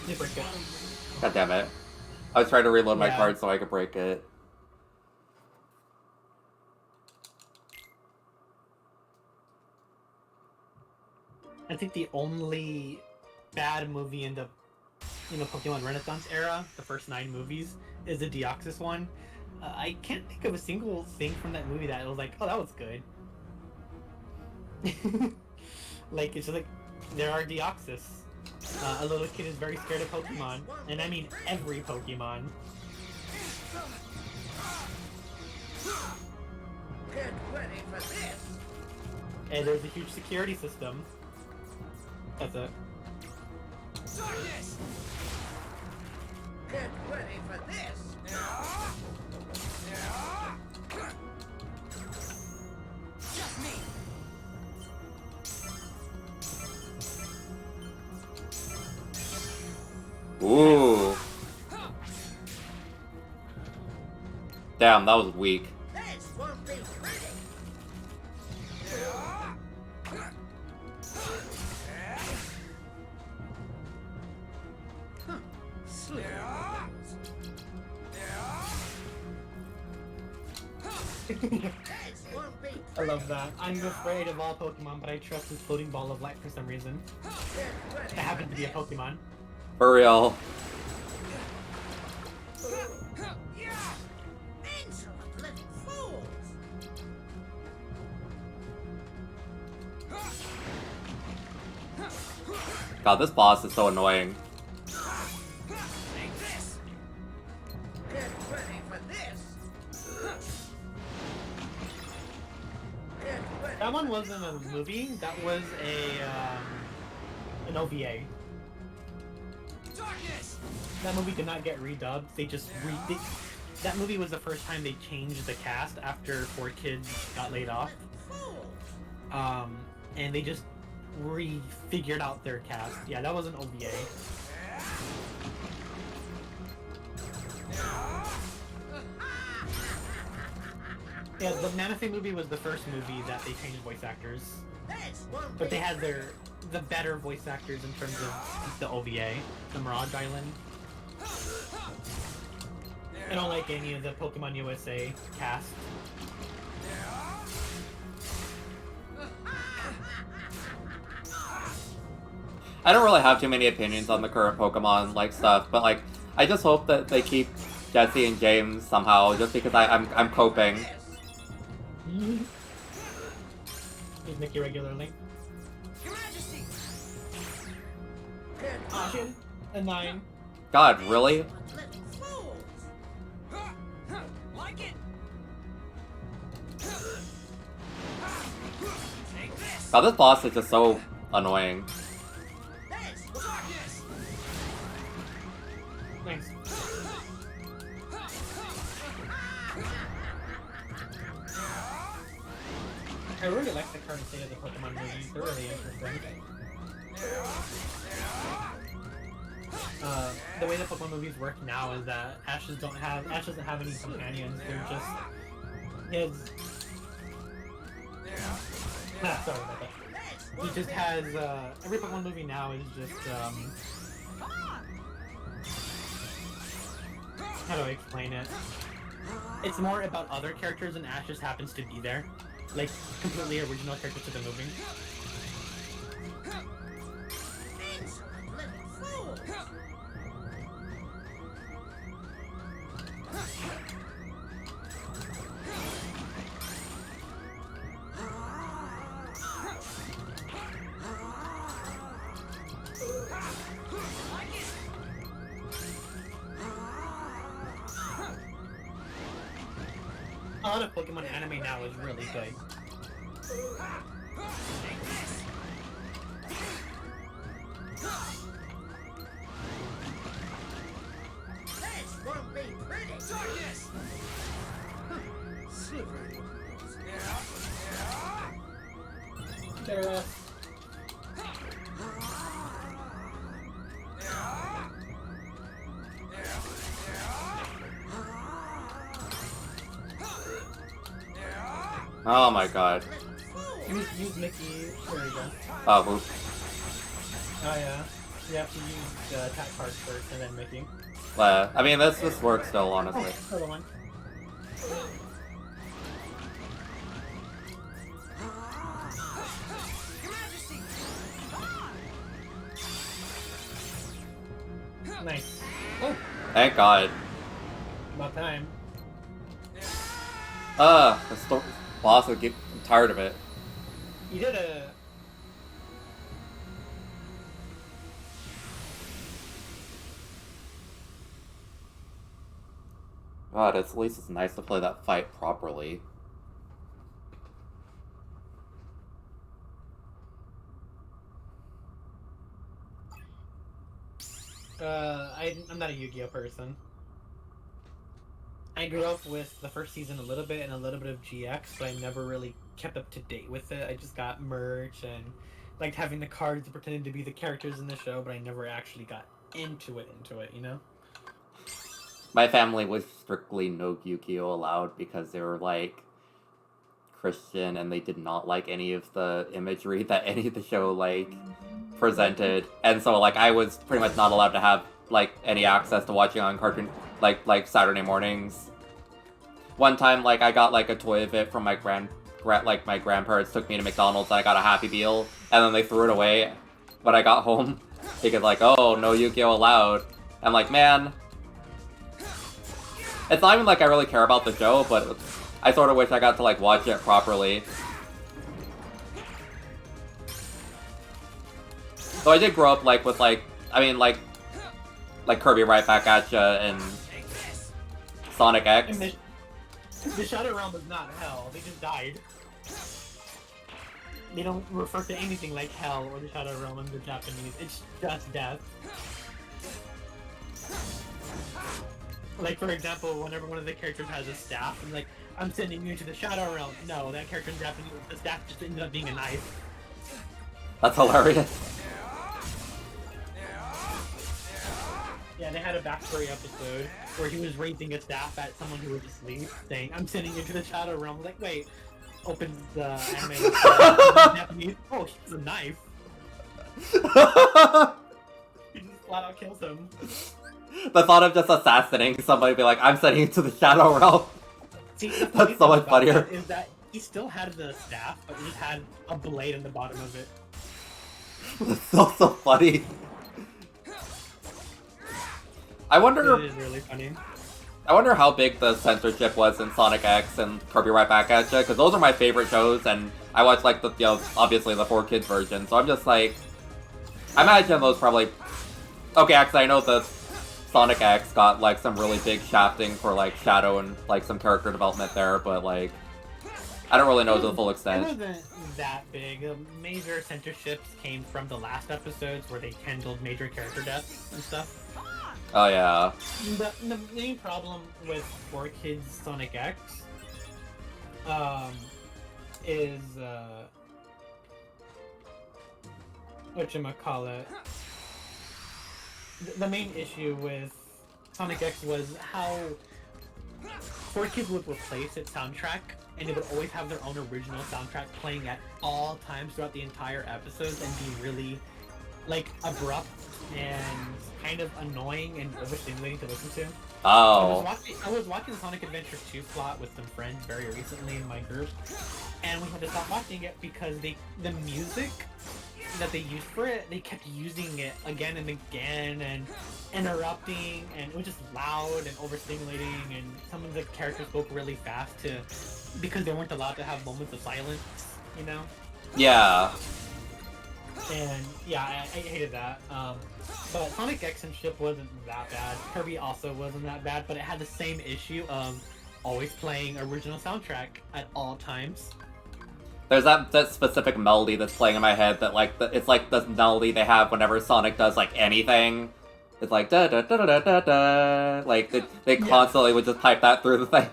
You break it. God damn it. I was trying to reload my Yeah. card so I could break it. I think the only bad movie in the Pokemon Renaissance era, the first 9 movies, is the Deoxys one. I can't think of a single thing from that movie that was like, oh, that was good. Like, it's just like, there are Deoxys. A little kid is very scared of Pokemon, and I mean every Pokemon. Get ready for this! And there's a huge security system. That's it. Darkness! Get ready for this! Just me. Ooh. Damn, that was weak. This won't be pretty! Sleep. This won't be I love that. I'm afraid of all Pokemon, but I trust this floating ball of light for some reason. Get ready It happened to be a Pokemon. For real. Insolent little fools! God, this boss is so annoying. Take this! Get ready for this! Get ready. That one wasn't a movie. That was an OVA. Darkness. That movie did not get redubbed. They just that movie was the first time they changed the cast after 4 kids got laid off. Fools! And they just refigured out their cast. Yeah, that was an OVA. Yeah, the Manaphy movie was the first movie that they changed voice actors. This won't But be they had the better voice actors in terms of the OVA, the Mirage Island. I don't like any of the Pokemon USA cast. I don't really have too many opinions on the current Pokemon like stuff, but like I just hope that they keep Jesse and James somehow, just because I'm coping. Use Mickey regularly. Your Majesty. Get Caution, a 9. God, really? little fools! Like it. Take this. God, this boss is just so annoying. This Darkness. Thanks. I really like the current state of the Pokemon movies. They're really interesting. The way the Pokemon movies work now is that Ash doesn't have any companions. They're just his. Sorry about that. He just has every Pokemon movie now is just how do I explain it? It's more about other characters and Ash just happens to be there. Like completely original characters to the movie. a lot of Pokemon anime now is really good. This won't be pretty. Darkness! Slippery. Sarah. Oh my god. Use Mickey. There you go. Oh, boop. Oh yeah. You have to use the attack cards first and then Mickey. I mean, this works still, honestly. Oh, other one. Nice. Oh, Thank god. about time. The boss would get tired of it. You did a. God, at least it's nice to play that fight properly. I'm not a Yu-Gi-Oh person. I grew up with the first season a little bit and a little bit of GX, but I never really kept up to date with it. I just got merch and liked having the cards that pretended to be the characters in the show, but I never actually got into it, you know? My family was strictly no Yu-Gi-Oh allowed because they were like Christian and they did not like any of the imagery that any of the show like presented, and so like I was pretty much not allowed to have like any access to watching on cartoon like Saturday mornings. One time like I got like a toy of it from my my grandparents took me to McDonald's and I got a Happy Meal and then they threw it away when I got home because like, oh, no Yu-Gi-Oh allowed. I'm like, man, it's not even like I really care about the show, but I sort of wish I got to like watch it properly. So I did grow up like with like, I mean like Kirby Right Back at Ya and Sonic X. And the Shadow Realm is not hell, they just died. They don't refer to anything like hell or the Shadow Realm in the Japanese, it's just death. Like, for example, whenever one of the characters has a staff, and like, I'm sending you to the Shadow Realm. No, that character in Japanese, the staff just ended up being a knife. That's hilarious. Yeah, they had a backstory episode where he was raising a staff at someone who was asleep, saying, I'm sending you to the Shadow Realm. I was like, wait, opens the anime Japanese. Oh, he's a knife. He just flat out kills him. The thought of just assassinating somebody, be like, I'm sending you to the Shadow Realm. See, That's so much funnier. Is that he still had the staff, but he had a blade in the bottom of it. That's so funny. I wonder. It is really funny. I wonder how big the censorship was in Sonic X and Kirby Right Back at Ya, because those are my favorite shows, and I watch like the obviously the 4 kids version. So I'm just like, I imagine those probably. Okay, actually, I know the Sonic X got like some really big shafting for like Shadow and like some character development there, but like I don't really know to the full It extent. wasn't that big. Major censorships came from the last episodes where they handled major character deaths and stuff. Oh yeah. The main problem with 4Kids Sonic X is whatchamacallit. The main issue with Sonic X was how 4Kids would replace its soundtrack, and it would always have their own original soundtrack playing at all times throughout the entire episodes and be really like abrupt and kind of annoying and overstimulating to listen to. Oh. I was watching Sonic Adventure 2 plot with some friends very recently in my group, and we had to stop watching it because the music that they used for it, they kept using it again and again and interrupting, and it was just loud and overstimulating, and some of the characters spoke really fast because they weren't allowed to have moments of silence, you know? Yeah. And yeah, I hated that. But Sonic X and ship wasn't that bad. Kirby also wasn't that bad, but it had the same issue of always playing original soundtrack at all times. There's that specific melody that's playing in my head that like it's like the melody they have whenever Sonic does like anything. It's like da da da da da da. Like they constantly would just pipe that through the thing.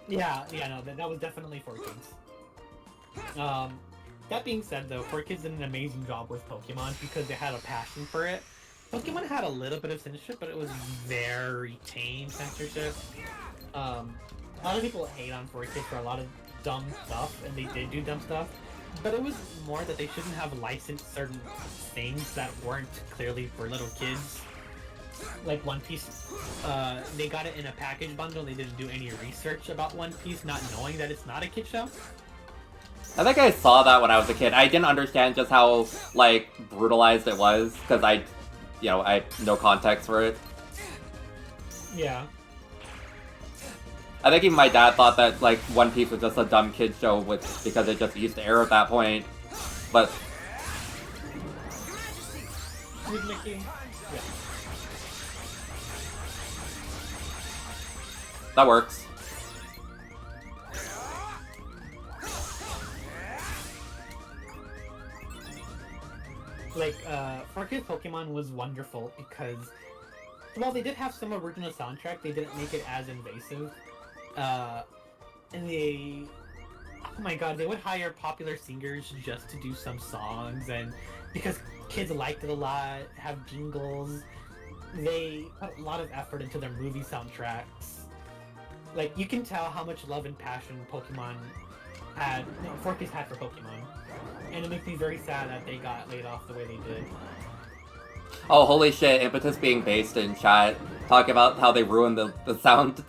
Yeah, no, that was definitely 4Kids. That being said, though, 4Kids did an amazing job with Pokemon because they had a passion for it. Pokemon had a little bit of censorship, but it was very tame censorship. A lot of people hate on 4Kids for a lot of dumb stuff, and they did do dumb stuff, but it was more that they shouldn't have licensed certain things that weren't clearly for little kids. Like One Piece, they got it in a package bundle. They didn't do any research about One Piece, not knowing that it's not a kid show. I think I saw that when I was a kid. I didn't understand just how like brutalized it was because I had no context for it. Yeah. I think even my dad thought that like One Piece was just a dumb kid show because it just used to air at that point. But that works. Like, 4Kids Pokemon was wonderful because, while they did have some original soundtrack, they didn't make it as invasive. And they... Oh my god, they would hire popular singers just to do some songs, and because kids liked it a lot, have jingles, they put a lot of effort into their movie soundtracks. Like, you can tell how much love and passion Pokemon had, 4Kids had for Pokemon. And it makes me very sad that they got laid off the way they did. Oh, holy shit, Impetus being based in chat, talking about how they ruined the sound.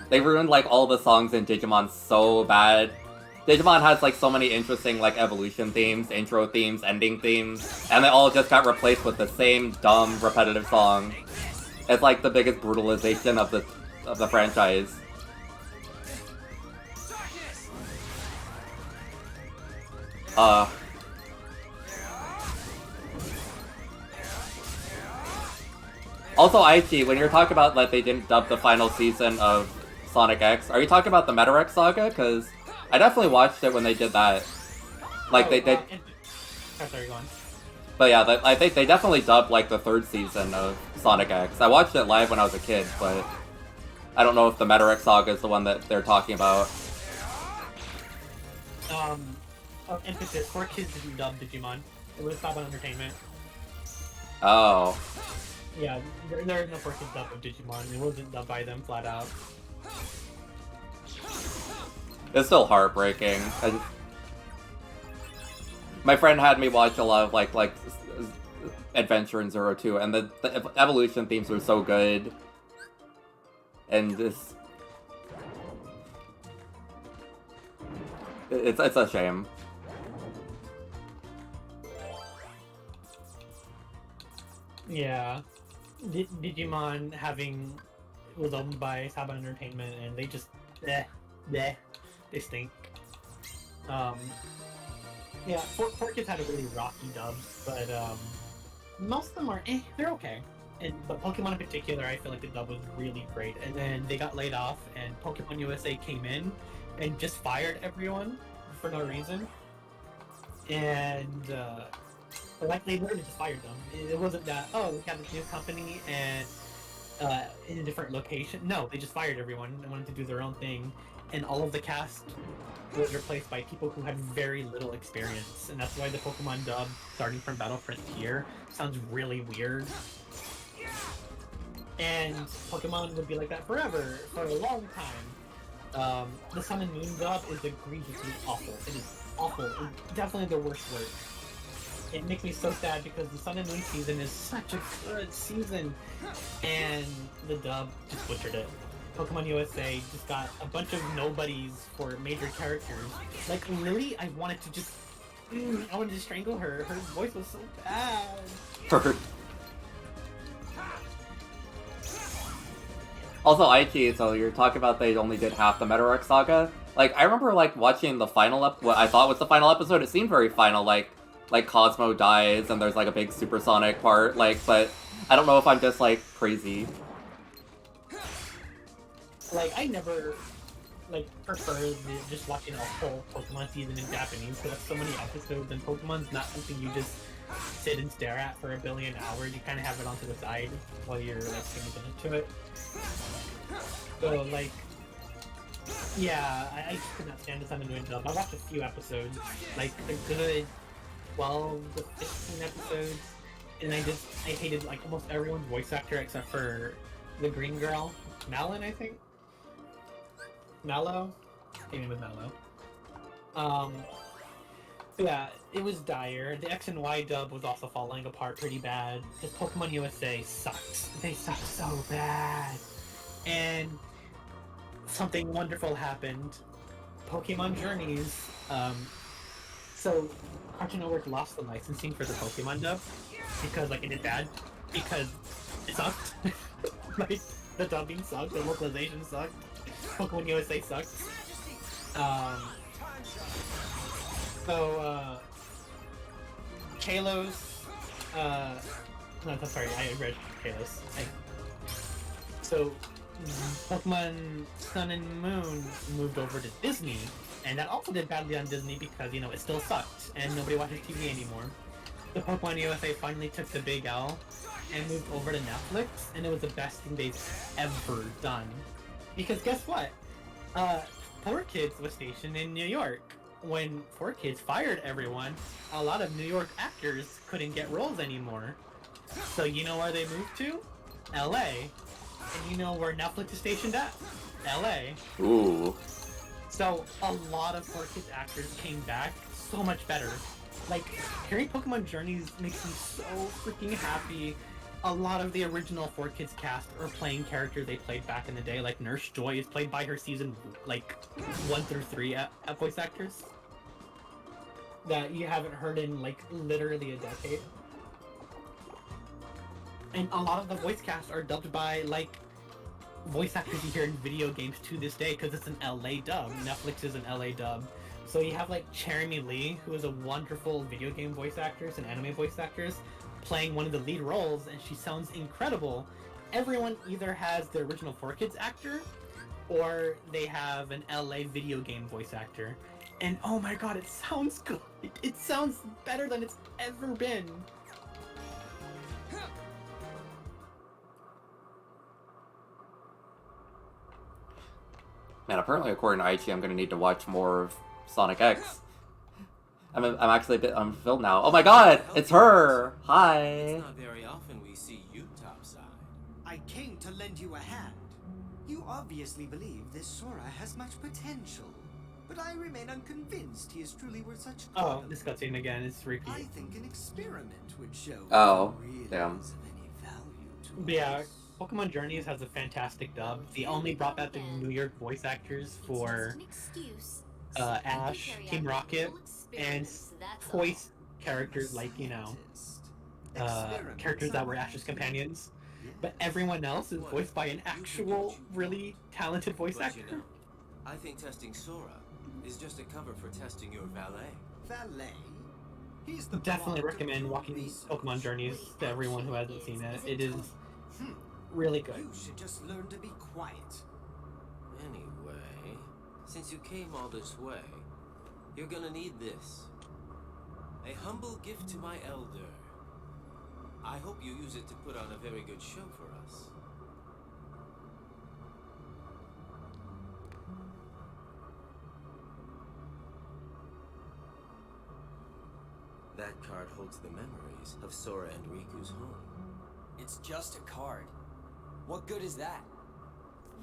They ruined, like, all the songs in Digimon so bad. Digimon has, like, so many interesting, like, evolution themes, intro themes, ending themes, and they all just got replaced with the same dumb, repetitive song. It's, like, the biggest brutalization of the franchise. Also, Aichi, when you're talking about that they didn't dub the final season of Sonic X, are you talking about the Metarex Saga? Because I definitely watched it when they did that. Like, they did... sorry, go on. But yeah, I think they definitely dubbed, like, the third season of Sonic X. I watched it live when I was a kid, but I don't know if the Metarex Saga is the one that they're talking about. Impetus, 4Kids didn't dub Digimon. It was Saban Entertainment. Oh. Yeah, there is no 4Kids dub of Digimon. It wasn't dubbed by them, flat out. It's still heartbreaking. My friend had me watch a lot of, like Adventure in Zero 2, and the evolution themes were so good. And this... It's a shame. Yeah. Digimon was owned by Saban Entertainment, and they just they stink. Yeah, 4Kids had a really rocky dub, but most of them are they're okay. But Pokemon in particular, I feel like the dub was really great. And then they got laid off, and Pokemon USA came in and just fired everyone for no reason. And like they literally just fired them. It wasn't that, oh, we have this new company and in a different location. No, they just fired everyone and wanted to do their own thing. And all of the cast was replaced by people who had very little experience. And that's why the Pokemon dub, starting from Battle Frontier, sounds really weird. And Pokemon would be like that forever, for a long time. The Sun and Moon dub is egregiously awful. It is awful. It's definitely the worst word. It makes me so sad because the Sun and Moon season is such a good season, and the dub just butchered it. Pokemon USA just got a bunch of nobodies for major characters. Like Lily, I wanted to just... I wanted to strangle her. Her voice was so bad. Also, Aichi, so you're talking about they only did half the Metarex Saga. Like, I remember, like, watching the final what I thought was the final episode. It seemed very final, like Cosmo dies and there's, like, a big supersonic part, like, but I don't know if I'm just, like, crazy. Like, I never like prefer just watching a whole Pokemon season in Japanese because so many episodes, and Pokemon's not something you just sit and stare at for a billion hours. You kind of have it onto the side while you're like paying attention to it. So like, yeah, I just could not stand this on the new dub. I watched a few episodes, like a good 12 to 15 episodes, and I hated like almost everyone's voice actor except for the green girl, Malin, I think. Mallow? Her name was Mallow. So yeah, it was dire. The X and Y dub was also falling apart pretty bad. Just Pokemon USA sucks. They suck so bad. And something wonderful happened. Pokemon Journeys. So Cartoon Network lost the licensing for the Pokemon dub because like it did bad because it sucked. Like the dubbing sucked, the localization sucked. Pokemon USA sucks. Kalos, no, I'm sorry, I read Kalos. So, Pokemon Sun and Moon moved over to Disney, and that also did badly on Disney because, you know, it still sucked, and nobody watches TV anymore. The Pokemon USA finally took the big L and moved over to Netflix, and it was the best thing they've ever done. Because guess what? 4Kids was stationed in New York. When 4Kids fired everyone, a lot of New York actors couldn't get roles anymore. So you know where they moved to? LA. And you know where Netflix is stationed at? LA. Ooh. So a lot of 4Kids actors came back so much better. Like, hearing Pokemon Journeys makes me so freaking happy. A lot of the original 4Kids cast are playing characters they played back in the day, like Nurse Joy is played by her season, like, 1 through 3 voice actors that you haven't heard in, like, literally a decade. And a lot of the voice casts are dubbed by, like, voice actors you hear in video games to this day, because it's an LA dub. Netflix is an LA dub. So you have, like, Jeremy Lee, who is a wonderful video game voice actress and anime voice actress, playing one of the lead roles, and she sounds incredible. Everyone either has the original 4Kids actor, or they have an LA video game voice actor. And oh my god, it sounds good! It sounds better than it's ever been! Man, apparently according to Aichi, I'm gonna need to watch more of Sonic X. I'm actually a bit unfulfilled now. Oh my god! It's her! Hi! It's not very often we see you topside. I came to lend you a hand. You obviously believe this Sora has much potential, but I remain unconvinced he is truly worth such. Oh, this cutscene again, it's Riku. I think an experiment would show. Oh, if he really damn. is of any value to But yeah, us. Pokemon Journeys has a fantastic dub. They only brought back the New York voice actors for Ash, Team Rocket, and voice characters like, you know, characters that were Ash's companions. But everyone else is voiced by an actual, really talented voice But you actor. know, I think testing Sora is just a cover for testing your valet. Valet? He's the Definitely product of recommend your walking research. Pokemon Journeys to everyone who hasn't seen it. It is Hmm. really good. You should just learn to be quiet. Anyway, since you came all this way, you're gonna need this. A humble gift to my elder. I hope you use it to put on a very good show for us. That card holds the memories of Sora and Riku's home. It's just a card. What good is that?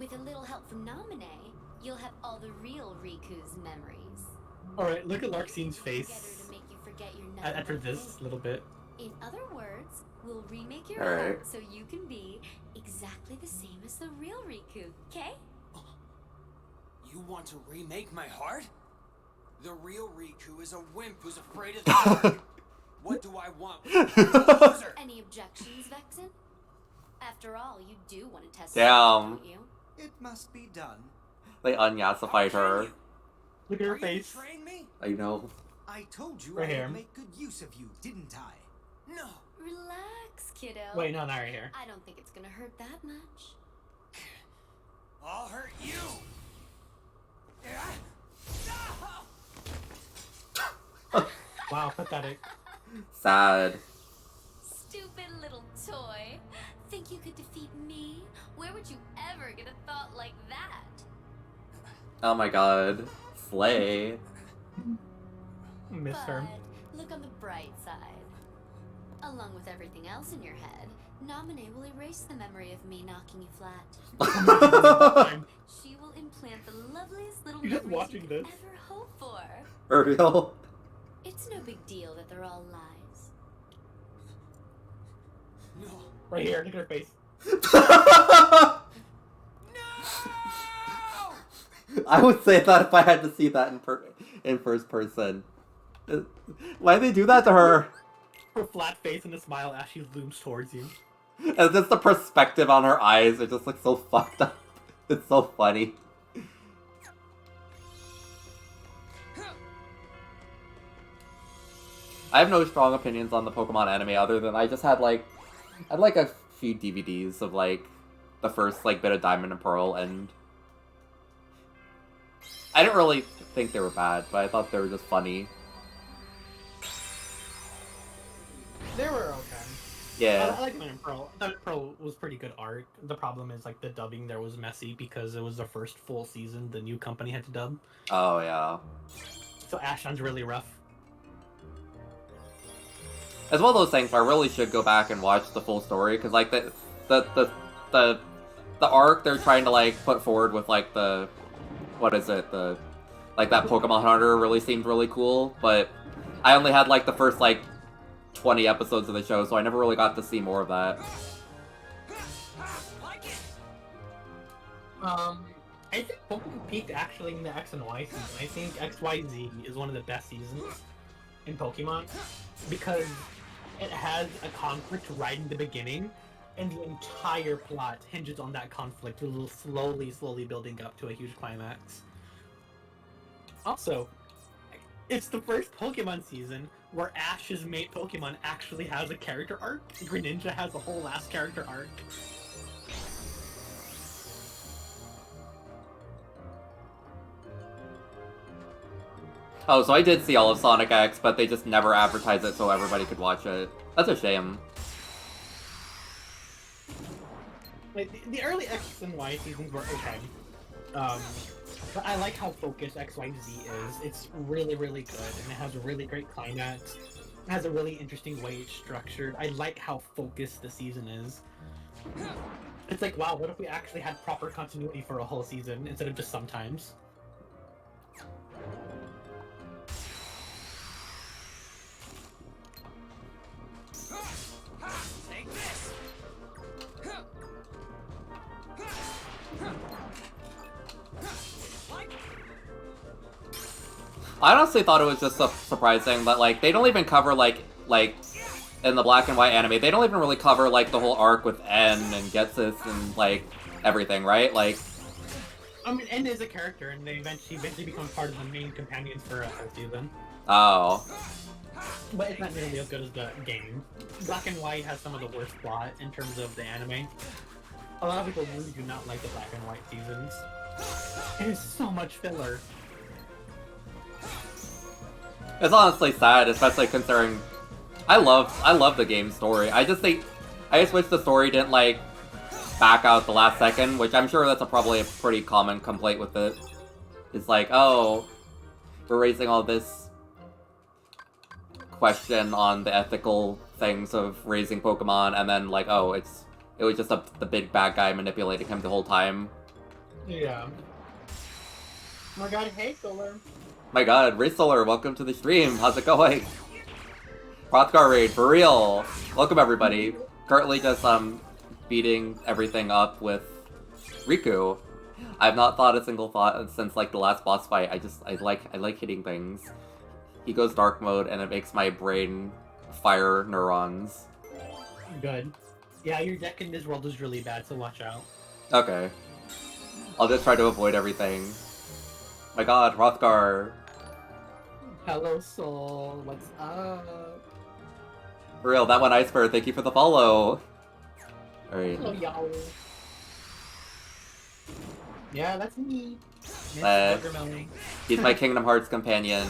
With a little help from Namine, you'll have all the real Riku's memories. Alright, look at Larxine's Together face to make you forget your after number this one little bit. thing. In other words, we'll remake your Alright. heart so you can be exactly the same as the real Riku, okay? You want to remake my heart? The real Riku is a wimp who's afraid of the dark. What do I want? Loser. Any objections, Vexen? After all, you do want to test Damn. something, don't you? It must be done. They unyassified her. Look at her Are you gonna face. train me? I know. I told you Right I here. would make good use of you, didn't I? No. Relax, kiddo. Wait, no, not right here. I don't think it's gonna hurt that much. I'll hurt you. Wow, pathetic. Sad. Stupid little toy. Think you could defeat me? Where would you ever get a thought like that? Oh my god. Slay. Miss her. But look on the bright side. Along with everything else in your head, Naminé will erase the memory of me knocking you flat. She will implant the loveliest little You're just memories watching you could this. ever hope for. For real? It's no big deal that they're all lies. No. Right here, look at her face. I would say that if I had to see that in first person. Why'd they do that to her? Her flat face and a smile as she zooms towards you. And just the perspective on her eyes, it just looks so fucked up. It's so funny. I have no strong opinions on the Pokemon anime other than I just had like a few DVDs of like the first like bit of Diamond and Pearl, and I didn't really think they were bad, but I thought they were just funny. They were okay. Yeah. I like Diamond and Pearl. Diamond and Pearl was pretty good art. The problem is like the dubbing there was messy because it was the first full season the new company had to dub. Oh yeah. So Ashton's really rough. As well, those things I really should go back and watch the full story because like the arc they're trying to like put forward with like the what is it like that Pokemon Hunter really seemed really cool, but I only had like the first like 20 episodes of the show, so I never really got to see more of that. I think Pokemon peaked actually in the X and Y season. I think XYZ is one of the best seasons in Pokemon because it has a conflict right in the beginning, and the entire plot hinges on that conflict, slowly building up to a huge climax. Also, it's the first Pokemon season where Ash's main Pokemon actually has a character arc. Greninja has a whole last character arc. Oh, so I did see all of Sonic X, but they just never advertised it so everybody could watch it. That's a shame. Like, the early X and Y seasons were okay. But I like how focused XYZ is. It's really good, and it has a really great climax. It has a really interesting way it's structured. I like how focused the season is. It's like, wow, what if we actually had proper continuity for a whole season instead of just sometimes? Take this. I honestly thought it was just surprising that like they don't even cover like in the black and white anime, they don't even really cover like the whole arc with N and Getsus and like everything, right? Like, I mean, N is a character, and they eventually become part of the main companions for a whole season. oh. But it's not nearly as good as the game. Black and White has some of the worst plot in terms of the anime. A lot of people really do not like the Black and White seasons. There's so much filler. It's honestly sad, especially considering I love the game story. I just wish the story didn't like back out the last second, which I'm sure that's probably a pretty common complaint with it. It's like, oh, we're raising all this question on the ethical things of raising Pokemon, and then like, oh, it was just the big bad guy manipulating him the whole time. Yeah. Oh my god, hey Solar. My god, Ray Solar, welcome to the stream. How's it going? Rothgar raid, for real. Welcome everybody. Currently just beating everything up with Riku. I've not thought a single thought since like the last boss fight. I like hitting things. He goes dark mode and it makes my brain fire neurons. Good. Yeah, your deck in this world is really bad, so watch out. Okay. I'll just try to avoid everything. My god, Rothgar. Hello, Soul. What's up? For real, that one Iceberg, thank you for the follow. Alright. Hello, y'all. Yeah, that's me. Miss Uh, Juggermelon. He's my Kingdom Hearts companion.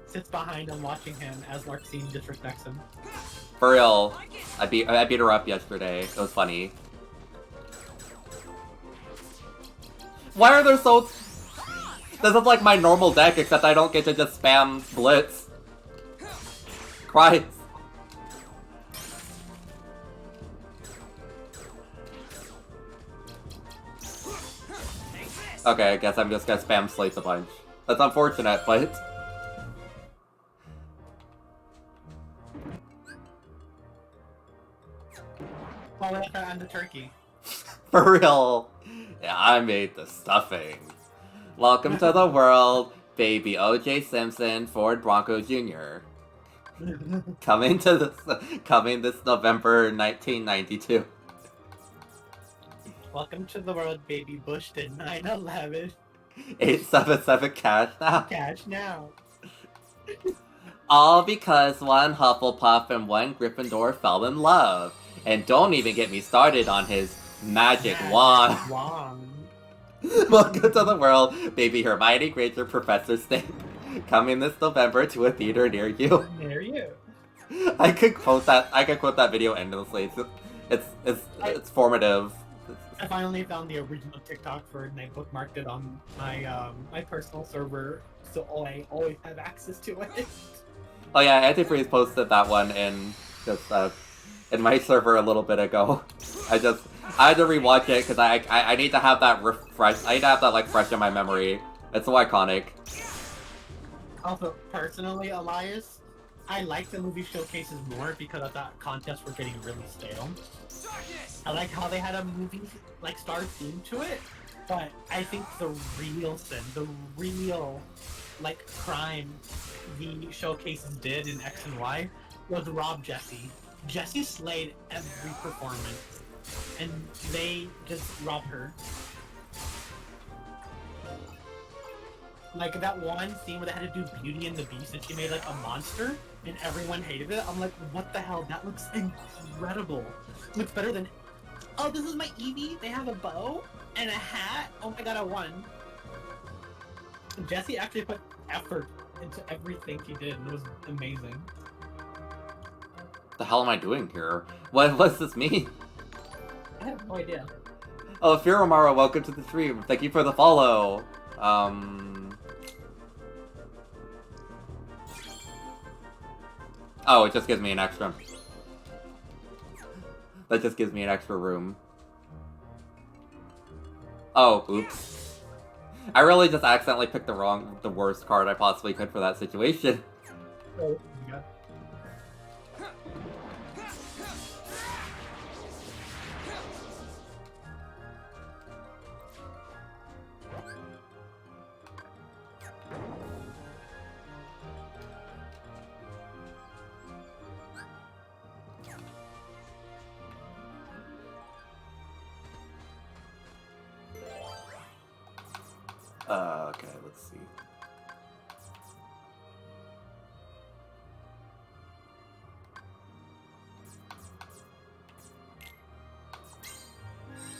sits behind him watching him as Larxene disrespects him. For real, I beat her up yesterday. It was funny. Why are there so... This is like my normal deck, except I don't get to just spam Blitz. Christ. Okay, I guess I'm just gonna spam Slates a bunch. That's unfortunate, but... Oh, we have to end the turkey. For real. Yeah, I made the stuffing. Welcome to the world, baby O.J. Simpson, Ford Bronco Jr. Coming this November 1992. Welcome to the world, baby Bush did 9/11. 877 cash now. Cash now. All because one Hufflepuff and one Gryffindor fell in love. And don't even get me started on his magic wand. Welcome to the world, baby Hermione Granger, Professor Snape. Coming this November to a theater near you. Near you. I could quote that video endlessly. It's formative. I finally found the original TikTok for it and I bookmarked it on my my personal server, so I always have access to it. Oh yeah, Antifreeze posted that one in my server a little bit ago. I had to rewatch it because I need to have that refresh. I need to have that like fresh in my memory. It's so iconic. Also, personally, Elias, I like the movie showcases more because I thought contests were getting really stale. I like how they had a movie like star theme to it, but I think the real sin, the real like crime the showcases did in X and Y was rob Jessie. Jessie slayed every performance, and they just robbed her. Like that one scene where they had to do Beauty and the Beast and she made like a monster and everyone hated it. I'm like, what the hell? That looks incredible. It looks better than... Oh, this is my Eevee? They have a bow and a hat? Oh my god, I won. Jessie actually put effort into everything she did and it was amazing. The hell am I doing here? What does this mean? I have no idea. Oh, Firomara, welcome to the stream. Thank you for the follow. Oh, it just gives me an extra. That just gives me an extra room. Oh, oops. I really just accidentally picked the worst card I possibly could for that situation. Oh, yeah. Okay, let's see.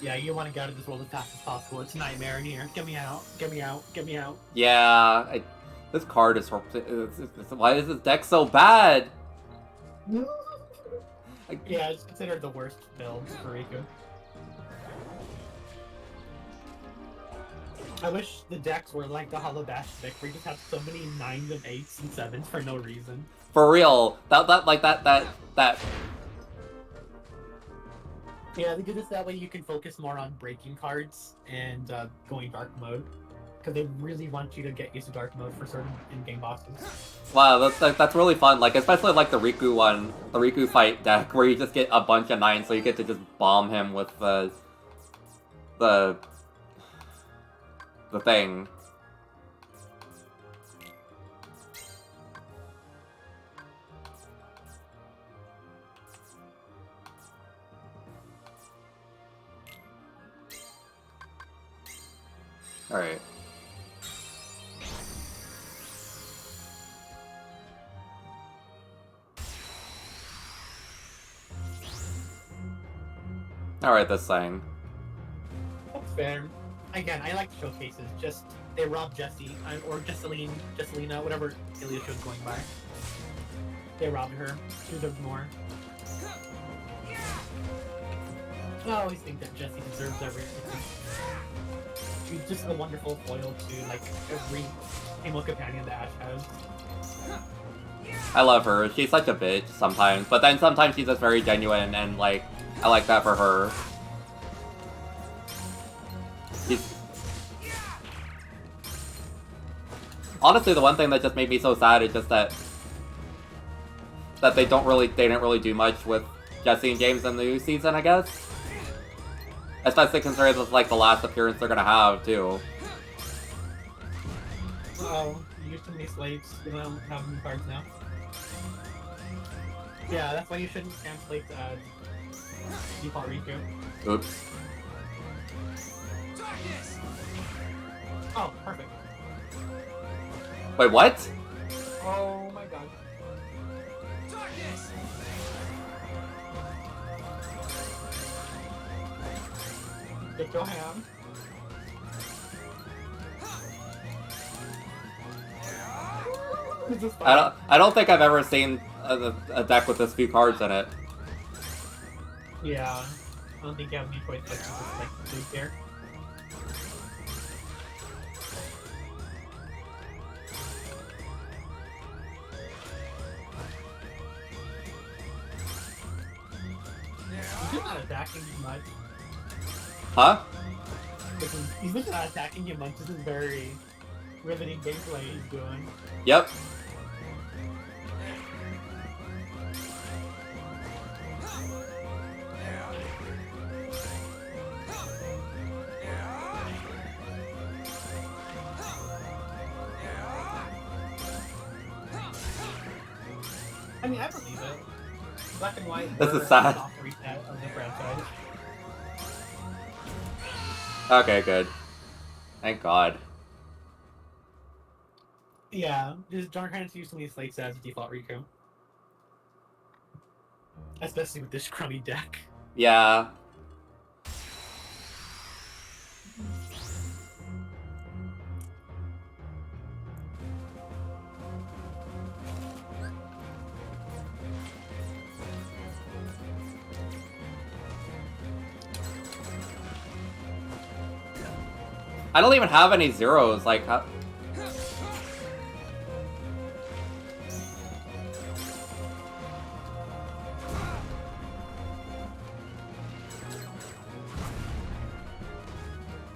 Yeah, you want to get out of this world as fast as possible. It's a nightmare in here. Get me out. Get me out. Get me out. Yeah, this card is... Why is this deck so bad? Yeah, it's considered the worst build for Riku. I wish the decks were like the Hollow Bash deck, where you just have so many 9s and 8s and 7s for no reason. For real. That. Yeah, they do this that way you can focus more on breaking cards and going dark mode. Because they really want you to get used to dark mode for certain in-game bosses. Wow, that's really fun. Like, especially like the Riku one, the Riku fight deck, where you just get a bunch of 9s, so you get to just bomb him with the thing. Alright. Alright, this thing. That's fair. again, I like showcases. Just they robbed Jessie or Jesselina, whatever Ilya was going by. They robbed her. She deserved more. I always think that Jessie deserves everything. She's just a wonderful foil to like every female companion that Ash has. I love her. She's such a bitch sometimes, but then sometimes she's just very genuine, and like I like that for her. Honestly, the one thing that just made me so sad is just that they didn't really do much with Jessie and James in the new season, I guess. Especially considering it's like the last appearance they're gonna have too. Oh, you used too many slates. You don't have new cards now. Yeah, that's why you shouldn't scan slates as default Riku. Oops. Oh, perfect. Wait, what? Oh my god. Get your hand. This is fun. I don't think I've ever seen a deck with this few cards in it. Yeah. I don't think you have any choice but to just like do here. He's not attacking you much. Huh? He's just not attacking you much. This is very riveting gameplay he's doing. Yep. I mean, I believe it. Black and white. This is were sad. a soft reset of the franchise. Okay, good. Thank God. Yeah, just John kind of used so many slates as default Riku. Especially with this crummy deck. Yeah. I don't even have any zeros, like, how...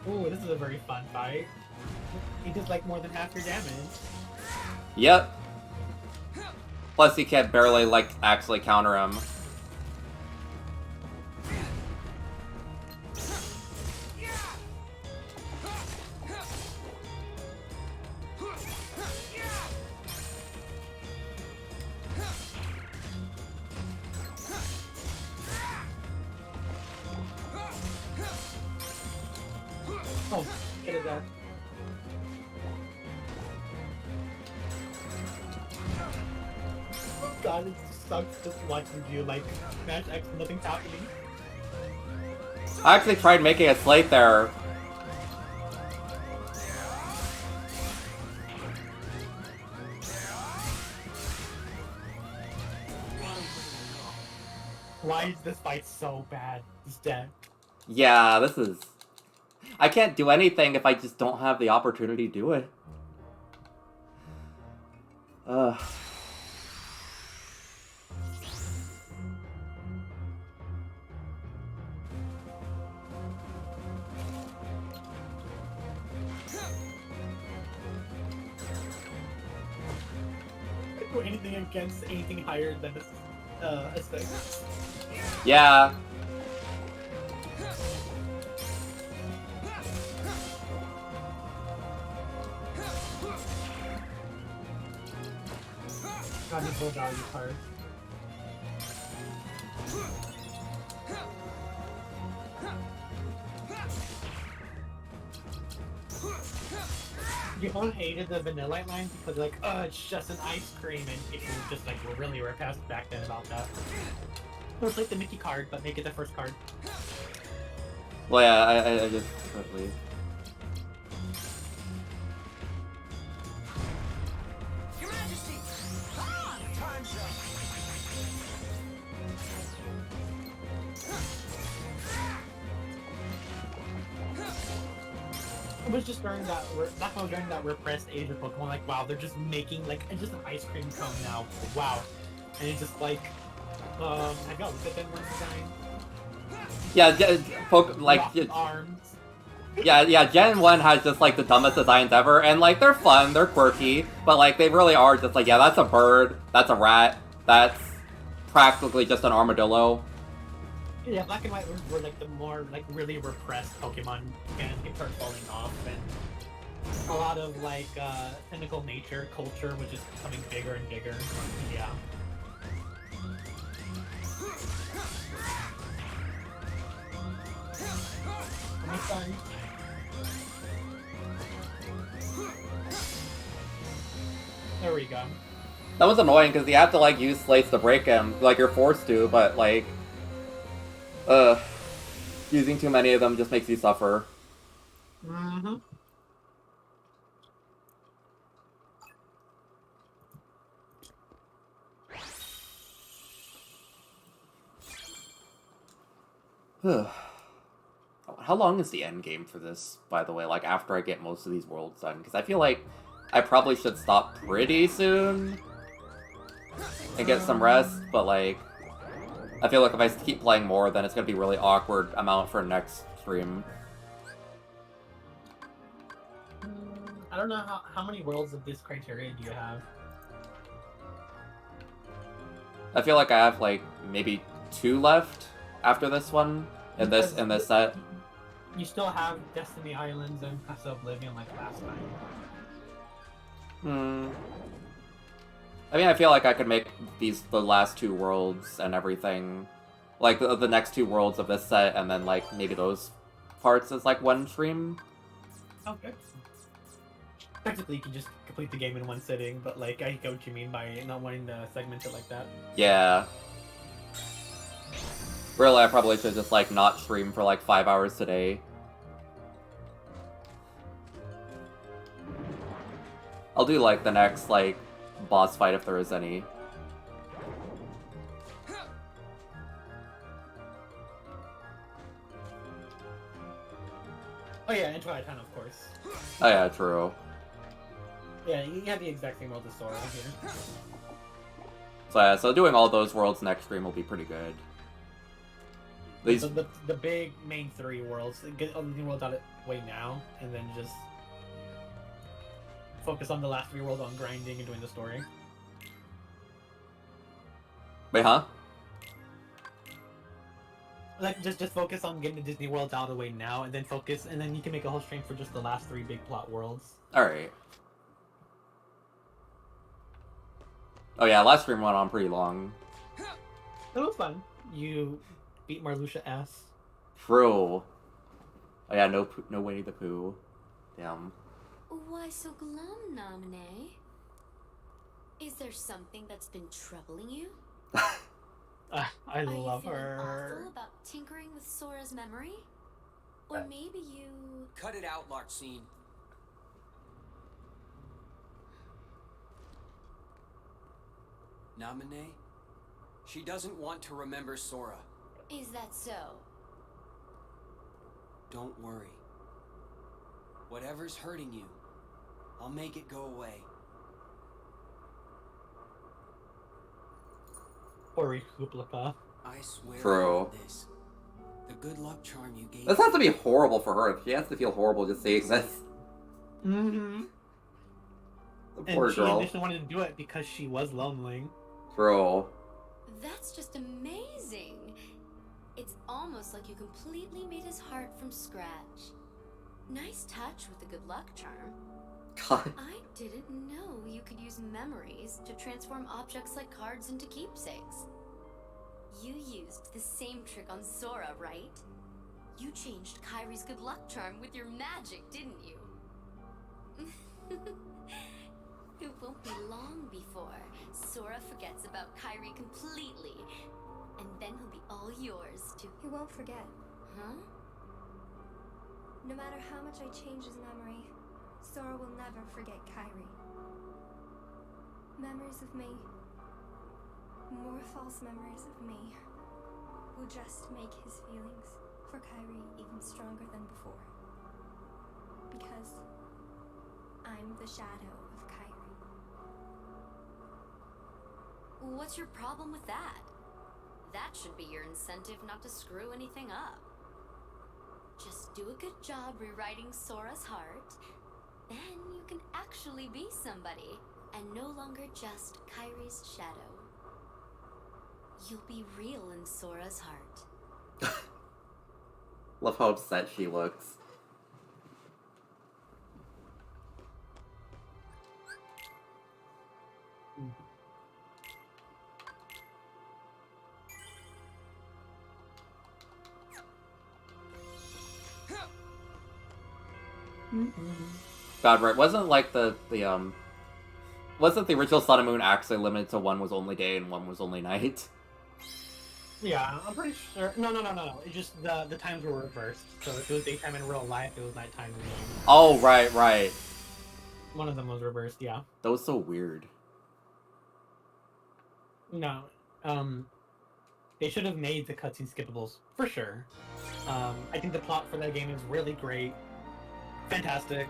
Ooh, this is a very fun fight. He does like more than half your damage. Yep. Plus, you can't barely, like, actually counter him. Oh, get it there. God, it sucks just watching you like smash X and nothing's happening. I actually tried making a slate there. Why is this fight so bad? He's dead. Yeah, this is... I can't do anything if I just don't have the opportunity to do it. Ugh. I do anything against anything higher than a 6. Yeah. God, this whole value card. People hated the vanilla line because like, oh, it's just an ice cream, and people just like were really past back then about that. It was like the Mickey card, but make it the first card. Well, yeah, I just... Leave. It was just during that repressed age of Pokemon, like, wow, they're just making, like, just an ice cream cone now. Wow. And it's just like, I got look at that one design. Yeah, like, Arms. yeah, Gen 1 has just, like, the dumbest designs ever, and, like, they're fun, they're quirky, but, like, they really are just like, yeah, that's a bird, that's a rat, that's practically just an armadillo. Yeah, Black and White were like the more, like, really repressed Pokemon and they start falling off, and a lot of, like, cynical nature culture was just becoming bigger and bigger. Yeah. My son. There we go. That was annoying, because you have to, like, use slates to break him, like, you're forced to, but, like, using too many of them just makes you suffer. Mm-hmm. How long is the end game for this, by the way, like, after I get most of these worlds done? Because I feel like I probably should stop pretty soon and get some rest, but, like, I feel like if I keep playing more, then it's going to be really awkward amount for next stream. I don't know how many worlds of this criteria do you have? I feel like I have, like, maybe 2 left after this one, in this set. You still have Destiny Islands and Casa Oblivion like last time. I mean, I feel like I could make the last 2 worlds and everything, like, the next 2 worlds of this set, and then, like, maybe those parts as, like, one stream. Okay. Technically, you can just complete the game in one sitting, but, like, I get what you mean by not wanting to segment it like that. Yeah. Really, I probably should just, like, not stream for, like, 5 hours today. I'll do, like, the next, like, boss fight if there is any. Oh yeah, and Twilight Town, of course. Oh yeah, true. Yeah, you have the exact same world as Sora here. So yeah, so doing all those worlds next stream will be pretty good. These... The big main 3 worlds, get all the worlds out of the way now, and then just focus on the last 3 worlds on grinding and doing the story. Wait, huh? Like, just focus on getting the Disney worlds out of the way now, and then focus, and then you can make a whole stream for just the last 3 big plot worlds. Alright. Oh yeah, last stream went on pretty long. That was fun. You beat Marluxia S. True. Oh yeah, no Winnie the Pooh. Damn. Why so glum, Naminé? Is there something that's been troubling you? I love Are you her. feeling awful about tinkering with Sora's memory? Or maybe you... Cut it out, Larxene. Naminé? She doesn't want to remember Sora. Is that so? Don't worry. Whatever's hurting you, I'll make it go away. Or Riku. I swear True. on this. The good luck charm you gave This has to be horrible for her. She has to feel horrible just seeing this. Mm-hmm. The poor And she girl. initially wanted to do it because she was lonely. True. That's just amazing. It's almost like you completely made his heart from scratch. Nice touch with the good luck charm. God. I didn't know you could use memories to transform objects like cards into keepsakes. You used the same trick on Sora, right? You changed Kairi's good luck charm with your magic, didn't you? It won't be long before Sora forgets about Kairi completely, and then he'll be all yours to... He won't forget. Huh? No matter how much I change his memory, Sora will never forget Kairi. Memories of me, more false memories of me, will just make his feelings for Kairi even stronger than before. Because because I'm the shadow of Kyrie. What's your problem with that? That should be your incentive not to screw anything up. Just do a good job rewriting Sora's heart, then you can actually be somebody, and no longer just Kyrie's shadow. You'll be real in Sora's heart. Love how upset she looks. God, right? Wasn't like wasn't the original Sun and Moon actually limited to one was only day and one was only night? Yeah, I'm pretty sure. No. It's just the times were reversed. So if it was daytime in real life, it was nighttime in the game. Oh, right. One of them was reversed, yeah. That was so weird. No. They should have made the cutscene skippables, for sure. I think the plot for that game is really great. Fantastic.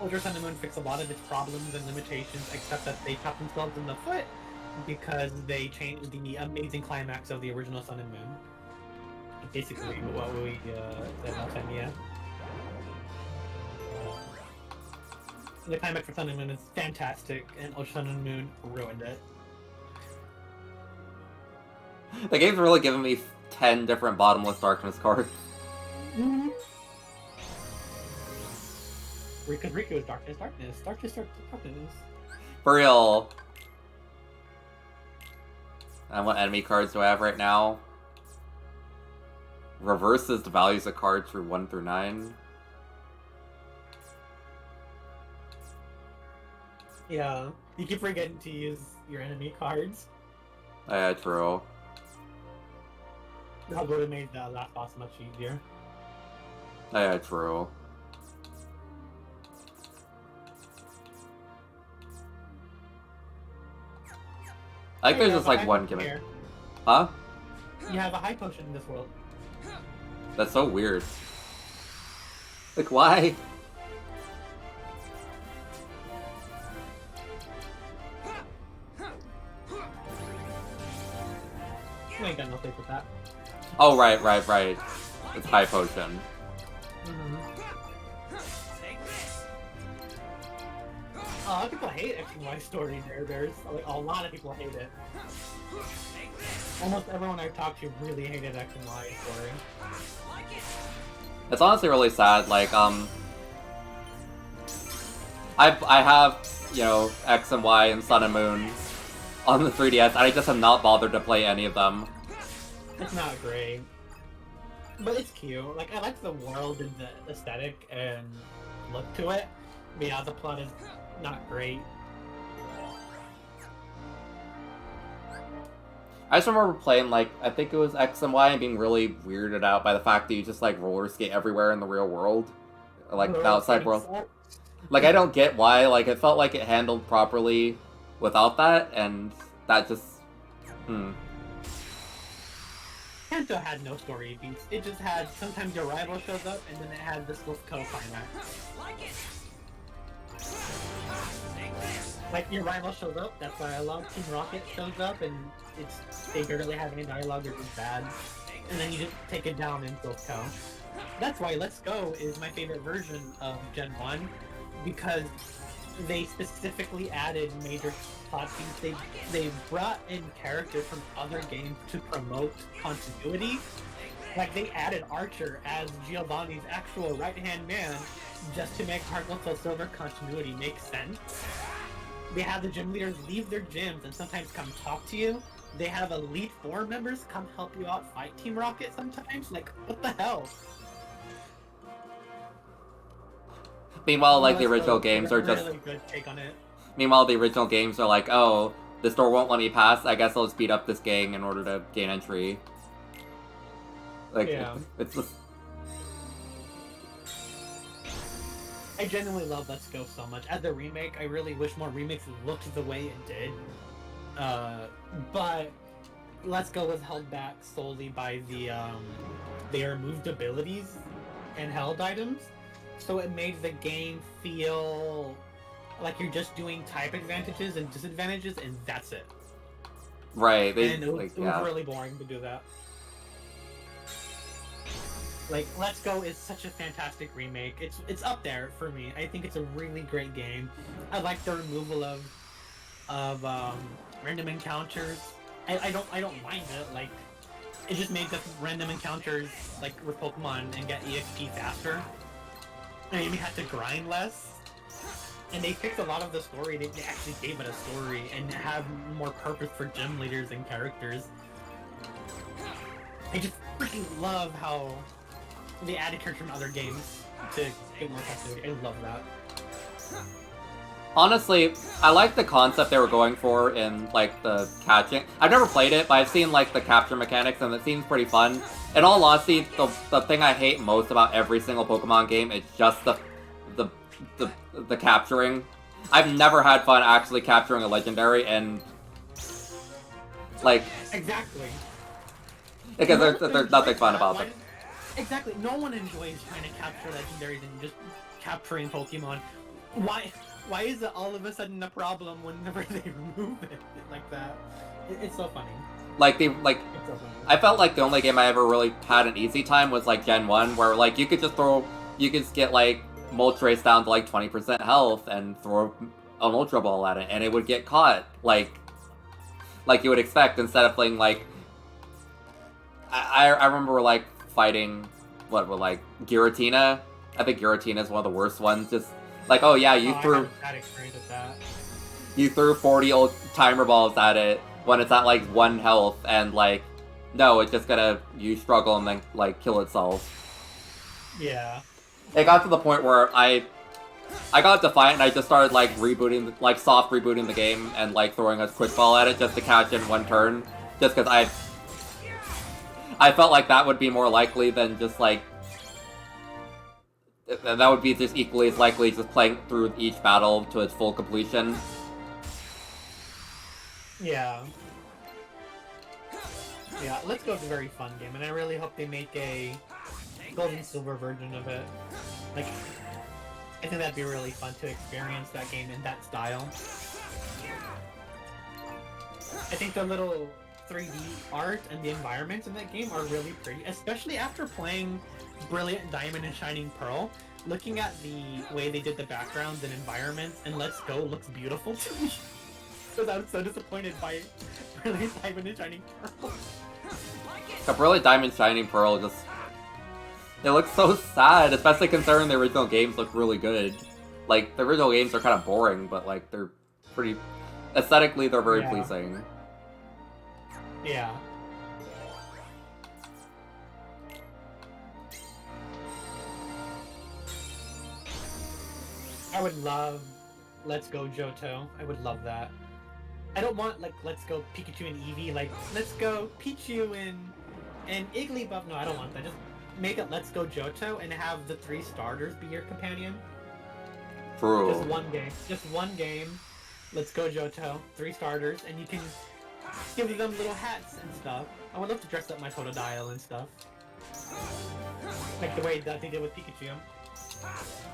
Ultra Sun and Moon fixed a lot of its problems and limitations, except that they shot themselves in the foot because they changed the amazing climax of the original Sun and Moon. Basically, what we said last time, yeah. The climax for Sun and Moon is fantastic, and Ultra Sun and Moon ruined it. The game's really given me 10 different bottomless darkness cards. Mm-hmm. Because Riku is darkness. For real. And what enemy cards do I have right now? Reverses the values of cards through 1 through 9. Yeah, you keep forgetting to use your enemy cards. Yeah, true. That would have made the last boss much easier. Yeah, true. I think there's just like one gimmick. Here. Huh? You have a high potion in this world. That's so weird. Like, why? You ain't got no faith with that. Oh, right. It's high potion. A lot of people hate X and Y story there. There's like, a lot of people hate it. Almost everyone I've talked to really hated X and Y story. It's honestly really sad. Like, I have, you know, X and Y and Sun and Moon on the 3DS, and I just have not bothered to play any of them. It's not great. But it's cute. Like, I like the world and the aesthetic and look to it. But yeah, the plot is not great. I just remember playing, like, I think it was X and Y and being really weirded out by the fact that you just, like, roller skate everywhere in the real world. Like, the outside world. Like, I don't get why. Like, it felt like it handled properly without that, and that just... Kanto had no story beats. It just had, sometimes your rival shows up, and then it had this little co-climax. Like, your rival shows up, that's why I love Team Rocket shows up, and they barely have any dialogue, they're just bad. And then you just take it down in Silk Co. That's why Let's Go is my favorite version of Gen 1, because they specifically added major plot beats. They brought in characters from other games to promote continuity. Like, they added Archer as Giovanni's actual right-hand man just to make Heart Gold Soul Silver continuity make sense. They have the gym leaders leave their gyms and sometimes come talk to you. They have Elite Four members come help you out fight Team Rocket sometimes. Like, what the hell? Meanwhile, like, the original games are just... Really good take on it. Meanwhile, the original games are like, oh, this door won't let me pass, I guess I'll speed up this gang in order to gain entry. Like, yeah. It's just... I genuinely love Let's Go so much. As a remake, I really wish more remakes looked the way it did. But Let's Go was held back solely by their removed abilities and held items. so it made the game feel like you're just doing type advantages and disadvantages, and that's it. Right. And it was really boring to do that. Like, Let's Go is such a fantastic remake. It's up there for me. I think it's a really great game. I like the removal of random encounters. I don't mind it. Like, it just made the random encounters like with Pokemon and get EXP faster. And you had to grind less. And they fixed a lot of the story. They actually gave it a story and have more purpose for gym leaders and characters. I just freaking love how they added characters from other games to get more captivity. I love that. Honestly, I like the concept they were going for in, like, the catching. I've never played it, but I've seen, like, the capture mechanics, and it seems pretty fun. In all honesty, the thing I hate most about every single Pokemon game is just the capturing. I've never had fun actually capturing a legendary, and, like... Exactly. Because there's nothing fun about it. Exactly. No one enjoys trying to capture legendaries and just capturing Pokemon. Why is it all of a sudden a problem whenever they remove it like that? It's so funny. Like, It's so funny. I felt like the only game I ever really had an easy time was, like, Gen 1, where, like, you could just get, like, Moltres down to, like, 20% health and throw an Ultra Ball at it, and it would get caught, like you would expect, instead of playing, like... I remember, like, fighting, like, Giratina? I think Giratina is one of the worst ones, just... Like, oh yeah, you threw 40 old timer balls at it when it's at, like, 1 health, and, like, no, it's just gonna use struggle and then, like, kill itself. Yeah. It got to the point where I got defiant and I just started, like, soft rebooting the game and, like, throwing a quick ball at it just to catch in 1 turn. Just because I felt like that would be more likely than just, like... That would be just equally as likely just playing through each battle to its full completion. Yeah. Yeah, Let's Go is a very fun game, and I really hope they make a Gold and Silver version of it. Like, I think that'd be really fun to experience that game in that style. I think the little 3D art and the environments in that game are really pretty, especially after playing Brilliant Diamond and Shining Pearl. Looking at the way they did the backgrounds and environments and Let's Go looks beautiful to me. Because I was so disappointed by Brilliant Diamond and Shining Pearl. The Brilliant Diamond Shining Pearl just... It looks so sad, especially considering the original games look really good. Like, the original games are kind of boring, but, like, they're pretty... Aesthetically, they're very pleasing. Yeah. I would love Let's Go Johto. I would love that. I don't want, like, Let's Go Pikachu and Eevee. Like, Let's Go Pichu and Igglybuff. No, I don't want that. Just make it Let's Go Johto and have the 3 starters be your companion. True. Just one game. Just one game. Let's Go Johto. 3 starters, and you can give them little hats and stuff. I would love to dress up my Totodile and stuff. Like the way that they did with Pikachu.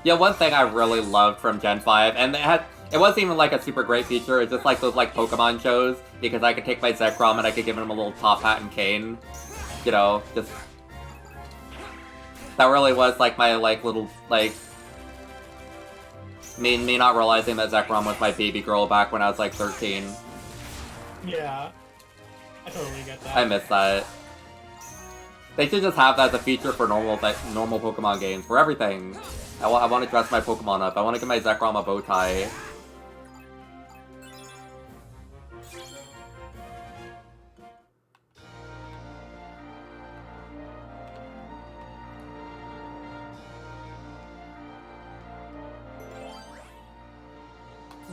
Yeah, one thing I really loved from Gen 5, and it wasn't even like a super great feature, it's just like those like Pokemon shows, because I could take my Zekrom and I could give him a little top hat and cane. You know, just... That really was like my like little, like... Me not realizing that Zekrom was my baby girl back when I was like 13. Yeah. I totally get that. I miss that. They should just have that as a feature for normal Pokemon games, for everything. I want to dress my Pokemon up. I want to give my Zekrom a bow tie.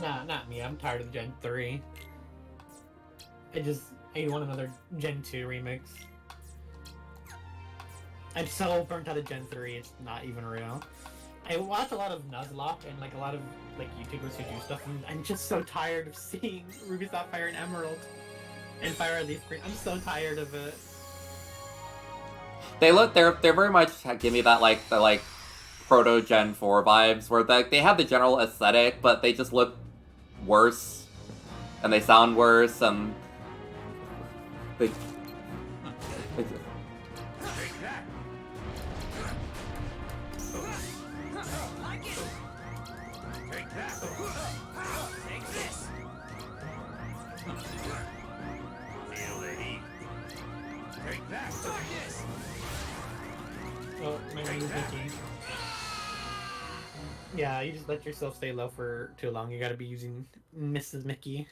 Nah, not me. I'm tired of Gen 3. I want another Gen 2 remix. I'm so burnt out of Gen 3, it's not even real. I watch a lot of Nuzlocke and like a lot of like YouTubers who do stuff, and I'm just so tired of seeing Ruby Sapphire and Emerald and Fire Leaf Green. I'm so tired of it. They're very much give me that like proto Gen 4 vibes, where they have the general aesthetic, but they just look worse, and they sound worse, and they Oh, my name is Mickey. Yeah, you just let yourself stay low for too long. You gotta be using Mrs. Mickey.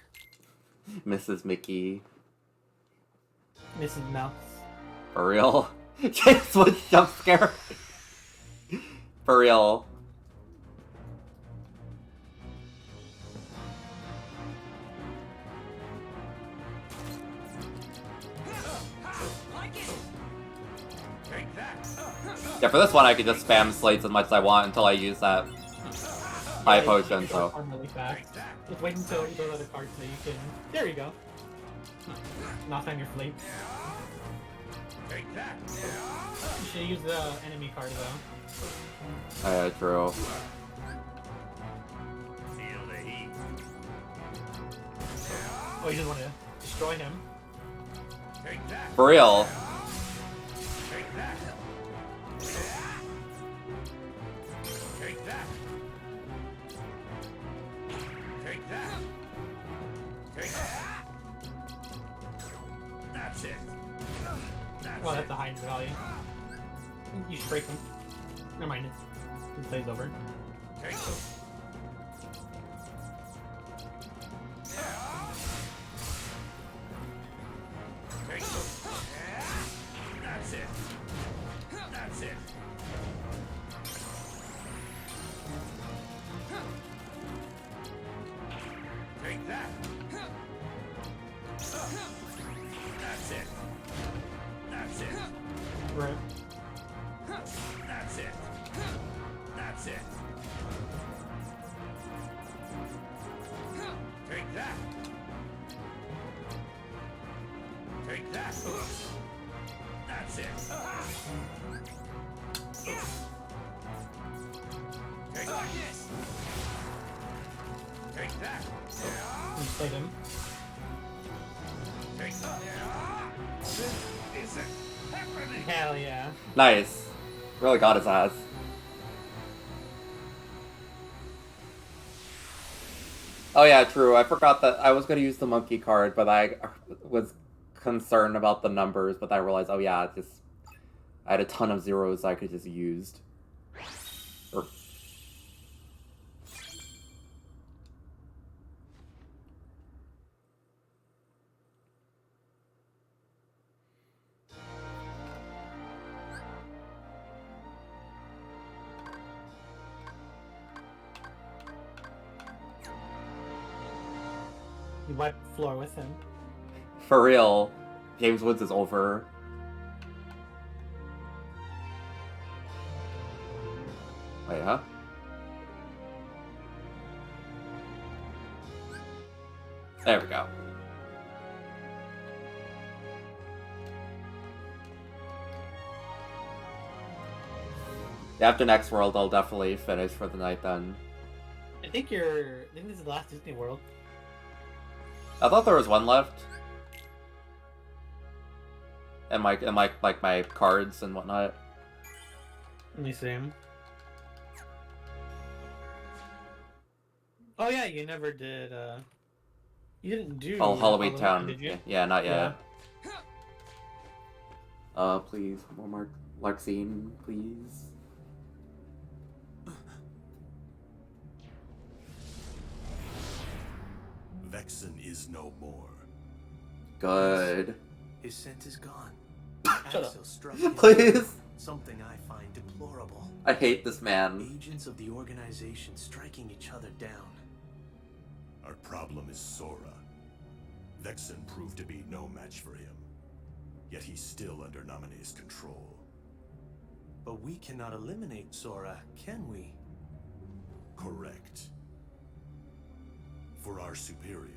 Mrs. Mickey. Mrs. Mouse. For real? James was jump scare. For real. Yeah, for this one I could just spam slates as much as I want until I use that high potion, so. Really fast. Just wait until you go to the card so you can... There you go. Knock on your flake. You should use the enemy card though. Yeah, true. Oh, you just want to destroy him. For real. That's it. Well, that's a high value. You should break him. Never mind, it plays over. That's it. That's it. Take that. That's it. That's it. Right. That's it. That's it. Take that. Take that. That's it. Take this. Take that. You just played him. Take that. This isn't happening. Hell yeah. Nice. Really got his ass. Oh yeah, true. I forgot that I was going to use the monkey card, but I was concerned about the numbers, but I realized, oh yeah, I had a ton of zeros I could just used. Or... You wipe the floor with him. For real, James Woods is over. Wait, huh? There we go. After next world, I'll definitely finish for the night then. I think this is the last Disney World. I thought there was one left. And my cards and whatnot. Let me see. Oh yeah, you never did. You didn't do. Oh, Halloween Town. Did you? Yeah, not yet. Yeah. Please, one more Larxene, please. Vexen is no more. Good. His scent is gone. Shut up. Axel struck him. Please. Something I find deplorable. I hate this man. Agents of the organization striking each other down. Our problem is Sora. Vexen proved to be no match for him. Yet he's still under Naminé's control. But we cannot eliminate Sora, can we? Correct. For our superior,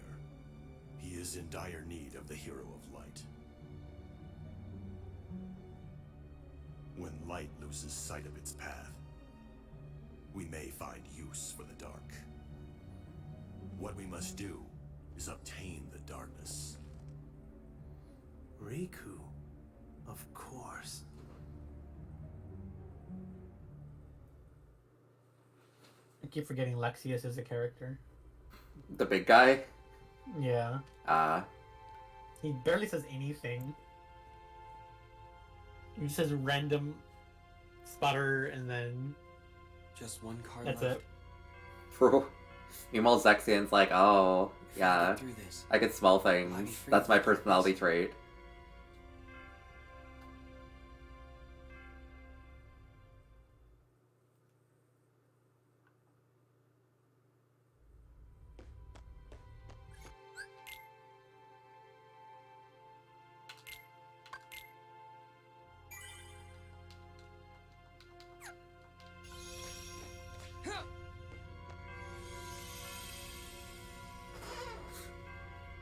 he is in dire need of the Hero of Light. When light loses sight of its path, we may find use for the dark. What we must do is obtain the darkness. Riku, of course. I keep forgetting Lexius is a character. The big guy? Yeah. He barely says anything. He just says random sputter and then Just one card that's left. it. True. Meanwhile, Zexian's like, oh, If we yeah, get through this, I can smell Why be things. free That's from my darkness? personality trait.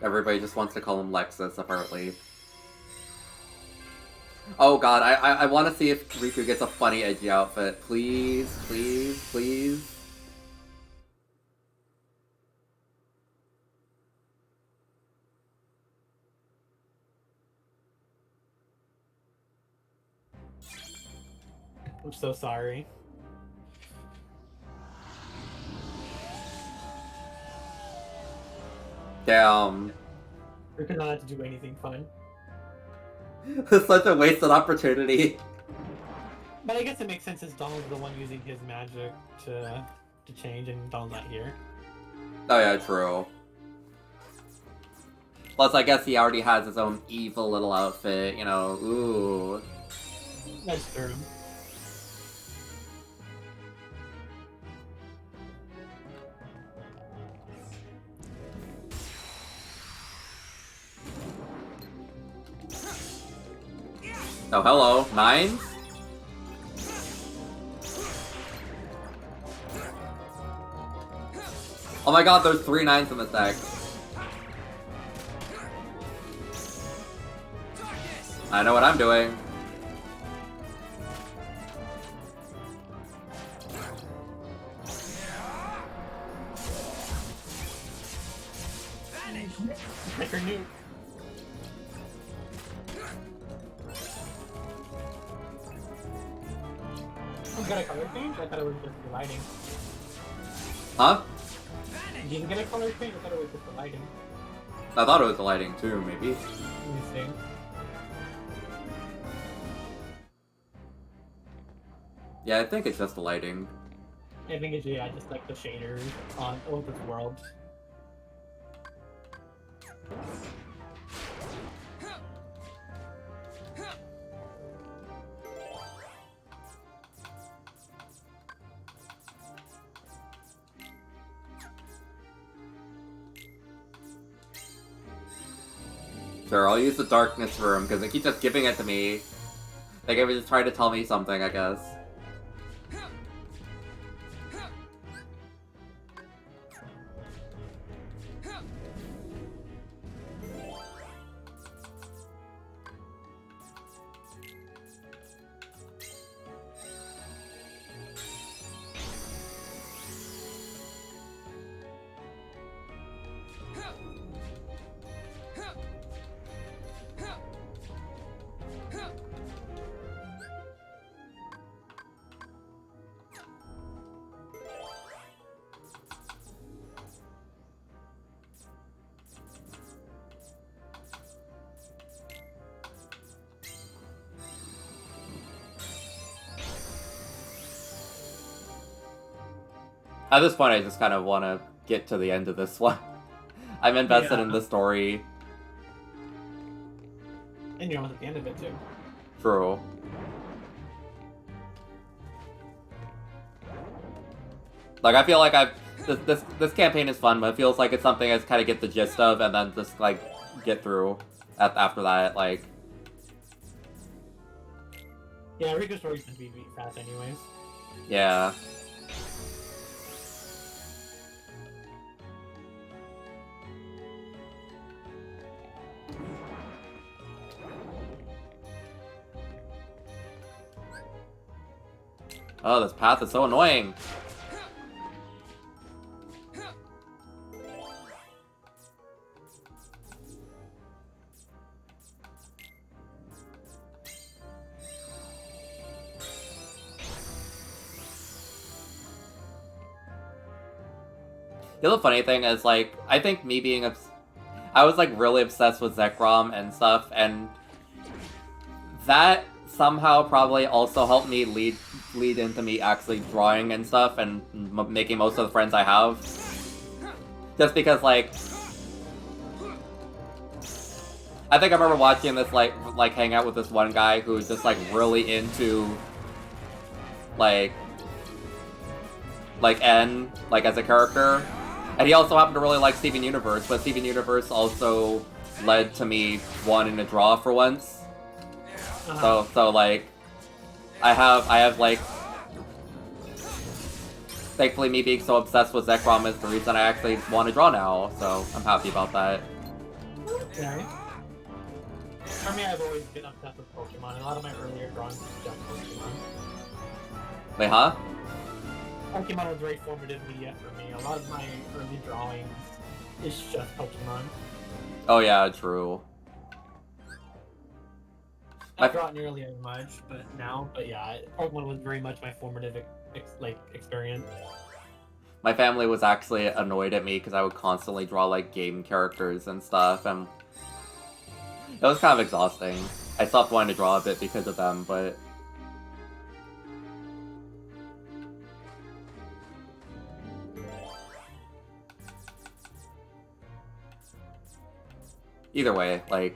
Everybody just wants to call him Lexus, apparently. Oh god, I want to see if Riku gets a funny, edgy outfit. Please, please, please. I'm so sorry. Damn. We're not allowed to do anything fun. It's such a wasted opportunity. But I guess it makes sense since Donald's the one using his magic to change and Donald's not here. Oh yeah, true. Plus, I guess he already has his own evil little outfit, you know, ooh. That's true. Oh, hello. Nines? Oh my god, there's 3 9s in this deck. I know what I'm doing. Picker nuke. Oh, got a color change? I thought it was just the lighting. Huh? Did you get a color change? I thought it was just the lighting. I thought it was the lighting too, maybe. Let me see. Yeah, I think it's just the lighting. I think it's yeah, just like the shaders on Olympus World. Sure, I'll use the darkness room, because it keeps just giving it to me. Like it was just trying to tell me something, I guess. At this point, I just kind of want to get to the end of this one. I'm invested in the story. And you're almost at the end of it too. True. Like, I feel like this campaign is fun, but it feels like it's something I just kind of get the gist of, and then just, like, get through after that, like... Yeah, Riku's story's gonna be fast anyways. Yeah. Oh, this path is so annoying. The other funny thing is, like, I think me being I was, like, really obsessed with Zekrom and stuff, and that somehow probably also helped me lead into me actually drawing and stuff and making most of the friends I have. Just because, like, I think I remember watching this, like hang out with this one guy who was just, like, really into, like N, like, as a character. And he also happened to really like Steven Universe, but Steven Universe also led to me wanting to draw for once. So like, I have, like, thankfully me being so obsessed with Zekrom is the reason I actually want to draw now, so I'm happy about that. Okay. For me, I've always been obsessed with Pokemon. A lot of my earlier drawings was just Pokemon. Wait, huh? Pokemon was very formative media for me. A lot of my early drawings is just Pokemon. Oh yeah, true. I've drawn nearly as much, but yeah, Pokemon was very much my formative experience. My family was actually annoyed at me because I would constantly draw, like, game characters and stuff, and it was kind of exhausting. I stopped wanting to draw a bit because of them, but either way, like,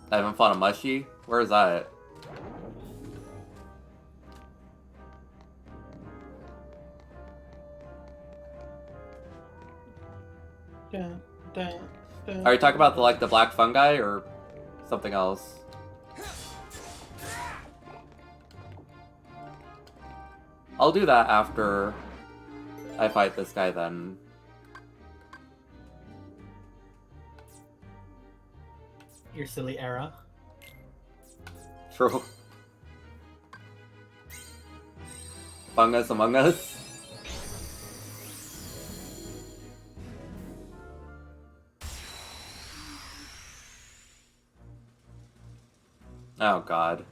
I haven't fought a Mushy? Where is that? Are you talking about the black fungi or something else? I'll do that after I fight this guy then. Your silly era. True. Fungus Among Us? Oh god.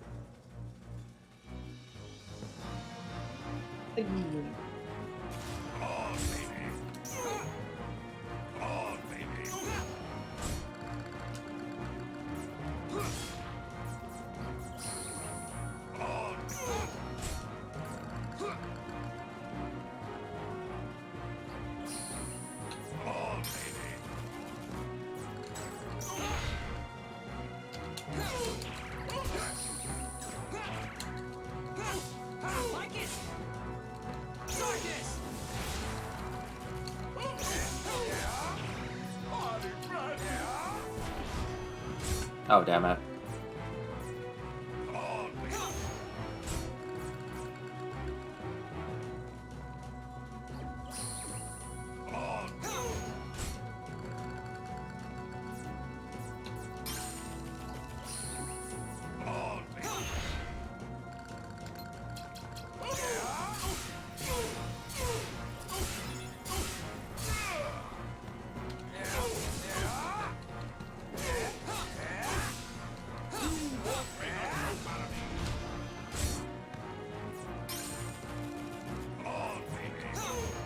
Oh, damn it.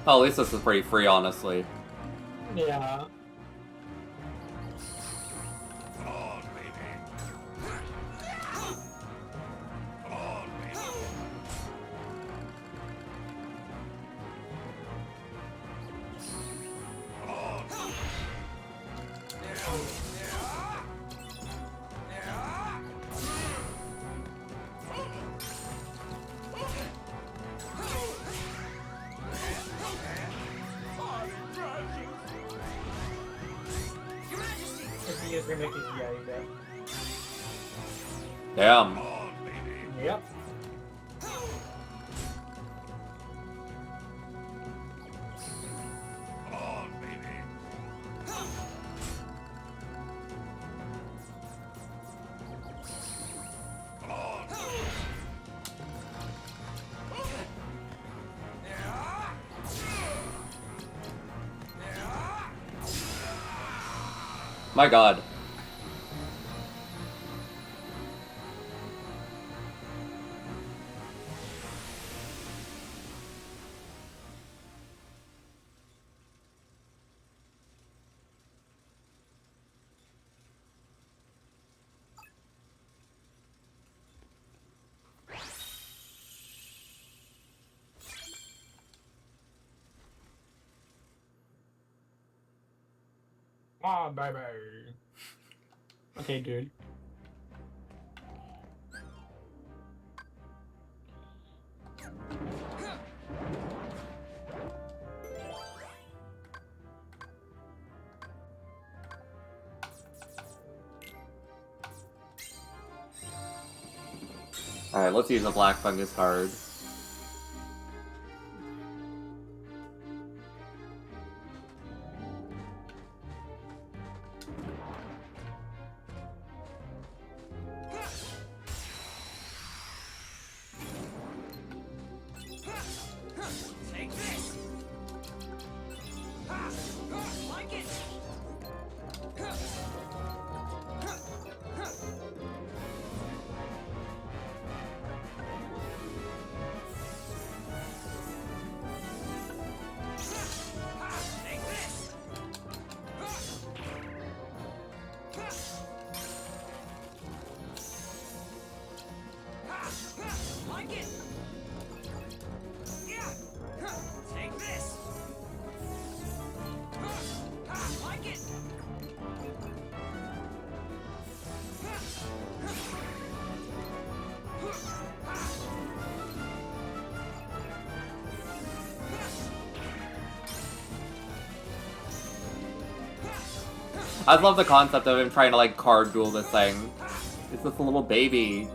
Oh, at least this is pretty free, honestly. Yeah. Damn. Yep. My god. Ah, bye bye. Okay, dude. Alright, let's use a black fungus card. Take this. Like it. Take this. Like it. Yeah. Take this. Like it. I love the concept of him trying to like card duel this thing. It's just a little baby.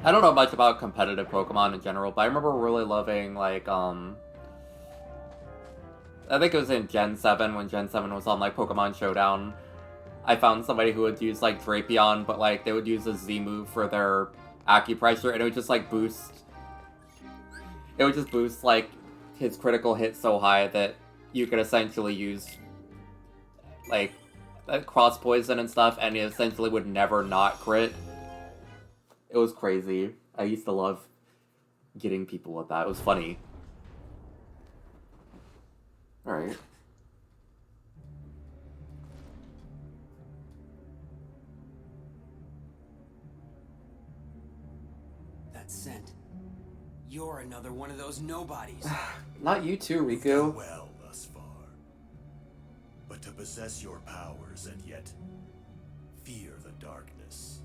I don't know much about competitive Pokemon in general, but I remember really loving, like, I think it was in Gen 7, when Gen 7 was on, like, Pokemon Showdown. I found somebody who would use, like, Drapion, but, like, they would use a Z move for their Acupressure, and it would just, like, boost... It would just boost, like, his critical hit so high that you could essentially use, like, cross poison and stuff, and it essentially would never not crit. It was crazy. I used to love getting people with that. It was funny. Alright. That scent. You're another one of those nobodies. Not you too, You've done Riku. well thus far. But to possess your powers and yet fear the darkness,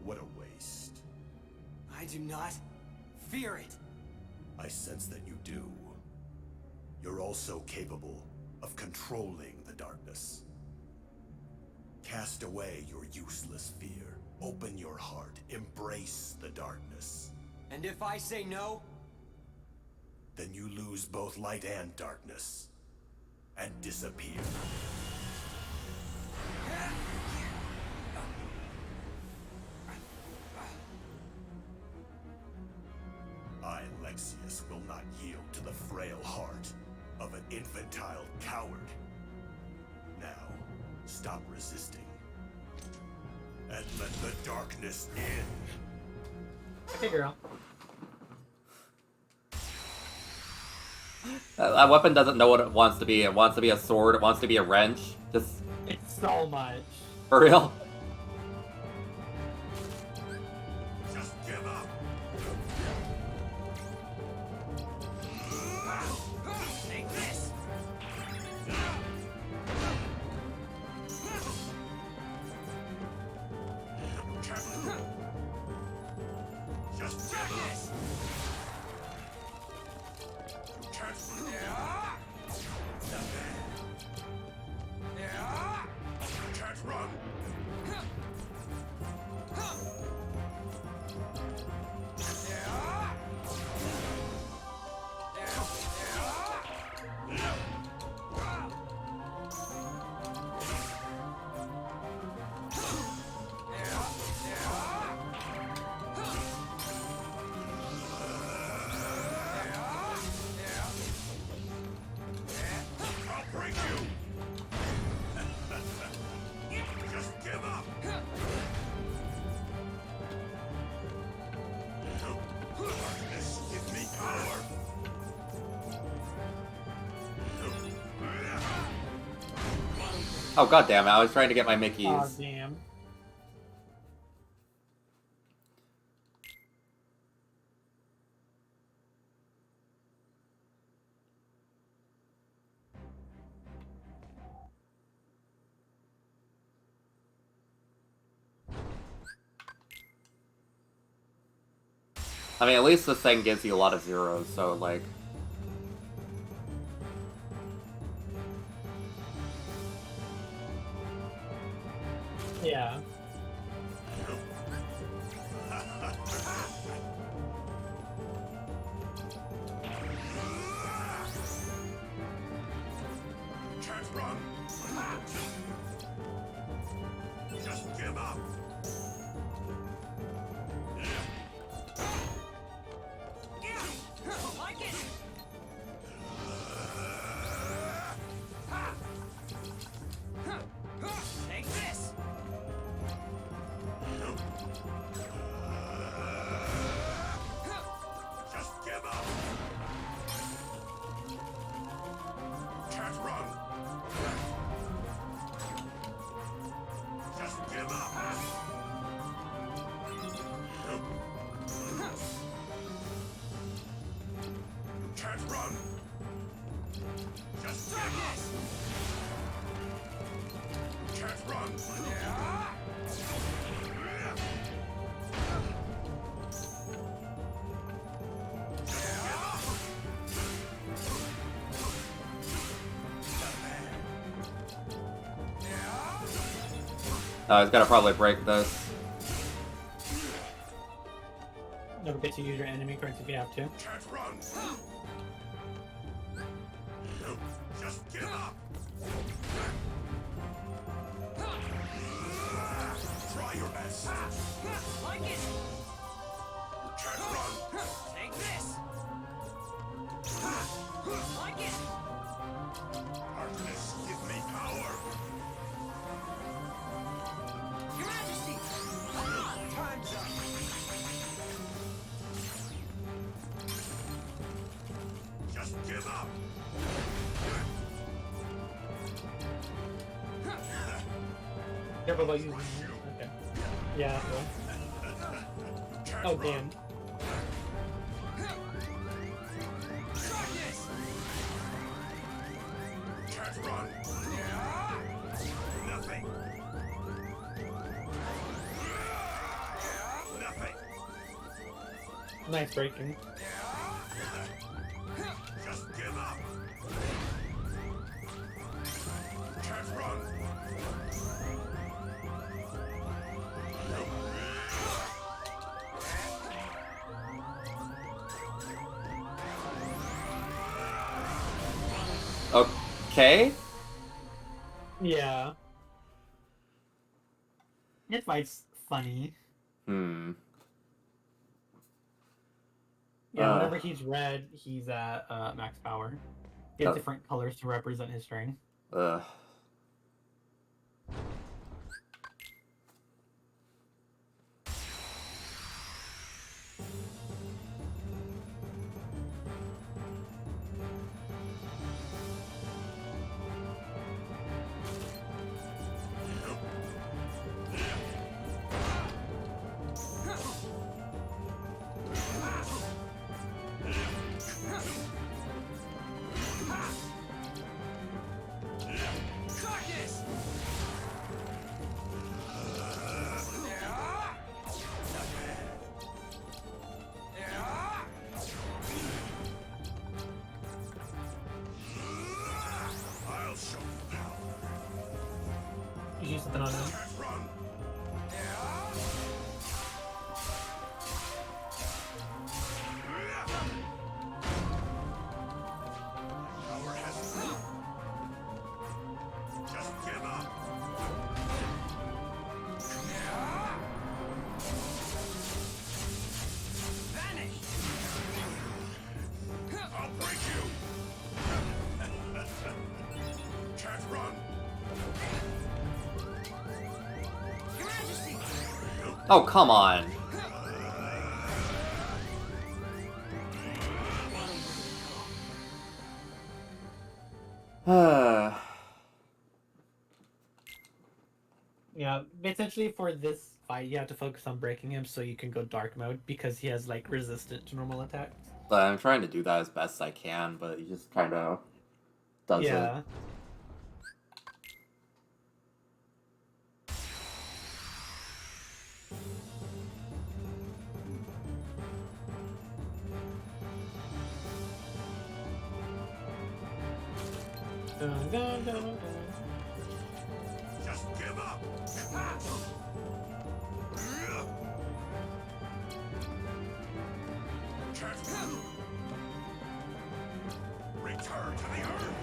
what a waste. I do not fear it. I sense that you do. You're also capable of controlling the darkness. Cast away your useless fear. Open your heart. Embrace the darkness. And if I say no? Then you lose both light and darkness. And disappear. I, Lexius, will not yield to the frail heart of an infantile coward. Now, stop resisting. And let the darkness in. Okay, girl. That weapon doesn't know what it wants to be. It wants to be a sword. It wants to be a wrench. Just It's so much. for real. Just give up. Take this! Just give This! Can't run. I'll break you. Just give up. Darkness, give me power. Oh god damn it! I was trying to get my Mickeys. Oh damn. I mean, at least this thing gives you a lot of zeros, so like. Yeah. Can't run. Just give up. Like it! Take this! Just give up. Can't run. Just give up. Can't run. Just give up. Can't run. I was gonna probably break this. Don't forget to use your enemy cards if you have to. Can't run. Just give up. Try your best. Like it! Can't run. Take this! Like it! Darkness, give me power. Your Majesty! Time's up! Just give up. Careful about using. Okay. Yeah. Well. Can't Oh run. damn. Darkness! Can't run. Nothing. Nothing. Nice breaking. Just give up. Can't run. Okay. Yeah. This fight's funny. Hmm. Yeah, whenever he's red, he's at max power. He has Oh. different colors to represent his strength. Ugh. use something on him. Oh, come on. Yeah, essentially for this fight, you have to focus on breaking him so you can go dark mode because he has like resistant to normal attacks. But I'm trying to do that as best I can, but he just kind of does Yeah. it. Dun, dun, dun, dun. Just give up. Return to the earth.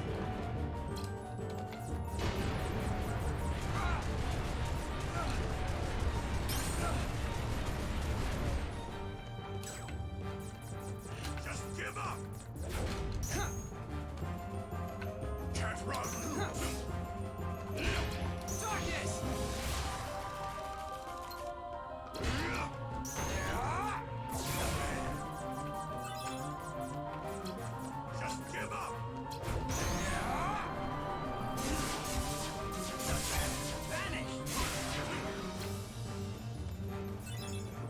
Just give up. Can't run. Darkness! Just give up. Vanish!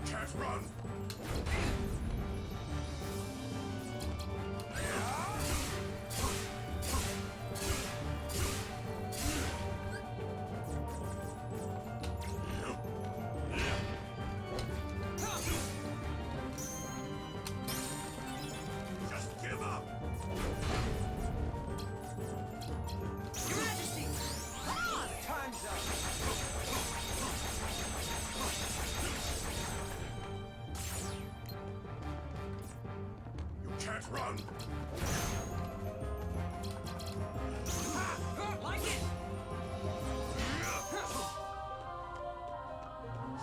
Can't run. Just give up. Your Majesty! Time's up! You can't run. Like it!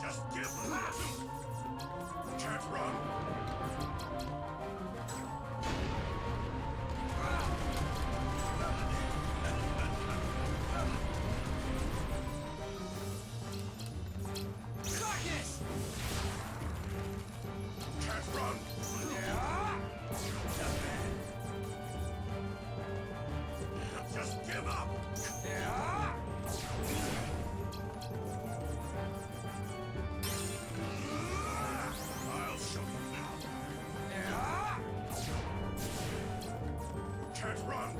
Just give up. Can't run. Darkness! Can't run. Just give up. I'll show you now. Can't run.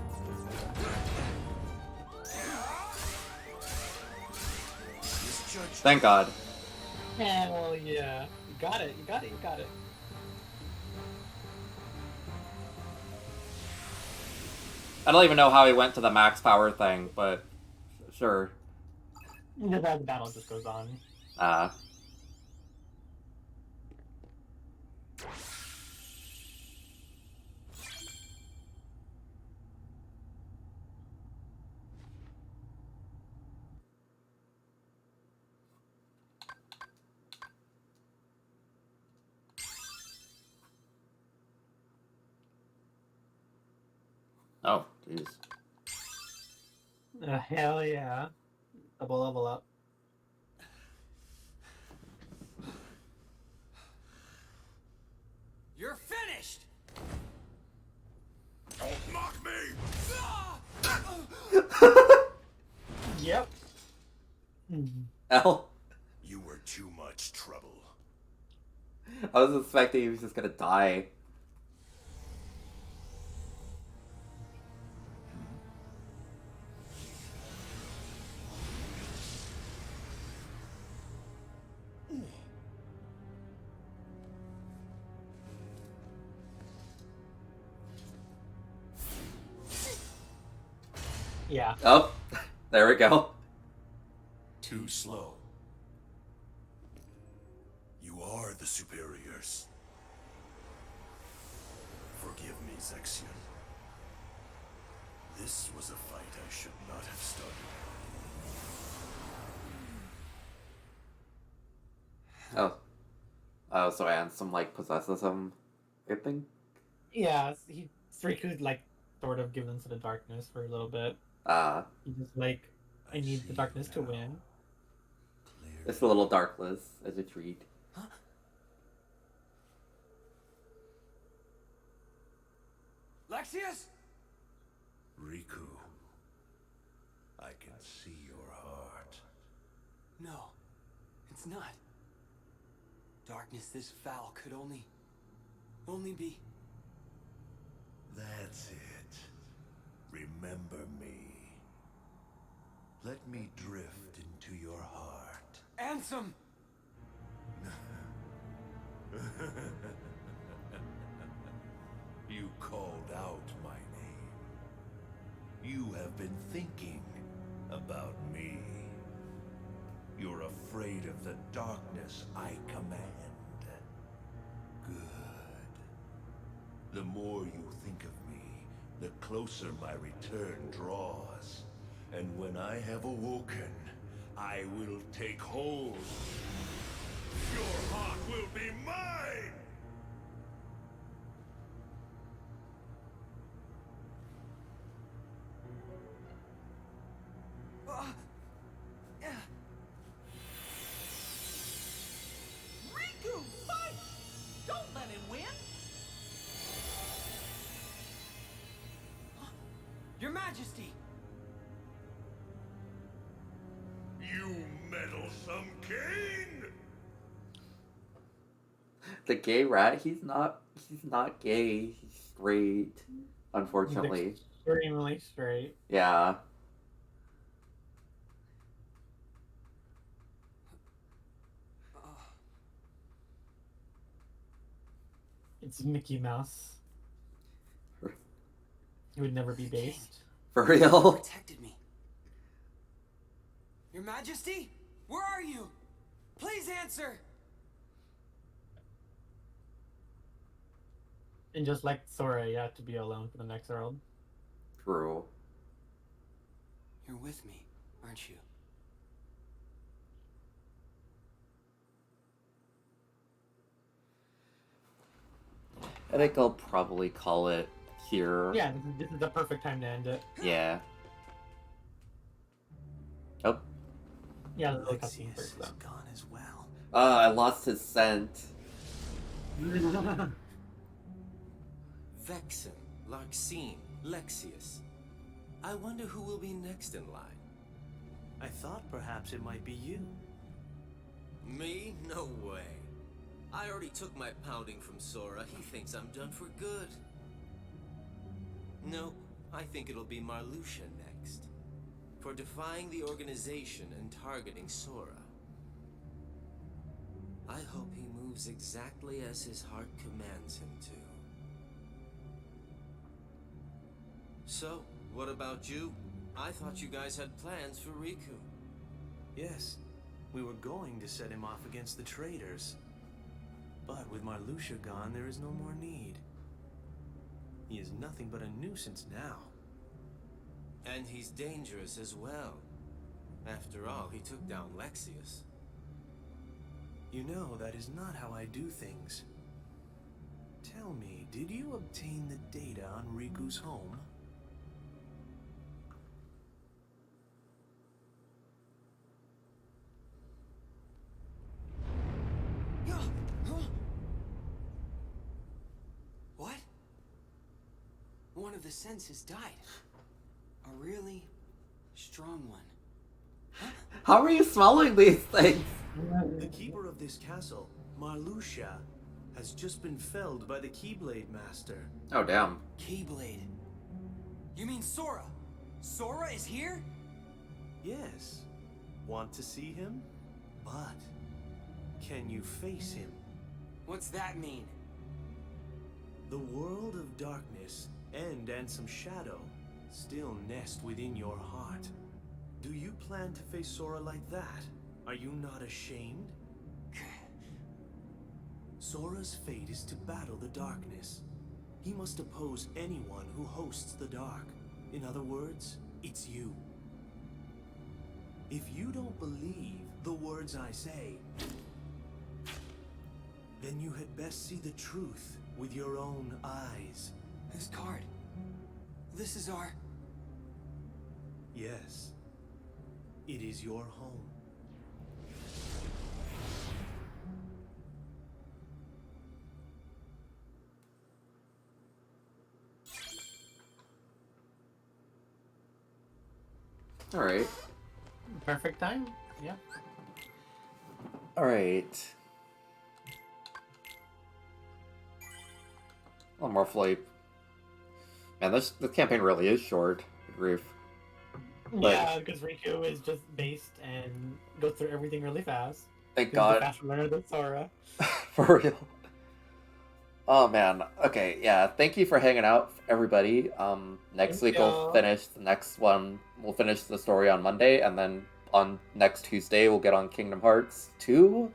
Misjudged. Thank God. Hell yeah. You got it, you got it, you got it. I don't even know how he went to the max power thing, but sure. The battle just goes on. Oh, jeez. Hell yeah. Double level up. You're finished! Don't mock me. Yep. L. You were too much trouble. I was expecting he was just gonna die. Yeah. Oh, there we go. Too slow. You are the superiors. Forgive me, Zexion. This was a fight I should not have started. Oh, so Ansem, like, possesses him, I think? Yeah, Riku like sort of gives into the darkness for a little bit. He's just like, I need the darkness to win. It's a little darkless as a treat. Huh? Lexius? Riku, I can see your heart. No, it's not. Darkness this foul could only be. That's it. Remember me. Let me drift into your heart. Ansem! You called out my name. You have been thinking about me. You're afraid of the darkness I command. Good. The more you think of me, the closer my return draws. And when I have awoken, I will take hold. Your heart will be mine! Riku, fight! Don't let him win! Your Majesty! You meddlesome Kane! The gay rat, he's not gay, he's straight, unfortunately. He's extremely straight. Yeah. It's Mickey Mouse. He would never be based. For real? Protected me. Your Majesty? Where are you? Please answer! And just like Sora, you have to be alone for the next world. True. You're with me, aren't you? I think I'll probably call it here. Yeah, this is the perfect time to end it. Yeah. Oh. Yeah, the little cutscene Lexius first is though. gone as well. I lost his scent. Vexen, Larxene, Lexius. I wonder who will be next in line. I thought perhaps it might be you. Me? No way. I already took my pounding from Sora. He thinks I'm done for good. No, I think it'll be Marluxia next. For defying the organization and targeting Sora. I hope he moves exactly as his heart commands him to. So, what about you? I thought you guys had plans for Riku. Yes, we were going to set him off against the traitors. But with Marluxia gone, there is no more need. He is nothing but a nuisance now. And he's dangerous as well. After all, he took down Lexius. You know, that is not how I do things. Tell me, did you obtain the data on Riku's home? What? One of the senses died. A really strong one. How are you smelling these things? The keeper of this castle, Marluxia, has just been felled by the Keyblade Master. Oh, damn. Keyblade. You mean Sora? Sora is here? Yes. Want to see him? But can you face him? What's that mean? The world of darkness and some shadow still nest within your heart. Do you plan to face Sora like that? Are you not ashamed? Sora's fate is to battle the darkness. He must oppose anyone who hosts the dark. In other words, it's you. If you don't believe the words I say, then you had best see the truth with your own eyes. This card. This is our... Yes. It is your home. Alright. Perfect time. Yeah. Alright. Oh, more flight. Man, this campaign really is short. Good grief. But- Yeah, because Riku is just based and goes through everything really fast. Thank He's God. a faster learner than Sora. For real. Oh man. Okay, yeah. Thank you for hanging out, everybody. Next week we'll finish the next one. We'll finish the story on Monday, and then on next Tuesday we'll get on Kingdom Hearts 2.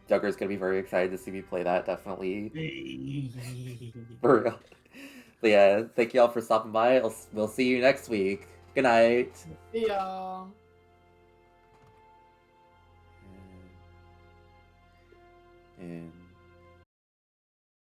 Jugger's gonna be very excited to see me play that, definitely. For real. But yeah, thank you all for stopping by. We'll see you next week. Good night. See y'all. And